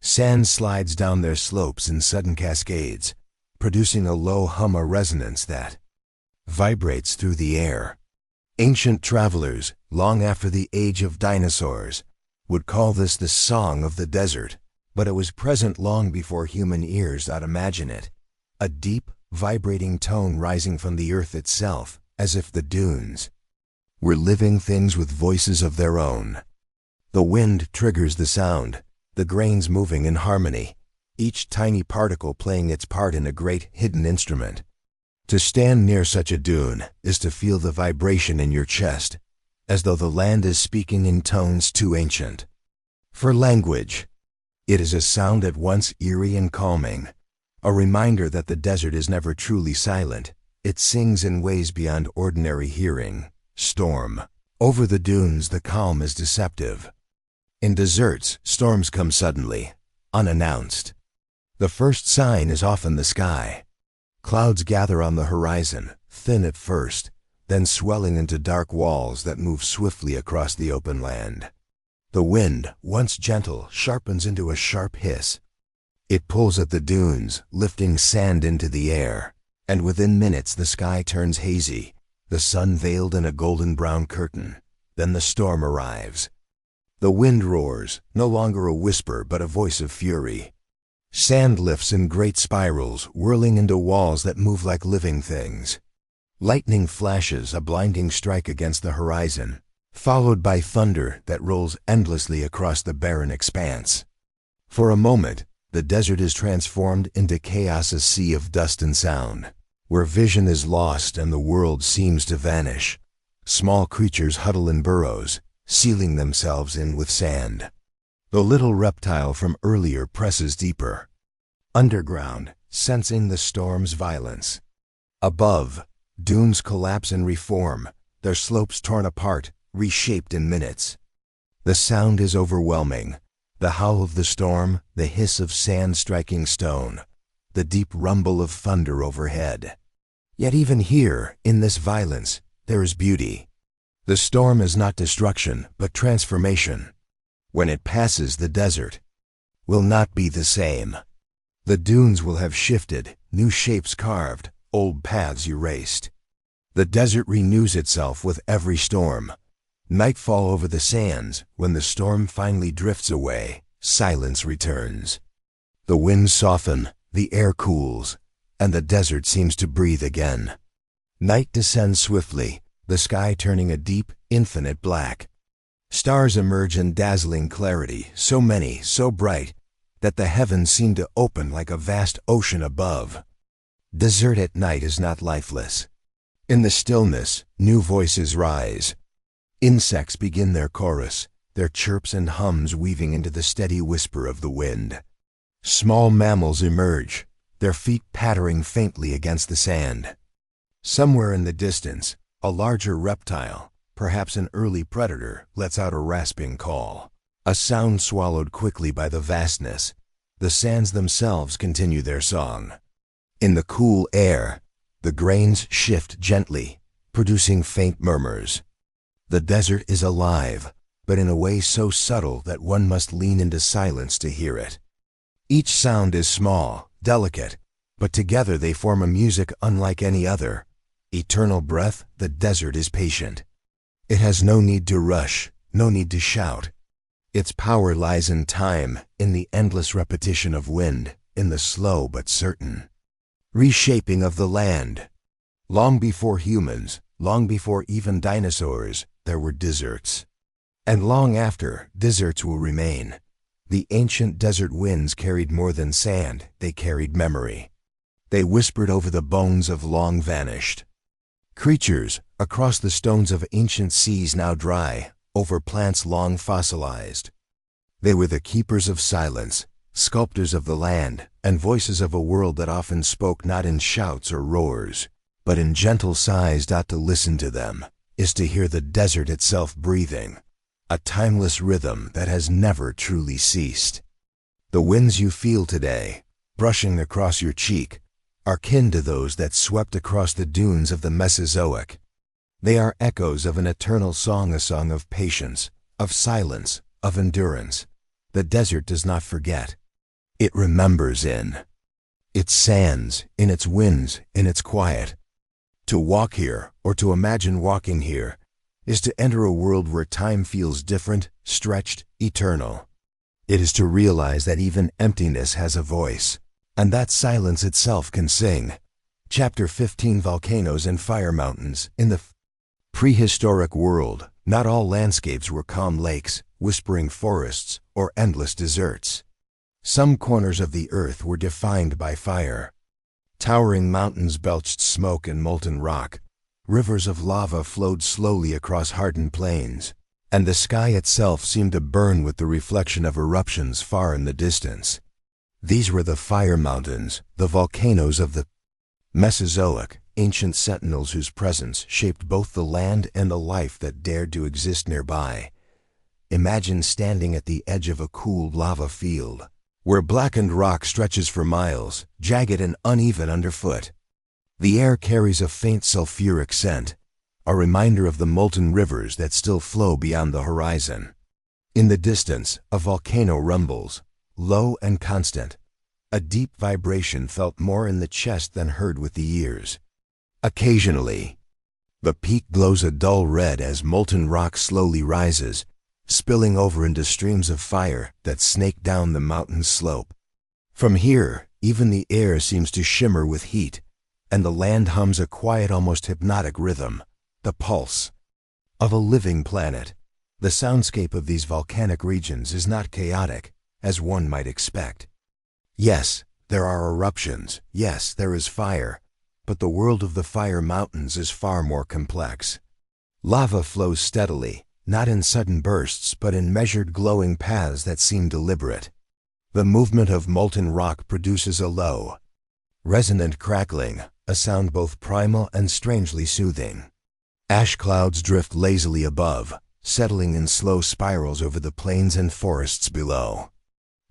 Sand slides down their slopes in sudden cascades, producing a low hum, a resonance that vibrates through the air. Ancient travelers, long after the age of dinosaurs, would call this the song of the desert, but it was present long before human ears could imagine it. A deep, vibrating tone rising from the earth itself, as if the dunes were living things with voices of their own. The wind triggers the sound, the grains moving in harmony, each tiny particle playing its part in a great hidden instrument. To stand near such a dune is to feel the vibration in your chest, as though the land is speaking in tones too ancient for language. It is a sound at once eerie and calming, a reminder that the desert is never truly silent, It sings in ways beyond ordinary hearing. Storm. Over the dunes, the calm is deceptive. In deserts, storms come suddenly, unannounced. The first sign is often the sky. Clouds gather on the horizon, thin at first, then swelling into dark walls that move swiftly across the open land. The wind, once gentle, sharpens into a sharp hiss. It pulls at the dunes, lifting sand into the air, and within minutes the sky turns hazy, the sun veiled in a golden-brown curtain. Then the storm arrives. The wind roars, no longer a whisper but a voice of fury. Sand lifts in great spirals, whirling into walls that move like living things. Lightning flashes, a blinding strike against the horizon, followed by thunder that rolls endlessly across the barren expanse. For a moment, the desert is transformed into chaos, a sea of dust and sound, where vision is lost and the world seems to vanish. Small creatures huddle in burrows, sealing themselves in with sand. The little reptile from earlier presses deeper. Underground, sensing the storm's violence. Above, dunes collapse and reform, their slopes torn apart, reshaped in minutes. The sound is overwhelming. The howl of the storm, the hiss of sand striking stone, the deep rumble of thunder overhead. Yet even here, in this violence, there is beauty. The storm is not destruction, but transformation. When it passes, the desert will not be the same. The dunes will have shifted, new shapes carved, old paths erased. The desert renews itself with every storm. Nightfall over the sands, when the storm finally drifts away, silence returns. The winds soften, the air cools, and the desert seems to breathe again. Night descends swiftly, the sky turning a deep, infinite black. Stars emerge in dazzling clarity, so many, so bright, that the heavens seem to open like a vast ocean above. Desert at night is not lifeless. In the stillness, new voices rise. Insects begin their chorus, their chirps and hums weaving into the steady whisper of the wind. Small mammals emerge, their feet pattering faintly against the sand. Somewhere in the distance, a larger reptile, perhaps an early predator, lets out a rasping call. A sound swallowed quickly by the vastness. The sands themselves continue their song. In the cool air, the grains shift gently, producing faint murmurs. The desert is alive, but in a way so subtle that one must lean into silence to hear it. Each sound is small, delicate, but together they form a music unlike any other. Eternal breath, the desert is patient. It has no need to rush, no need to shout. Its power lies in time, in the endless repetition of wind, in the slow but certain reshaping of the land. Long before humans, long before even dinosaurs, there were deserts. And long after, deserts will remain. The ancient desert winds carried more than sand, they carried memory. They whispered over the bones of long vanished creatures, across the stones of ancient seas now dry, over plants long fossilized. They were the keepers of silence, sculptors of the land, and voices of a world that often spoke not in shouts or roars, but in gentle sighs. To listen to them is to hear the desert itself breathing, a timeless rhythm that has never truly ceased. The winds you feel today, brushing across your cheek, are kin to those that swept across the dunes of the Mesozoic. They are echoes of an eternal song, a song of patience, of silence, of endurance. The desert does not forget. It remembers in its sands, in its winds, in its quiet. To walk here, or to imagine walking here, is to enter a world where time feels different, stretched, eternal. It is to realize that even emptiness has a voice, and that silence itself can sing. Chapter 15: Volcanoes and Fire Mountains. In the prehistoric world, not all landscapes were calm lakes, whispering forests, or endless deserts. Some corners of the earth were defined by fire. Towering mountains belched smoke and molten rock. Rivers of lava flowed slowly across hardened plains, and the sky itself seemed to burn with the reflection of eruptions far in the distance. These were the fire mountains, the volcanoes of the Mesozoic, ancient sentinels whose presence shaped both the land and the life that dared to exist nearby. Imagine standing at the edge of a cooled lava field, where blackened rock stretches for miles, jagged and uneven underfoot. The air carries a faint sulfuric scent, a reminder of the molten rivers that still flow beyond the horizon. In the distance, a volcano rumbles, low and constant. A deep vibration felt more in the chest than heard with the ears. Occasionally, the peak glows a dull red as molten rock slowly rises, spilling over into streams of fire that snake down the mountain's slope. From here, even the air seems to shimmer with heat, and the land hums a quiet, almost hypnotic rhythm, the pulse of a living planet. The soundscape of these volcanic regions is not chaotic, as one might expect. Yes, there are eruptions, yes, there is fire, but the world of the fire mountains is far more complex. Lava flows steadily, not in sudden bursts but in measured glowing paths that seem deliberate. The movement of molten rock produces a low, resonant crackling, a sound both primal and strangely soothing. Ash clouds drift lazily above, settling in slow spirals over the plains and forests below.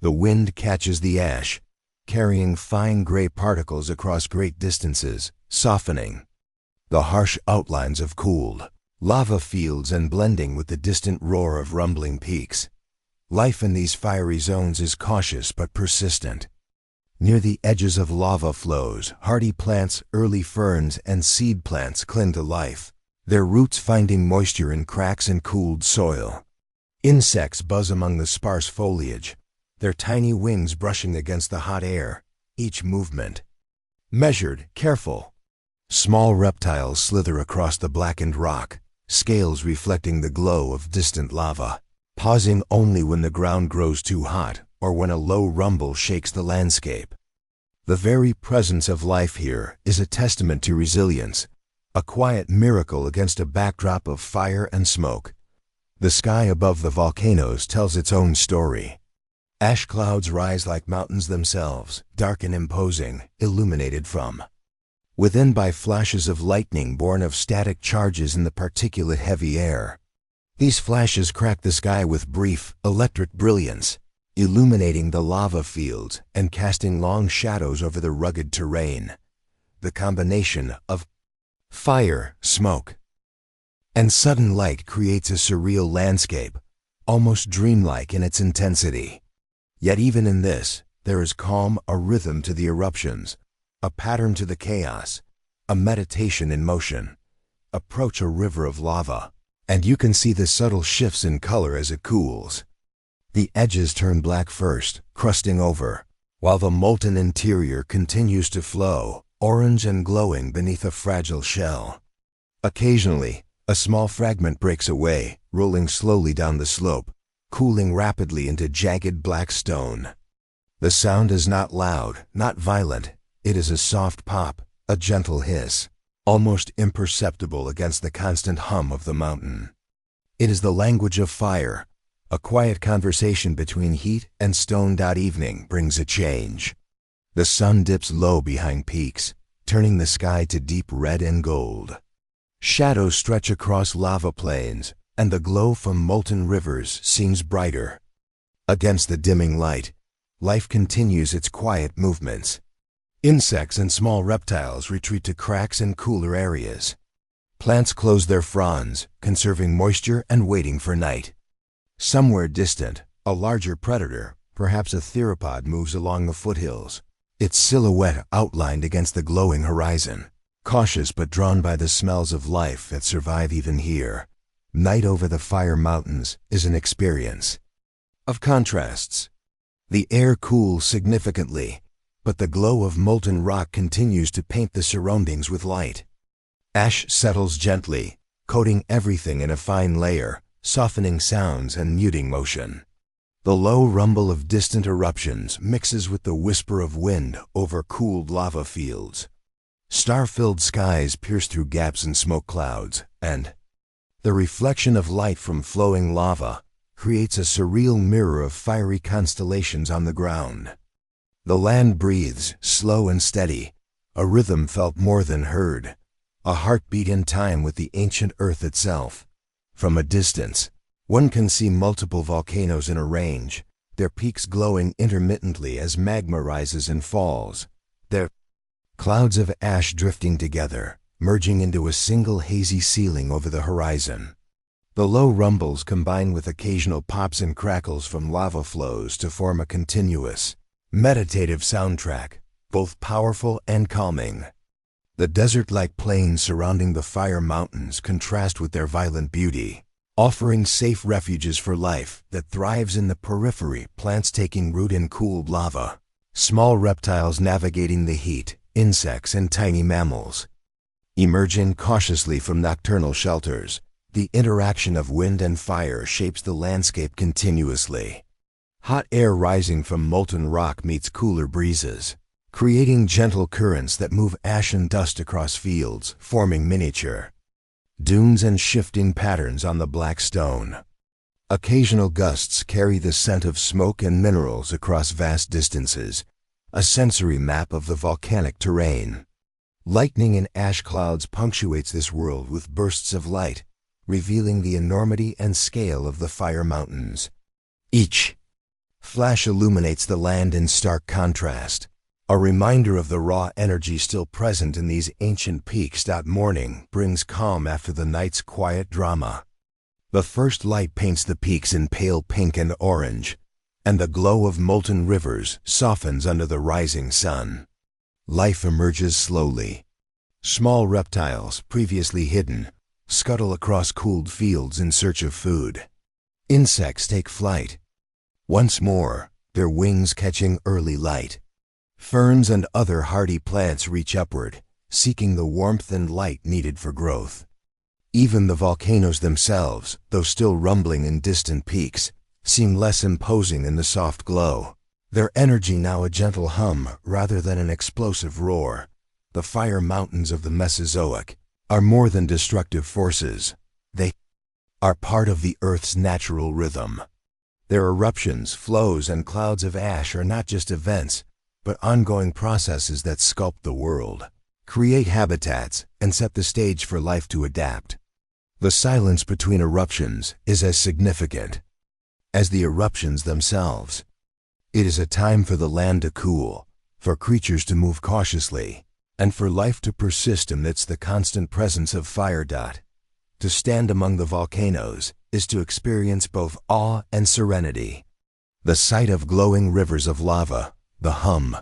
The wind catches the ash, carrying fine gray particles across great distances, softening the harsh outlines of cooled lava fields and blending with the distant roar of rumbling peaks. Life in these fiery zones is cautious but persistent. Near the edges of lava flows, hardy plants, early ferns, and seed plants cling to life, their roots finding moisture in cracks in cooled soil. Insects buzz among the sparse foliage, their tiny wings brushing against the hot air, each movement measured, careful. Small reptiles slither across the blackened rock, scales reflecting the glow of distant lava, pausing only when the ground grows too hot or when a low rumble shakes the landscape. The very presence of life here is a testament to resilience, a quiet miracle against a backdrop of fire and smoke. The sky above the volcanoes tells its own story. Ash clouds rise like mountains themselves, dark and imposing, illuminated from within by flashes of lightning born of static charges in the particulate-heavy air. These flashes crack the sky with brief, electric brilliance, illuminating the lava fields and casting long shadows over the rugged terrain. The combination of fire, smoke, and sudden light creates a surreal landscape, almost dreamlike in its intensity. Yet even in this, there is calm, a rhythm to the eruptions, a pattern to the chaos, a meditation in motion. Approach a river of lava, and you can see the subtle shifts in color as it cools. The edges turn black first, crusting over, while the molten interior continues to flow, orange and glowing beneath a fragile shell. Occasionally, a small fragment breaks away, rolling slowly down the slope, cooling rapidly into jagged black stone. The sound is not loud, not violent. It is a soft pop, a gentle hiss, almost imperceptible against the constant hum of the mountain. It is the language of fire. A quiet conversation between heat and stone. Evening brings a change. The sun dips low behind peaks, turning the sky to deep red and gold. Shadows stretch across lava plains, and the glow from molten rivers seems brighter. Against the dimming light, life continues its quiet movements. Insects and small reptiles retreat to cracks and cooler areas. Plants close their fronds, conserving moisture and waiting for night. Somewhere distant, a larger predator, perhaps a theropod, moves along the foothills, its silhouette outlined against the glowing horizon. Cautious but drawn by the smells of life that survive even here, night over the fire mountains is an experience of contrasts. The air cools significantly, but the glow of molten rock continues to paint the surroundings with light. Ash settles gently, coating everything in a fine layer, softening sounds and muting motion. The low rumble of distant eruptions mixes with the whisper of wind over cooled lava fields. Star-filled skies pierce through gaps in smoke clouds, and the reflection of light from flowing lava creates a surreal mirror of fiery constellations on the ground. The land breathes, slow and steady, A rhythm felt more than heard, a heartbeat in time with the ancient earth itself. From a distance, one can see multiple volcanoes in a range, their peaks glowing intermittently as magma rises and falls, their clouds of ash drifting together, merging into a single hazy ceiling over the horizon. The low rumbles combine with occasional pops and crackles from lava flows to form a continuous, meditative soundtrack, both powerful and calming. The desert-like plains surrounding the fire mountains contrast with their violent beauty, offering safe refuges for life that thrives in the periphery, plants taking root in cooled lava, small reptiles navigating the heat, insects and tiny mammals emerging cautiously from nocturnal shelters. The interaction of wind and fire shapes the landscape continuously. Hot air rising from molten rock meets cooler breezes, creating gentle currents that move ash and dust across fields, forming miniature dunes and shifting patterns on the black stone. Occasional gusts carry the scent of smoke and minerals across vast distances, a sensory map of the volcanic terrain. Lightning and ash clouds punctuates this world with bursts of light, revealing the enormity and scale of the fire mountains. Each flash illuminates the land in stark contrast, a reminder of the raw energy still present in these ancient peaks. Morning brings calm after the night's quiet drama. The first light paints the peaks in pale pink and orange, and the glow of molten rivers softens under the rising sun. Life emerges slowly. Small reptiles, previously hidden, scuttle across cooled fields in search of food. Insects take flight, once more, their wings catching early light. Ferns and other hardy plants reach upward, seeking the warmth and light needed for growth. Even the volcanoes themselves, though still rumbling in distant peaks, seem less imposing in the soft glow, their energy now a gentle hum rather than an explosive roar. The fire mountains of the Mesozoic are more than destructive forces. They are part of the Earth's natural rhythm. Their eruptions, flows, and clouds of ash are not just events, but ongoing processes that sculpt the world, create habitats, and set the stage for life to adapt. The silence between eruptions is as significant as the eruptions themselves. It is a time for the land to cool, for creatures to move cautiously, and for life to persist amidst the constant presence of fire. To stand among the volcanoes is to experience both awe and serenity. The sight of glowing rivers of lava, the hum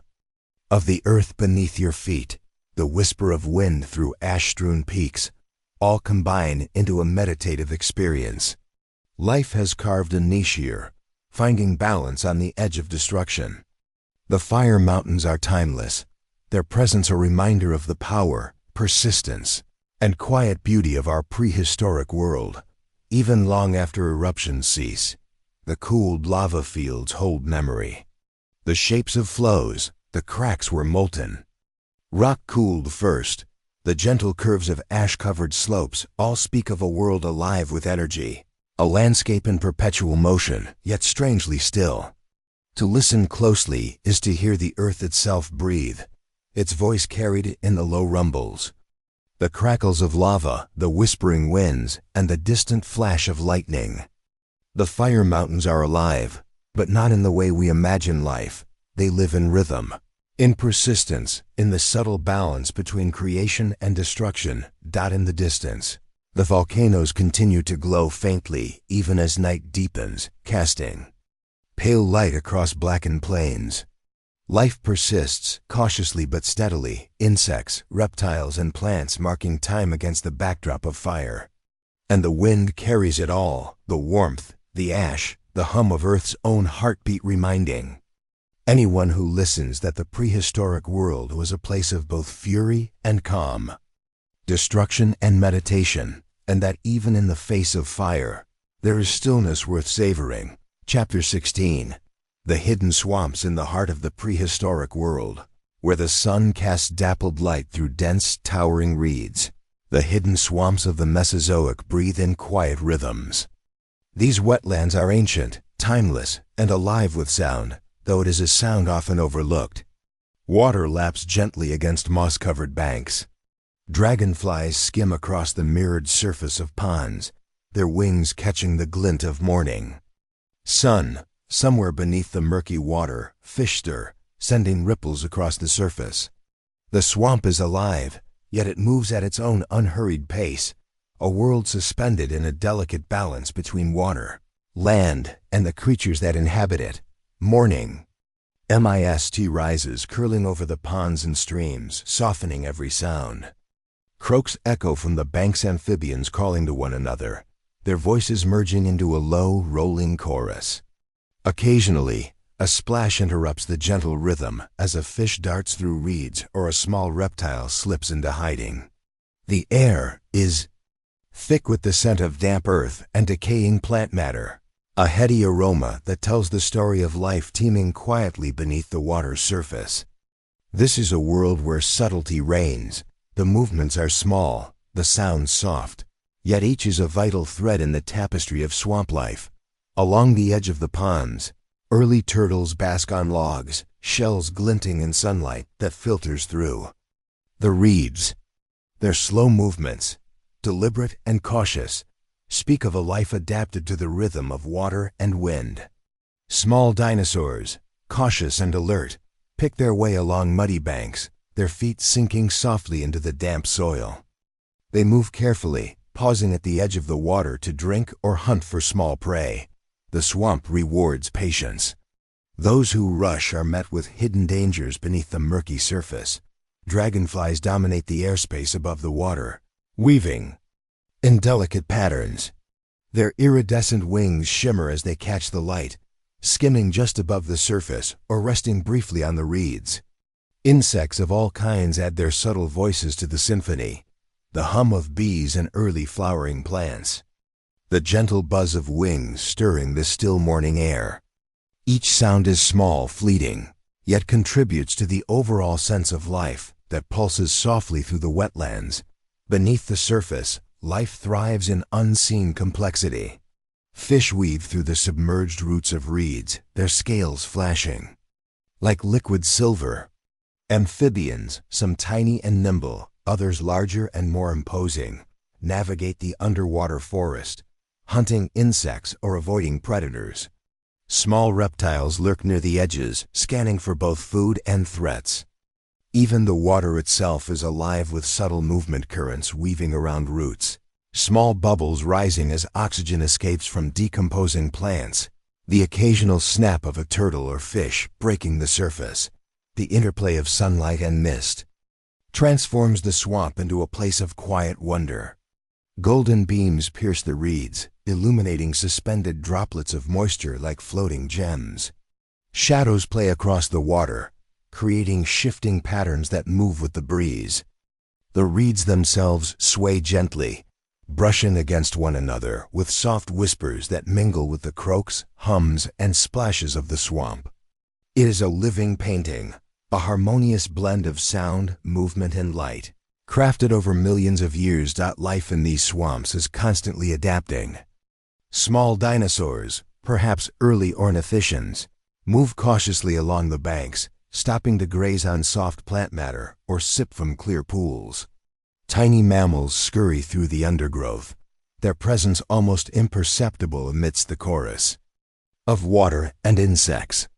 of the earth beneath your feet, the whisper of wind through ash-strewn peaks, all combine into a meditative experience. Life has carved a niche here, finding balance on the edge of destruction. The fire mountains are timeless, their presence a reminder of the power, persistence, and quiet beauty of our prehistoric world. Even long after eruptions cease, the cooled lava fields hold memory. The shapes of flows, the cracks were molten. Rock cooled first, the gentle curves of ash-covered slopes all speak of a world alive with energy, a landscape in perpetual motion, yet strangely still. To listen closely is to hear the earth itself breathe, its voice carried in the low rumbles. The crackles of lava, the whispering winds, and the distant flash of lightning. The fire mountains are alive, but not in the way we imagine life. They live in rhythm, in persistence, in the subtle balance between creation and destruction. In the distance, the volcanoes continue to glow faintly even as night deepens, casting pale light across blackened plains. Life persists, cautiously but steadily, insects, reptiles, and plants marking time against the backdrop of fire. And the wind carries it all, the warmth, the ash, the hum of Earth's own heartbeat, reminding anyone who listens that the prehistoric world was a place of both fury and calm, destruction and meditation, and that even in the face of fire, there is stillness worth savoring. Chapter 16. The hidden swamps in the heart of the prehistoric world, where the sun casts dappled light through dense, towering reeds. The hidden swamps of the Mesozoic breathe in quiet rhythms. These wetlands are ancient, timeless, and alive with sound, though it is a sound often overlooked. Water laps gently against moss-covered banks. Dragonflies skim across the mirrored surface of ponds, their wings catching the glint of morning. Sun, somewhere beneath the murky water, fish stir, sending ripples across the surface. The swamp is alive, yet it moves at its own unhurried pace, a world suspended in a delicate balance between water, land, and the creatures that inhabit it. Morning. Mist rises, curling over the ponds and streams, softening every sound. Croaks echo from the bank's amphibians calling to one another, their voices merging into a low, rolling chorus. Occasionally, a splash interrupts the gentle rhythm as a fish darts through reeds or a small reptile slips into hiding. The air is thick with the scent of damp earth and decaying plant matter, a heady aroma that tells the story of life teeming quietly beneath the water's surface. This is a world where subtlety reigns. The movements are small, the sounds soft, yet each is a vital thread in the tapestry of swamp life. Along the edge of the ponds, early turtles bask on logs, shells glinting in sunlight that filters through. The reeds, their slow movements, deliberate and cautious, speak of a life adapted to the rhythm of water and wind. Small dinosaurs, cautious and alert, pick their way along muddy banks, their feet sinking softly into the damp soil. They move carefully, pausing at the edge of the water to drink or hunt for small prey. The swamp rewards patience. Those who rush are met with hidden dangers beneath the murky surface. Dragonflies dominate the airspace above the water, weaving in delicate patterns. Their iridescent wings shimmer as they catch the light, skimming just above the surface or resting briefly on the reeds. Insects of all kinds add their subtle voices to the symphony, the hum of bees and early flowering plants, the gentle buzz of wings stirring the still morning air. Each sound is small, fleeting, yet contributes to the overall sense of life that pulses softly through the wetlands. Beneath the surface, life thrives in unseen complexity. Fish weave through the submerged roots of reeds, their scales flashing like liquid silver. Amphibians, some tiny and nimble, others larger and more imposing, navigate the underwater forest, hunting insects or avoiding predators. Small reptiles lurk near the edges, scanning for both food and threats. Even the water itself is alive with subtle movement currents weaving around roots, small bubbles rising as oxygen escapes from decomposing plants, the occasional snap of a turtle or fish breaking the surface. The interplay of sunlight and mist transforms the swamp into a place of quiet wonder. Golden beams pierce the reeds, illuminating suspended droplets of moisture like floating gems. Shadows play across the water, creating shifting patterns that move with the breeze. The reeds themselves sway gently, brushing against one another with soft whispers that mingle with the croaks, hums, and splashes of the swamp. It is a living painting, a harmonious blend of sound, movement, and light. Crafted over millions of years, life in these swamps is constantly adapting. Small dinosaurs, perhaps early ornithischians, move cautiously along the banks, stopping to graze on soft plant matter or sip from clear pools. Tiny mammals scurry through the undergrowth, their presence almost imperceptible amidst the chorus of water and insects.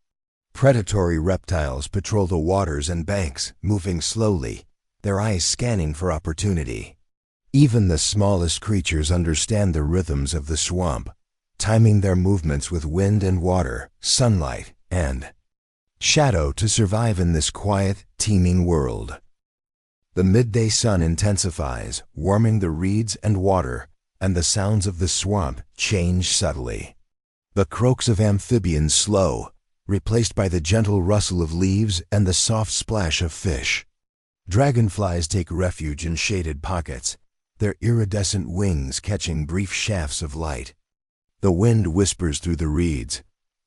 Predatory reptiles patrol the waters and banks, moving slowly, their eyes scanning for opportunity. Even the smallest creatures understand the rhythms of the swamp, timing their movements with wind and water, sunlight and shadow to survive in this quiet, teeming world. The midday sun intensifies, warming the reeds and water, and the sounds of the swamp change subtly. The croaks of amphibians slow, replaced by the gentle rustle of leaves and the soft splash of fish. Dragonflies take refuge in shaded pockets, their iridescent wings catching brief shafts of light. The wind whispers through the reeds,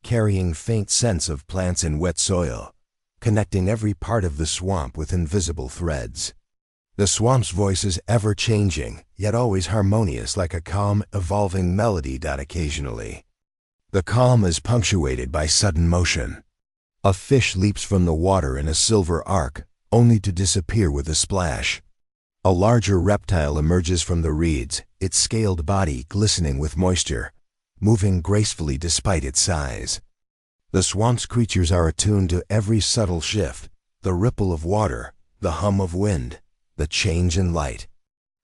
carrying faint scents of plants in wet soil, connecting every part of the swamp with invisible threads. The swamp's voice is ever-changing, yet always harmonious like a calm, evolving melody. Occasionally, the calm is punctuated by sudden motion. A fish leaps from the water in a silver arc, only to disappear with a splash. A larger reptile emerges from the reeds, its scaled body glistening with moisture, moving gracefully despite its size. The swamp's creatures are attuned to every subtle shift, the ripple of water, the hum of wind, the change in light.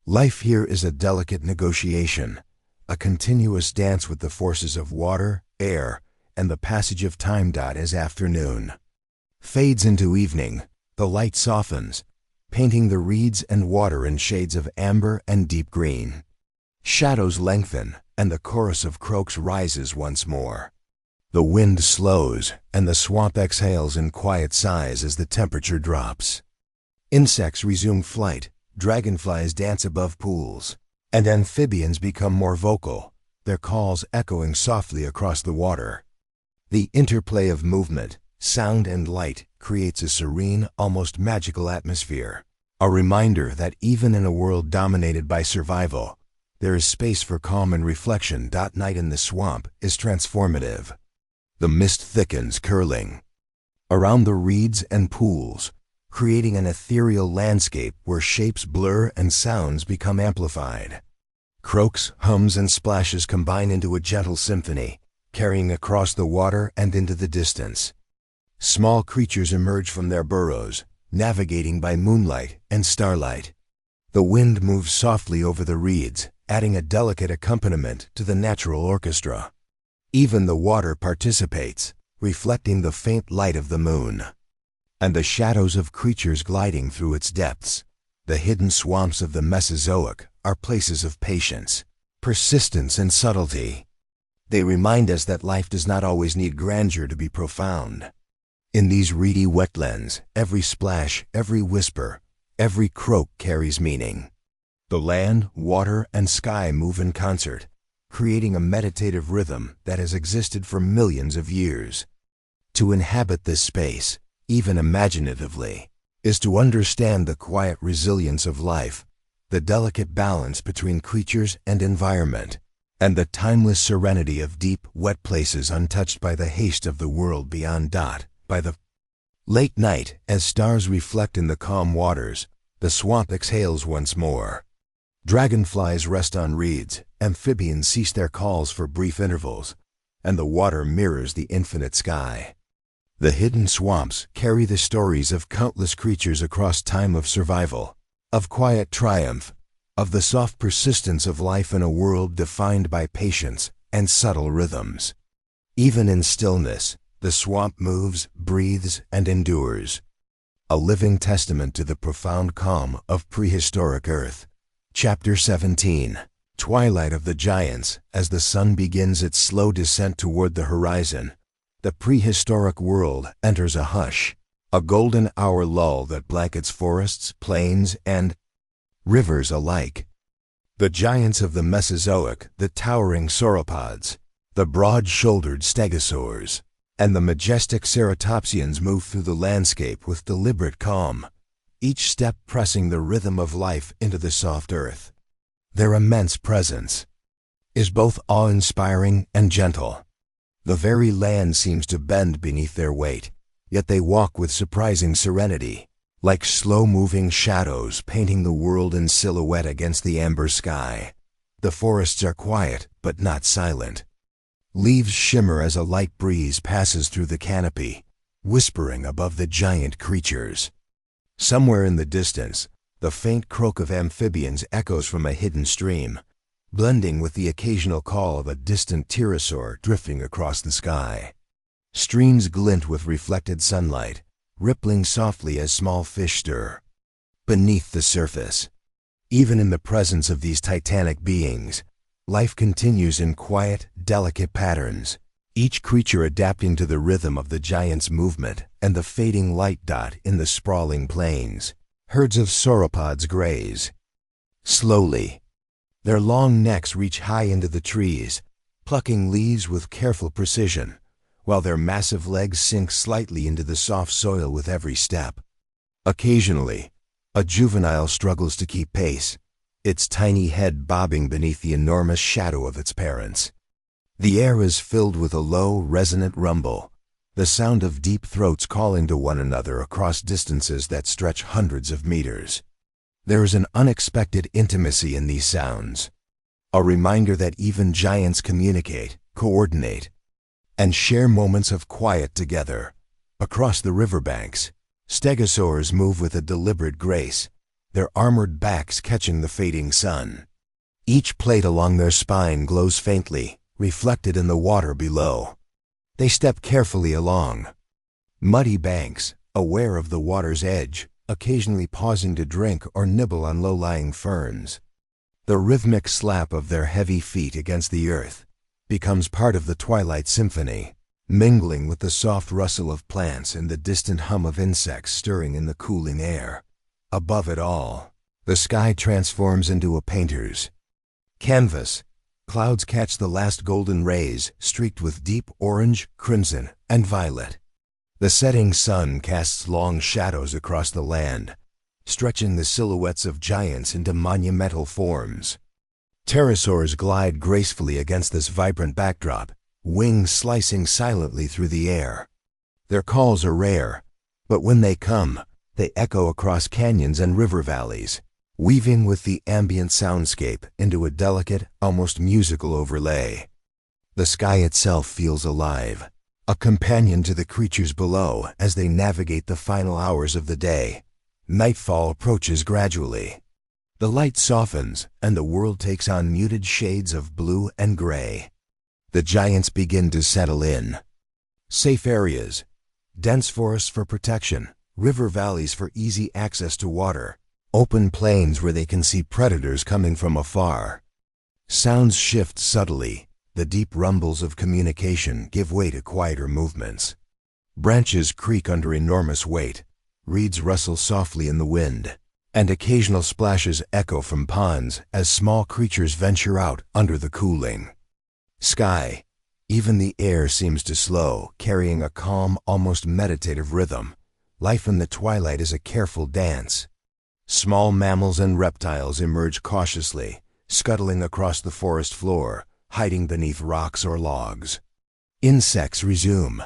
Life here is a delicate negotiation, a continuous dance with the forces of water, air, and the passage of time. As afternoon fades into evening, the light softens, painting the reeds and water in shades of amber and deep green. Shadows lengthen, and the chorus of croaks rises once more. The wind slows, and the swamp exhales in quiet sighs as the temperature drops. Insects resume flight, dragonflies dance above pools, and amphibians become more vocal, their calls echoing softly across the water. The interplay of movement, sound, and light creates a serene, almost magical atmosphere, a reminder that even in a world dominated by survival, there is space for calm and reflection. Night in the swamp is transformative. The mist thickens, curling around the reeds and pools, creating an ethereal landscape where shapes blur and sounds become amplified. Croaks, hums, and splashes combine into a gentle symphony, carrying across the water and into the distance. Small creatures emerge from their burrows, navigating by moonlight and starlight. The wind moves softly over the reeds, adding a delicate accompaniment to the natural orchestra. Even the water participates, reflecting the faint light of the moon. And the shadows of creatures gliding through its depths, the hidden swamps of the Mesozoic, are places of patience, persistence, and subtlety. They remind us that life does not always need grandeur to be profound. In these reedy wetlands, every splash, every whisper, every croak carries meaning. The land, water, and sky move in concert, creating a meditative rhythm that has existed for millions of years. To inhabit this space, even imaginatively, is to understand the quiet resilience of life, the delicate balance between creatures and environment, and the timeless serenity of deep, wet places untouched by the haste of the world beyond. By the late night, as stars reflect in the calm waters, the swamp exhales once more. Dragonflies rest on reeds, amphibians cease their calls for brief intervals, and the water mirrors the infinite sky. The hidden swamps carry the stories of countless creatures across time, of survival, of quiet triumph, of the soft persistence of life in a world defined by patience and subtle rhythms. Even in stillness, the swamp moves, breathes, and endures, a living testament to the profound calm of prehistoric Earth. Chapter 17. Twilight of the Giants. As the sun begins its slow descent toward the horizon, the prehistoric world enters a hush, a golden hour lull that blankets forests, plains, and rivers alike. The giants of the Mesozoic, the towering sauropods, the broad-shouldered stegosaurs, and the majestic ceratopsians move through the landscape with deliberate calm, each step pressing the rhythm of life into the soft earth. Their immense presence is both awe-inspiring and gentle. The very land seems to bend beneath their weight, yet they walk with surprising serenity, like slow-moving shadows painting the world in silhouette against the amber sky. The forests are quiet, but not silent. Leaves shimmer as a light breeze passes through the canopy, whispering above the giant creatures. Somewhere in the distance, the faint croak of amphibians echoes from a hidden stream, blending with the occasional call of a distant pterosaur drifting across the sky. Streams glint with reflected sunlight, rippling softly as small fish stir beneath the surface. Even in the presence of these titanic beings, life continues in quiet, delicate patterns, each creature adapting to the rhythm of the giant's movement and the fading light. In the sprawling plains, herds of sauropods graze slowly. Their long necks reach high into the trees, plucking leaves with careful precision, while their massive legs sink slightly into the soft soil with every step. Occasionally, a juvenile struggles to keep pace, its tiny head bobbing beneath the enormous shadow of its parents. The air is filled with a low, resonant rumble, the sound of deep throats calling to one another across distances that stretch hundreds of meters. There is an unexpected intimacy in these sounds, a reminder that even giants communicate, coordinate, and share moments of quiet together. Across the riverbanks, stegosaurs move with a deliberate grace, their armored backs catching the fading sun. Each plate along their spine glows faintly, reflected in the water below. They step carefully along muddy banks, aware of the water's edge, occasionally pausing to drink or nibble on low-lying ferns. The rhythmic slap of their heavy feet against the earth becomes part of the twilight symphony, mingling with the soft rustle of plants and the distant hum of insects stirring in the cooling air. Above it all, the sky transforms into a painter's canvas. Clouds catch the last golden rays, streaked with deep orange, crimson, and violet. The setting sun casts long shadows across the land, stretching the silhouettes of giants into monumental forms. Pterosaurs glide gracefully against this vibrant backdrop, wings slicing silently through the air. Their calls are rare, but when they come, they echo across canyons and river valleys, weaving with the ambient soundscape into a delicate, almost musical overlay. The sky itself feels alive, a companion to the creatures below as they navigate the final hours of the day. Nightfall approaches gradually. The light softens, and the world takes on muted shades of blue and gray. The giants begin to settle in. Safe areas, dense forests for protection, river valleys for easy access to water, open plains where they can see predators coming from afar. Sounds shift subtly. The deep rumbles of communication give way to quieter movements. Branches creak under enormous weight, reeds rustle softly in the wind, and occasional splashes echo from ponds as small creatures venture out under the cooling sky. Even the air seems to slow, carrying a calm, almost meditative rhythm. Life in the twilight is a careful dance. Small mammals and reptiles emerge cautiously, scuttling across the forest floor, hiding beneath rocks or logs. Insects resume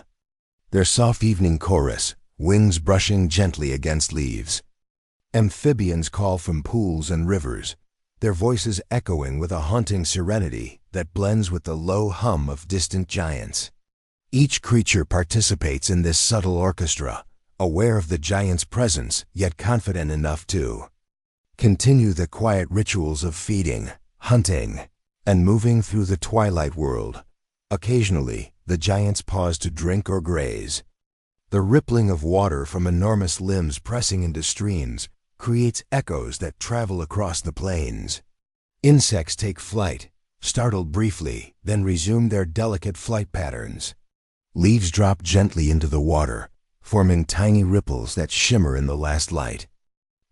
their soft evening chorus, wings brushing gently against leaves. Amphibians call from pools and rivers, their voices echoing with a haunting serenity that blends with the low hum of distant giants. Each creature participates in this subtle orchestra, aware of the giant's presence, yet confident enough to continue the quiet rituals of feeding, hunting, and moving through the twilight world. Occasionally, the giants pause to drink or graze. The rippling of water from enormous limbs pressing into streams creates echoes that travel across the plains. Insects take flight, startled briefly, then resume their delicate flight patterns. Leaves drop gently into the water, forming tiny ripples that shimmer in the last light.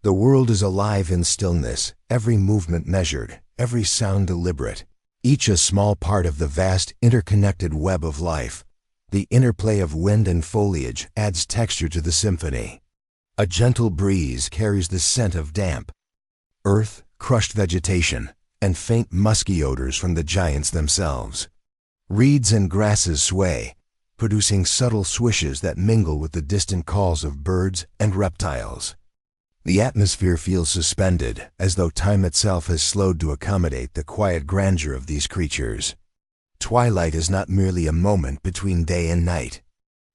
The world is alive in stillness, every movement measured, every sound deliberate, each a small part of the vast, interconnected web of life. The interplay of wind and foliage adds texture to the symphony. A gentle breeze carries the scent of damp earth, crushed vegetation, and faint musky odors from the giants themselves. Reeds and grasses sway, producing subtle swishes that mingle with the distant calls of birds and reptiles. The atmosphere feels suspended, as though time itself has slowed to accommodate the quiet grandeur of these creatures. Twilight is not merely a moment between day and night.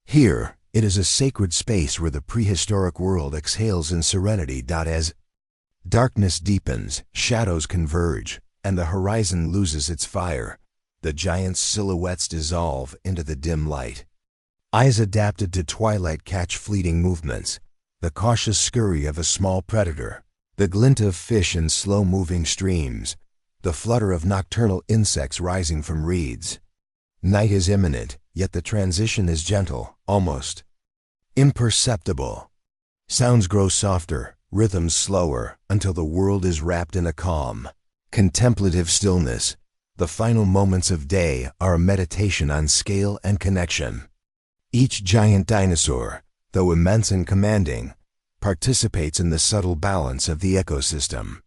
Here, it is a sacred space where the prehistoric world exhales in serenity. As darkness deepens, shadows converge, and the horizon loses its fire, the giants' silhouettes dissolve into the dim light. Eyes adapted to twilight catch fleeting movements, the cautious scurry of a small predator, the glint of fish in slow-moving streams, the flutter of nocturnal insects rising from reeds. Night is imminent, yet the transition is gentle, almost imperceptible. Sounds grow softer, rhythms slower, until the world is wrapped in a calm, contemplative stillness. The final moments of day are a meditation on scale and connection. Each giant dinosaur, though immense and commanding, participates in the subtle balance of the ecosystem.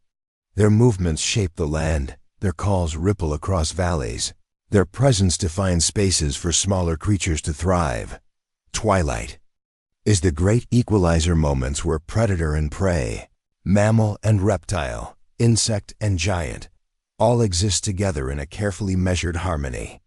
Their movements shape the land, their calls ripple across valleys, their presence defines spaces for smaller creatures to thrive. Twilight is the great equalizer moments where predator and prey, mammal and reptile, insect and giant, all exist together in a carefully measured harmony.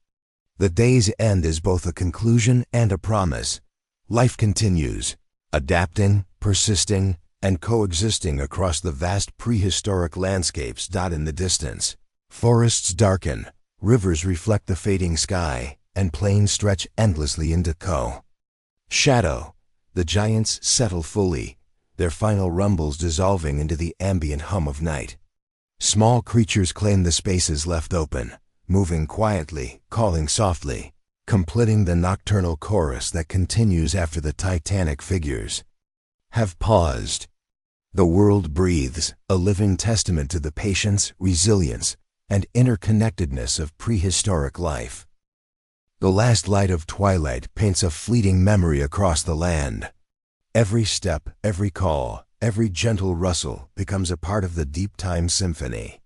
The day's end is both a conclusion and a promise. Life continues, adapting, persisting, and coexisting across the vast prehistoric landscapes in the distance. Forests darken, rivers reflect the fading sky, and plains stretch endlessly into shadow. The giants settle fully, their final rumbles dissolving into the ambient hum of night. Small creatures claim the spaces left open, moving quietly, calling softly, completing the nocturnal chorus that continues after the titanic figures have paused. The world breathes, a living testament to the patience, resilience, and interconnectedness of prehistoric life. The last light of twilight paints a fleeting memory across the land. Every step, every call, every gentle rustle becomes a part of the deep time symphony.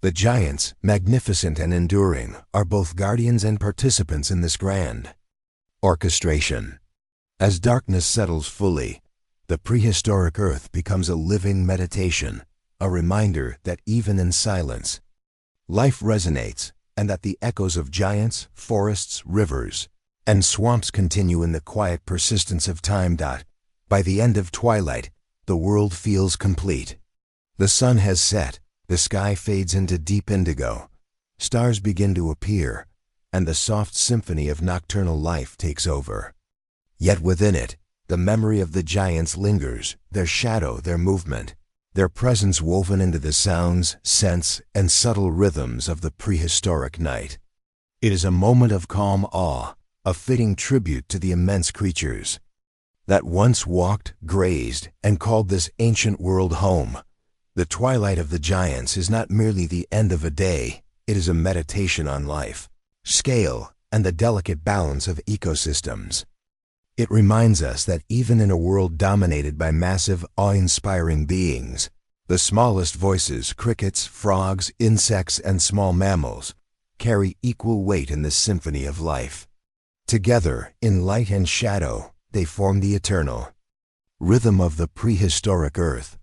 The giants, magnificent and enduring, are both guardians and participants in this grand orchestration. As darkness settles fully, the prehistoric earth becomes a living meditation, a reminder that even in silence, life resonates, and that the echoes of giants, forests, rivers, and swamps continue in the quiet persistence of time. By the end of twilight, the world feels complete. The sun has set, the sky fades into deep indigo, stars begin to appear, and the soft symphony of nocturnal life takes over. Yet within it, the memory of the giants lingers, their shadow, their movement, their presence woven into the sounds, scents, and subtle rhythms of the prehistoric night. It is a moment of calm awe, a fitting tribute to the immense creatures that once walked, grazed, and called this ancient world home. The twilight of the giants is not merely the end of a day, it is a meditation on life, scale, and the delicate balance of ecosystems. It reminds us that even in a world dominated by massive, awe-inspiring beings, the smallest voices, crickets, frogs, insects, and small mammals, carry equal weight in the symphony of life. Together, in light and shadow, they form the eternal rhythm of the prehistoric earth,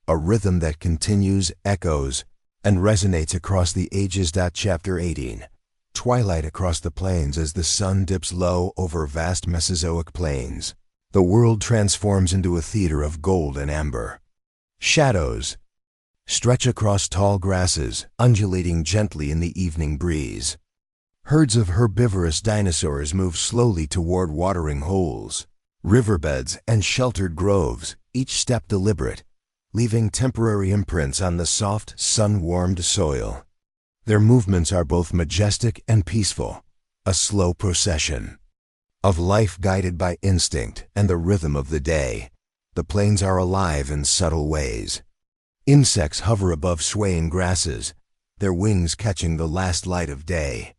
a rhythm that continues, echoes, and resonates across the ages. Chapter 18. Twilight across the plains. As the sun dips low over vast Mesozoic plains, the world transforms into a theater of gold and amber. Shadows stretch across tall grasses, undulating gently in the evening breeze. Herds of herbivorous dinosaurs move slowly toward watering holes, riverbeds, and sheltered groves, each step deliberate, leaving temporary imprints on the soft, sun-warmed soil. Their movements are both majestic and peaceful, a slow procession of life guided by instinct and the rhythm of the day. The plains are alive in subtle ways. Insects hover above swaying grasses, their wings catching the last light of day.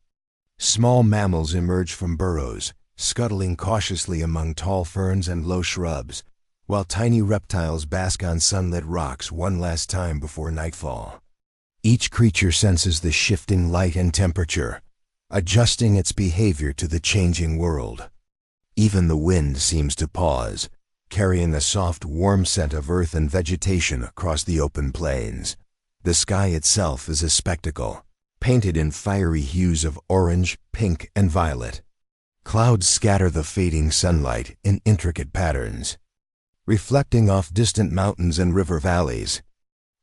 Small mammals emerge from burrows, scuttling cautiously among tall ferns and low shrubs, while tiny reptiles bask on sunlit rocks one last time before nightfall. Each creature senses the shifting light and temperature, adjusting its behavior to the changing world. Even the wind seems to pause, carrying a soft, warm scent of earth and vegetation across the open plains. The sky itself is a spectacle, painted in fiery hues of orange, pink, and violet. Clouds scatter the fading sunlight in intricate patterns, reflecting off distant mountains and river valleys.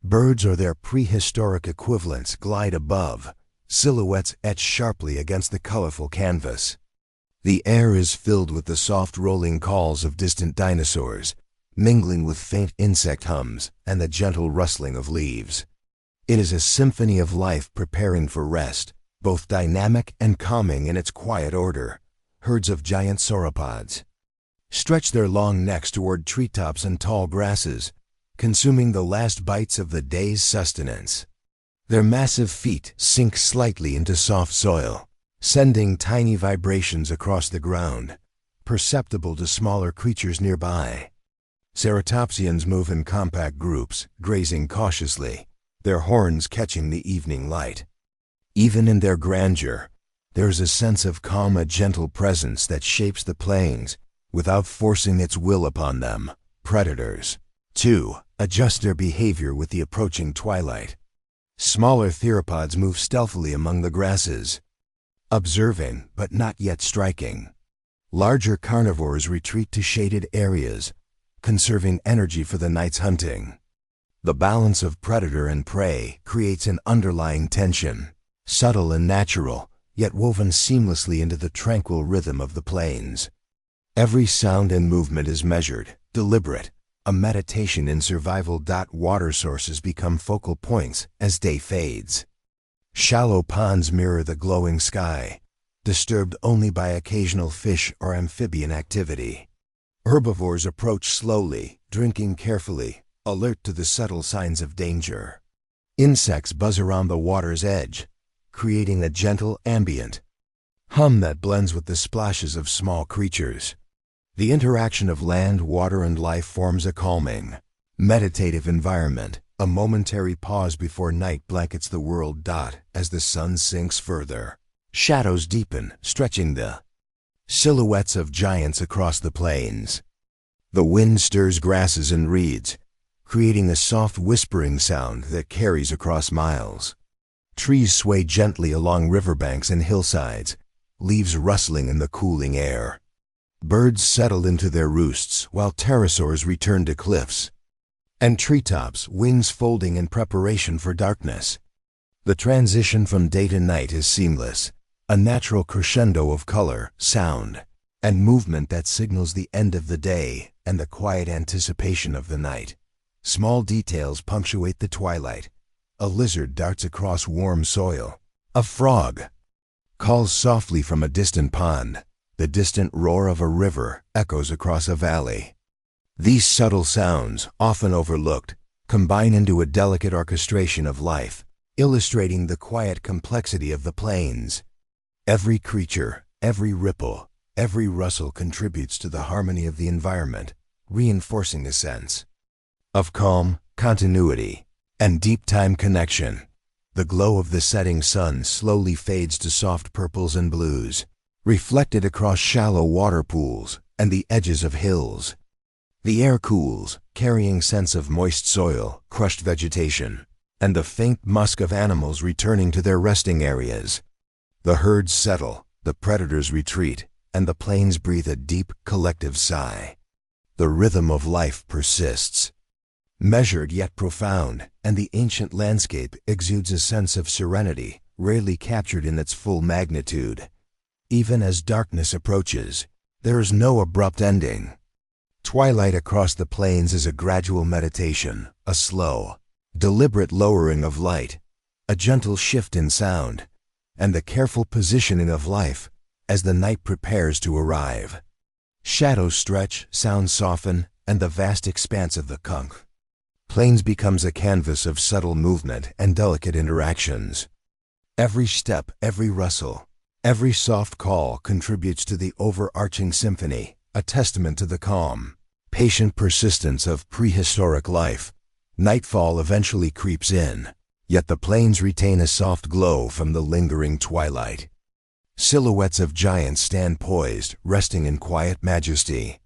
Birds or their prehistoric equivalents glide above, silhouettes etched sharply against the colorful canvas. The air is filled with the soft rolling calls of distant dinosaurs, mingling with faint insect hums and the gentle rustling of leaves. It is a symphony of life preparing for rest, both dynamic and calming in its quiet order. Herds of giant sauropods stretch their long necks toward treetops and tall grasses, consuming the last bites of the day's sustenance. Their massive feet sink slightly into soft soil, sending tiny vibrations across the ground, perceptible to smaller creatures nearby. Ceratopsians move in compact groups, grazing cautiously, their horns catching the evening light. Even in their grandeur, there is a sense of calm, a gentle presence that shapes the plains, without forcing its will upon them. Predators. 2. Adjust their behavior with the approaching twilight. Smaller theropods move stealthily among the grasses, observing but not yet striking. Larger carnivores retreat to shaded areas, conserving energy for the night's hunting. The balance of predator and prey creates an underlying tension, subtle and natural, yet woven seamlessly into the tranquil rhythm of the plains. Every sound and movement is measured, deliberate, a meditation in survival. Water sources become focal points as day fades. Shallow ponds mirror the glowing sky, disturbed only by occasional fish or amphibian activity. Herbivores approach slowly, drinking carefully, alert to the subtle signs of danger. Insects buzz around the water's edge, creating a gentle ambient hum that blends with the splashes of small creatures. The interaction of land, water, and life forms a calming, meditative environment, a momentary pause before night blankets the world. As the sun sinks further, shadows deepen, stretching the silhouettes of giants across the plains. The wind stirs grasses and reeds, creating a soft whispering sound that carries across miles. Trees sway gently along riverbanks and hillsides, leaves rustling in the cooling air. Birds settle into their roosts while pterosaurs return to cliffs and treetops, wings folding in preparation for darkness. The transition from day to night is seamless, a natural crescendo of color, sound, and movement that signals the end of the day and the quiet anticipation of the night. Small details punctuate the twilight. A lizard darts across warm soil. A frog calls softly from a distant pond. The distant roar of a river echoes across a valley. These subtle sounds, often overlooked, combine into a delicate orchestration of life, illustrating the quiet complexity of the plains. Every creature, every ripple, every rustle contributes to the harmony of the environment, reinforcing a sense of calm, continuity, and deep time connection. The glow of the setting sun slowly fades to soft purples and blues, reflected across shallow water pools and the edges of hills. The air cools, carrying scents of moist soil, crushed vegetation, and the faint musk of animals returning to their resting areas. The herds settle, the predators retreat, and the plains breathe a deep, collective sigh. The rhythm of life persists, measured yet profound, and the ancient landscape exudes a sense of serenity, rarely captured in its full magnitude. Even as darkness approaches, there is no abrupt ending. Twilight across the plains is a gradual meditation, a slow, deliberate lowering of light, a gentle shift in sound, and the careful positioning of life as the night prepares to arrive. Shadows stretch, sounds soften, and the vast expanse of the plains becomes a canvas of subtle movement and delicate interactions. Every step, every rustle, every soft call contributes to the overarching symphony, a testament to the calm, patient persistence of prehistoric life. Nightfall eventually creeps in, yet the plains retain a soft glow from the lingering twilight. Silhouettes of giants stand poised, resting in quiet majesty.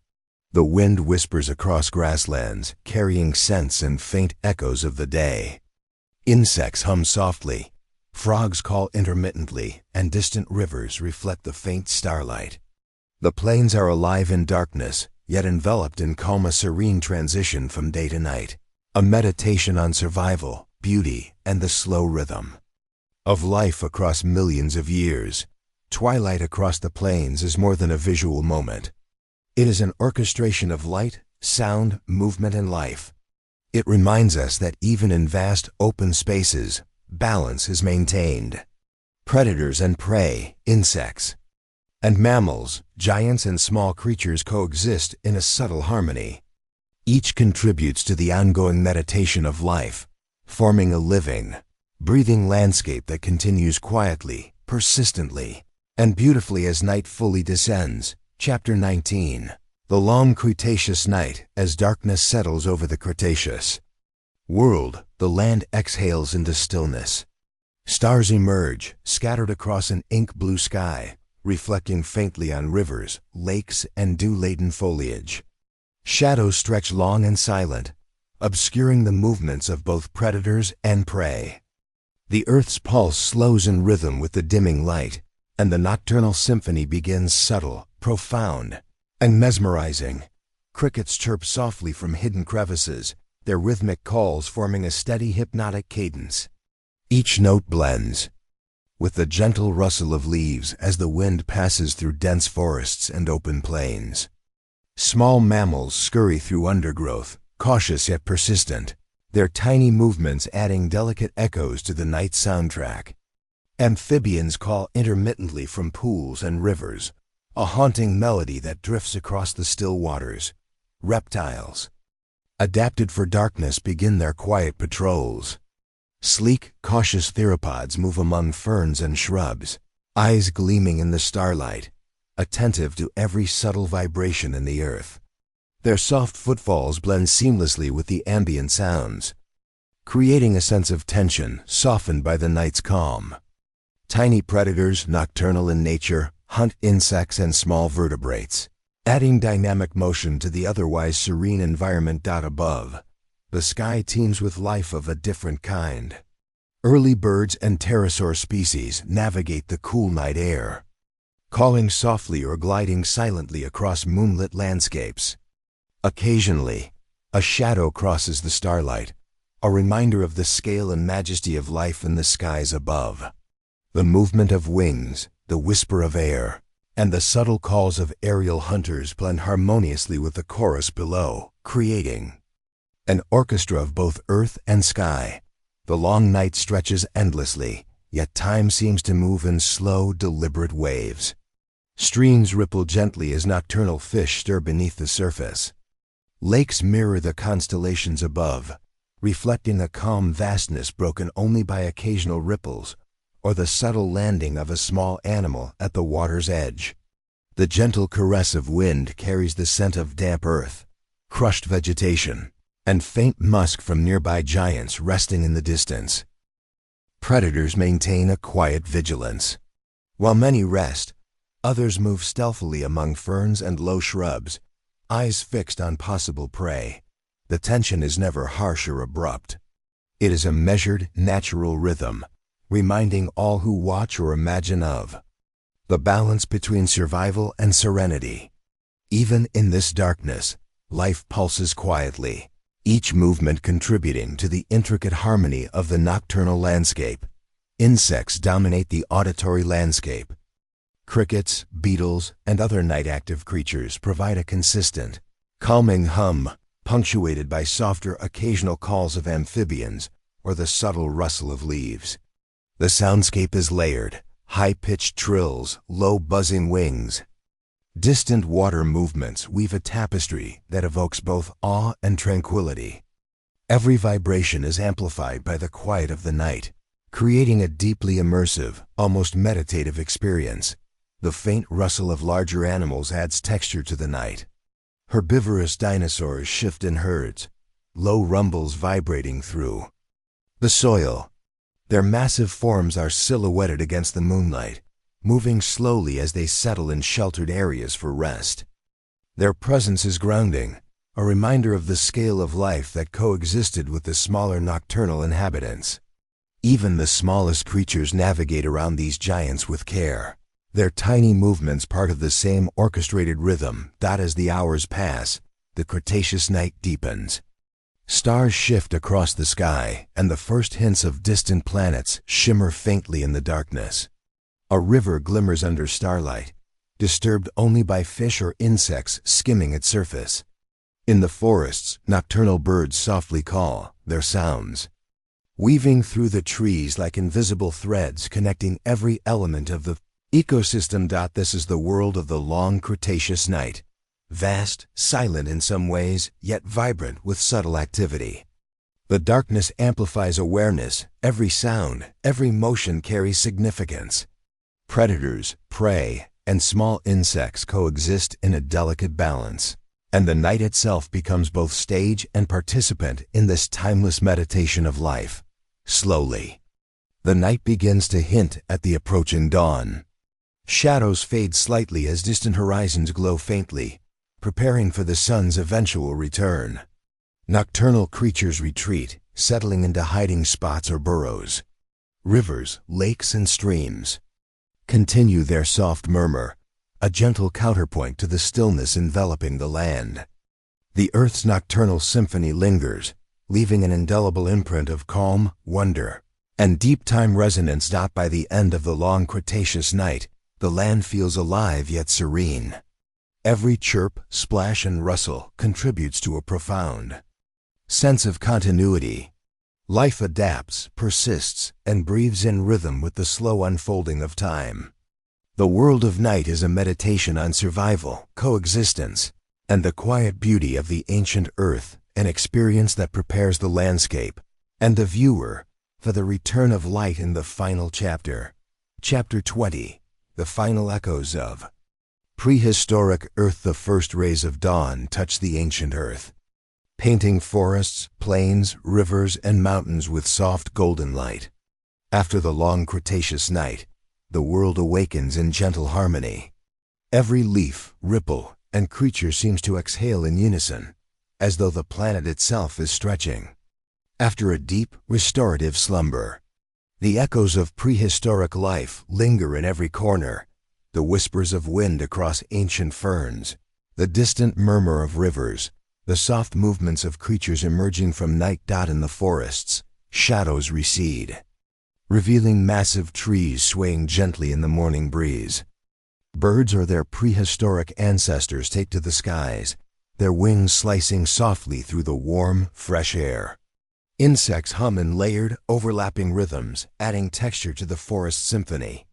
The wind whispers across grasslands, carrying scents and faint echoes of the day. Insects hum softly, frogs call intermittently, and distant rivers reflect the faint starlight. The plains are alive in darkness, yet enveloped in calm, a serene transition from day to night, a meditation on survival, beauty, and the slow rhythm of life across millions of years. Twilight across the plains is more than a visual moment. It is an orchestration of light, sound, movement, and life. It reminds us that even in vast, open spaces, balance is maintained. Predators and prey, insects and mammals, giants and small creatures coexist in a subtle harmony. Each contributes to the ongoing meditation of life, forming a living, breathing landscape that continues quietly, persistently, and beautifully as night fully descends. Chapter 19. The Long Cretaceous Night. As darkness settles over the Cretaceous world, the land exhales into stillness. Stars emerge, scattered across an ink-blue sky, reflecting faintly on rivers, lakes, and dew-laden foliage. Shadows stretch long and silent, obscuring the movements of both predators and prey. The earth's pulse slows in rhythm with the dimming light, and the nocturnal symphony begins subtle, profound, and mesmerizing. Crickets chirp softly from hidden crevices, their rhythmic calls forming a steady hypnotic cadence. Each note blends with the gentle rustle of leaves as the wind passes through dense forests and open plains. Small mammals scurry through undergrowth, cautious yet persistent, their tiny movements adding delicate echoes to the night soundtrack. Amphibians call intermittently from pools and rivers, a haunting melody that drifts across the still waters. Reptiles, adapted for darkness, begin their quiet patrols. Sleek, cautious theropods move among ferns and shrubs, eyes gleaming in the starlight, attentive to every subtle vibration in the earth. Their soft footfalls blend seamlessly with the ambient sounds, creating a sense of tension softened by the night's calm. Tiny predators, nocturnal in nature, hunt insects and small vertebrates, adding dynamic motion to the otherwise serene environment. Above, the sky teems with life of a different kind. Early birds and pterosaur species navigate the cool night air, calling softly or gliding silently across moonlit landscapes. Occasionally, a shadow crosses the starlight, a reminder of the scale and majesty of life in the skies above. The movement of wings, the whisper of air, and the subtle calls of aerial hunters blend harmoniously with the chorus below, creating an orchestra of both earth and sky. The long night stretches endlessly, yet time seems to move in slow, deliberate waves. Streams ripple gently as nocturnal fish stir beneath the surface. Lakes mirror the constellations above, reflecting a calm vastness broken only by occasional ripples or the subtle landing of a small animal at the water's edge. The gentle caress of wind carries the scent of damp earth, crushed vegetation, and faint musk from nearby giants resting in the distance. Predators maintain a quiet vigilance. While many rest, others move stealthily among ferns and low shrubs, eyes fixed on possible prey. The tension is never harsh or abrupt. It is a measured, natural rhythm, reminding all who watch or imagine of the balance between survival and serenity. Even in this darkness, life pulses quietly, each movement contributing to the intricate harmony of the nocturnal landscape. Insects dominate the auditory landscape. Crickets, beetles, and other night-active creatures provide a consistent, calming hum, punctuated by softer occasional calls of amphibians or the subtle rustle of leaves. The soundscape is layered, high-pitched trills, low buzzing wings. Distant water movements weave a tapestry that evokes both awe and tranquility. Every vibration is amplified by the quiet of the night, creating a deeply immersive, almost meditative experience. The faint rustle of larger animals adds texture to the night. Herbivorous dinosaurs shift in herds, low rumbles vibrating through the soil. Their massive forms are silhouetted against the moonlight, moving slowly as they settle in sheltered areas for rest. Their presence is grounding, a reminder of the scale of life that coexisted with the smaller nocturnal inhabitants. Even the smallest creatures navigate around these giants with care, their tiny movements part of the same orchestrated rhythm. As the hours pass, the Cretaceous night deepens. Stars shift across the sky, and the first hints of distant planets shimmer faintly in the darkness. A river glimmers under starlight, disturbed only by fish or insects skimming its surface. In the forests, nocturnal birds softly call, their sounds weaving through the trees like invisible threads connecting every element of the ecosystem. This is the world of the long Cretaceous night. Vast, silent in some ways, yet vibrant with subtle activity. The darkness amplifies awareness. Every sound, every motion carries significance. Predators, prey, and small insects coexist in a delicate balance, and the night itself becomes both stage and participant in this timeless meditation of life. Slowly, the night begins to hint at the approaching dawn. Shadows fade slightly as distant horizons glow faintly, preparing for the sun's eventual return. Nocturnal creatures retreat, settling into hiding spots or burrows. Rivers, lakes, and streams continue their soft murmur, a gentle counterpoint to the stillness enveloping the land. The Earth's nocturnal symphony lingers, leaving an indelible imprint of calm, wonder, and deep time resonance. By the end of the long Cretaceous night, the land feels alive yet serene. Every chirp, splash, and rustle contributes to a profound sense of continuity. Life adapts, persists, and breathes in rhythm with the slow unfolding of time. The world of night is a meditation on survival, coexistence, and the quiet beauty of the ancient Earth, an experience that prepares the landscape and the viewer for the return of light in the final chapter. Chapter 20. The Final Echoes of Prehistoric Earth. The first rays of dawn touch the ancient Earth, painting forests, plains, rivers, and mountains with soft golden light. After the long Cretaceous night, the world awakens in gentle harmony. Every leaf, ripple, and creature seems to exhale in unison, as though the planet itself is stretching. After a deep, restorative slumber, the echoes of prehistoric life linger in every corner. The whispers of wind across ancient ferns, the distant murmur of rivers, the soft movements of creatures emerging from night. In the forests, shadows recede, revealing massive trees swaying gently in the morning breeze. Birds or their prehistoric ancestors take to the skies, their wings slicing softly through the warm, fresh air. Insects hum in layered, overlapping rhythms, adding texture to the forest symphony.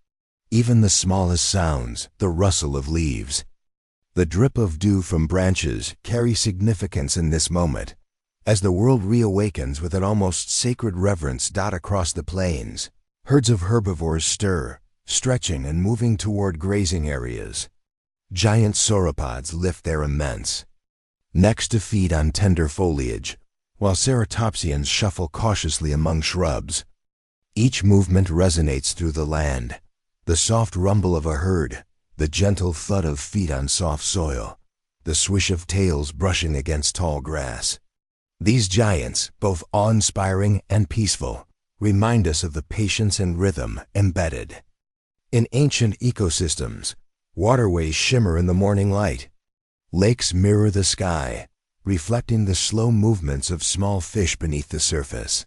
Even the smallest sounds, the rustle of leaves, the drip of dew from branches, carry significance in this moment, as the world reawakens with an almost sacred reverence. Across the plains, herds of herbivores stir, stretching and moving toward grazing areas. Giant sauropods lift their immense necks to feed on tender foliage, while ceratopsians shuffle cautiously among shrubs. Each movement resonates through the land, the soft rumble of a herd, the gentle thud of feet on soft soil, the swish of tails brushing against tall grass. These giants, both awe-inspiring and peaceful, remind us of the patience and rhythm embedded in ancient ecosystems. Waterways shimmer in the morning light. Lakes mirror the sky, reflecting the slow movements of small fish beneath the surface.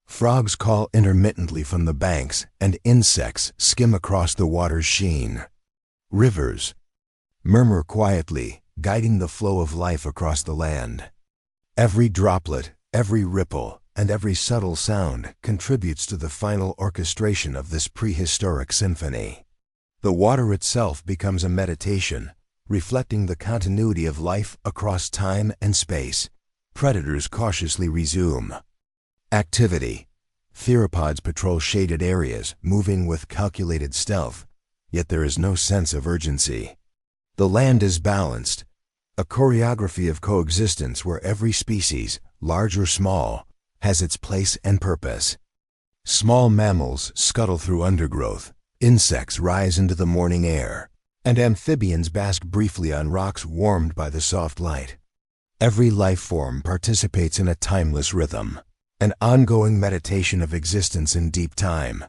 Frogs call intermittently from the banks, and insects skim across the water's sheen. Rivers murmur quietly, guiding the flow of life across the land. Every droplet, every ripple, and every subtle sound contributes to the final orchestration of this prehistoric symphony. The water itself becomes a meditation, reflecting the continuity of life across time and space. Predators cautiously resume activity. Theropods patrol shaded areas, moving with calculated stealth, yet there is no sense of urgency. The land is balanced, a choreography of coexistence where every species, large or small, has its place and purpose. Small mammals scuttle through undergrowth, insects rise into the morning air, and amphibians bask briefly on rocks warmed by the soft light. Every life form participates in a timeless rhythm, an ongoing meditation of existence in deep time.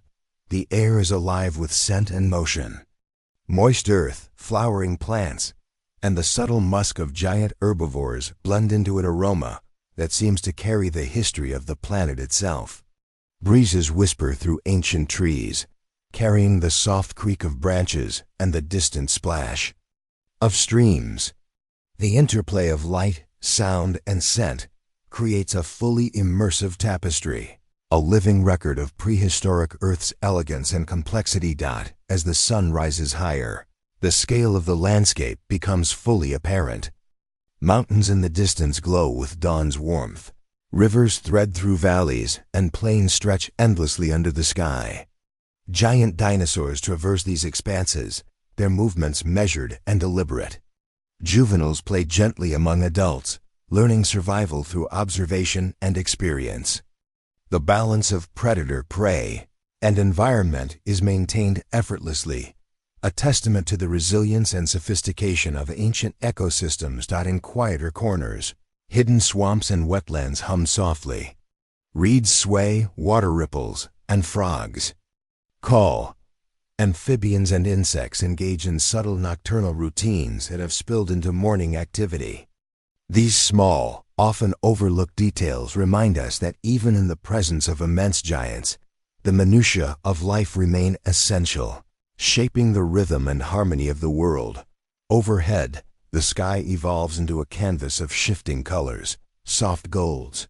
The air is alive with scent and motion. Moist earth, flowering plants, and the subtle musk of giant herbivores blend into an aroma that seems to carry the history of the planet itself. Breezes whisper through ancient trees, carrying the soft creak of branches and the distant splash of streams. The interplay of light, sound, and scent creates a fully immersive tapestry, a living record of prehistoric Earth's elegance and complexity. As the sun rises higher, the scale of the landscape becomes fully apparent. Mountains in the distance glow with dawn's warmth. Rivers thread through valleys, and plains stretch endlessly under the sky. Giant dinosaurs traverse these expanses, their movements measured and deliberate. Juveniles play gently among adults, learning survival through observation and experience. The balance of predator, prey, and environment is maintained effortlessly, a testament to the resilience and sophistication of ancient ecosystems. In quieter corners, hidden swamps and wetlands hum softly. Reeds sway, water ripples, and frogs call. Amphibians and insects engage in subtle nocturnal routines that have spilled into morning activity. These small, often overlooked details remind us that even in the presence of immense giants, the minutiae of life remain essential, shaping the rhythm and harmony of the world. Overhead, the sky evolves into a canvas of shifting colors. Soft golds,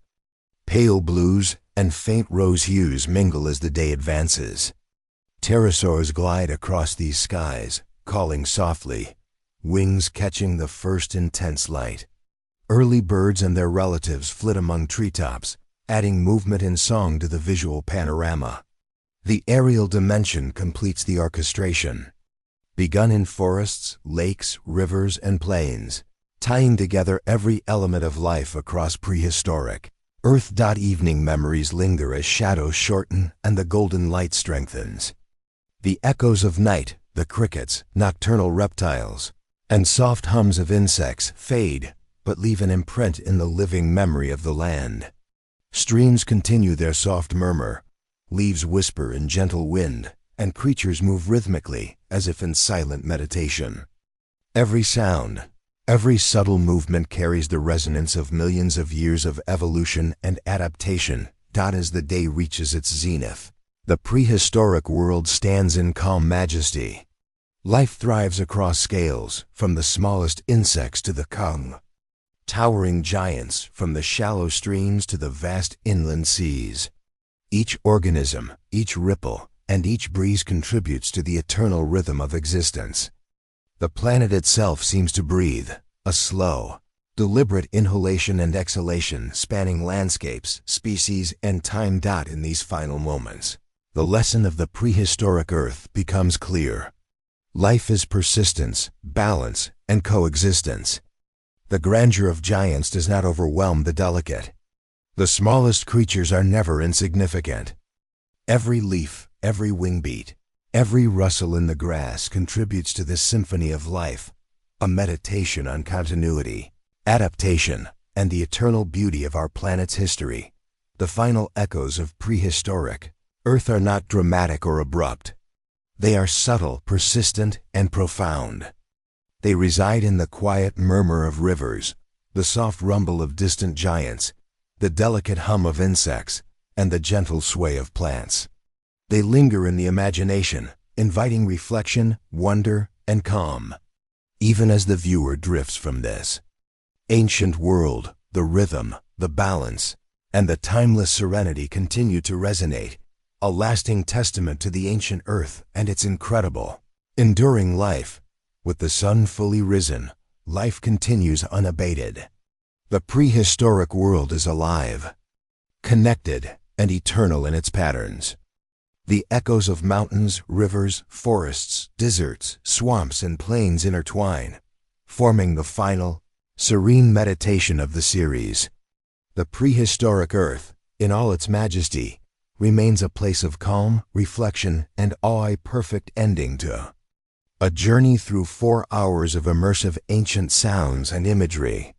pale blues, and faint rose hues mingle as the day advances. Pterosaurs glide across these skies, calling softly, wings catching the first intense light. Early birds and their relatives flit among treetops, adding movement and song to the visual panorama. The aerial dimension completes the orchestration. Begun in forests, lakes, rivers, and plains, tying together every element of life across prehistoric Earth. Evening memories linger as shadows shorten and the golden light strengthens. The echoes of night, the crickets, nocturnal reptiles, and soft hums of insects fade, but leave an imprint in the living memory of the land. Streams continue their soft murmur, leaves whisper in gentle wind, and creatures move rhythmically as if in silent meditation. Every sound, every subtle movement carries the resonance of millions of years of evolution and adaptation. As the day reaches its zenith, the prehistoric world stands in calm majesty. Life thrives across scales, from the smallest insects to the kung, towering giants from the shallow streams to the vast inland seas. Each organism, each ripple, and each breeze contributes to the eternal rhythm of existence. The planet itself seems to breathe, a slow, deliberate inhalation and exhalation spanning landscapes, species, and time. In these final moments, the lesson of the prehistoric Earth becomes clear. Life is persistence, balance, and coexistence. The grandeur of giants does not overwhelm the delicate. The smallest creatures are never insignificant. Every leaf, every wing beat, every rustle in the grass contributes to this symphony of life, a meditation on continuity, adaptation, and the eternal beauty of our planet's history. The final echoes of prehistoric Earth are not dramatic or abrupt. They are subtle, persistent, and profound. They reside in the quiet murmur of rivers, the soft rumble of distant giants, the delicate hum of insects, and the gentle sway of plants. They linger in the imagination, inviting reflection, wonder, and calm. Even as the viewer drifts from this ancient world, the rhythm, the balance, and the timeless serenity continue to resonate, a lasting testament to the ancient Earth and its incredible, enduring life. With the sun fully risen, life continues unabated. The prehistoric world is alive, connected, and eternal in its patterns. The echoes of mountains, rivers, forests, deserts, swamps, and plains intertwine, forming the final, serene meditation of the series. The prehistoric Earth, in all its majesty, remains a place of calm, reflection, and awe, a perfect ending to a journey through 4 hours of immersive ancient sounds and imagery.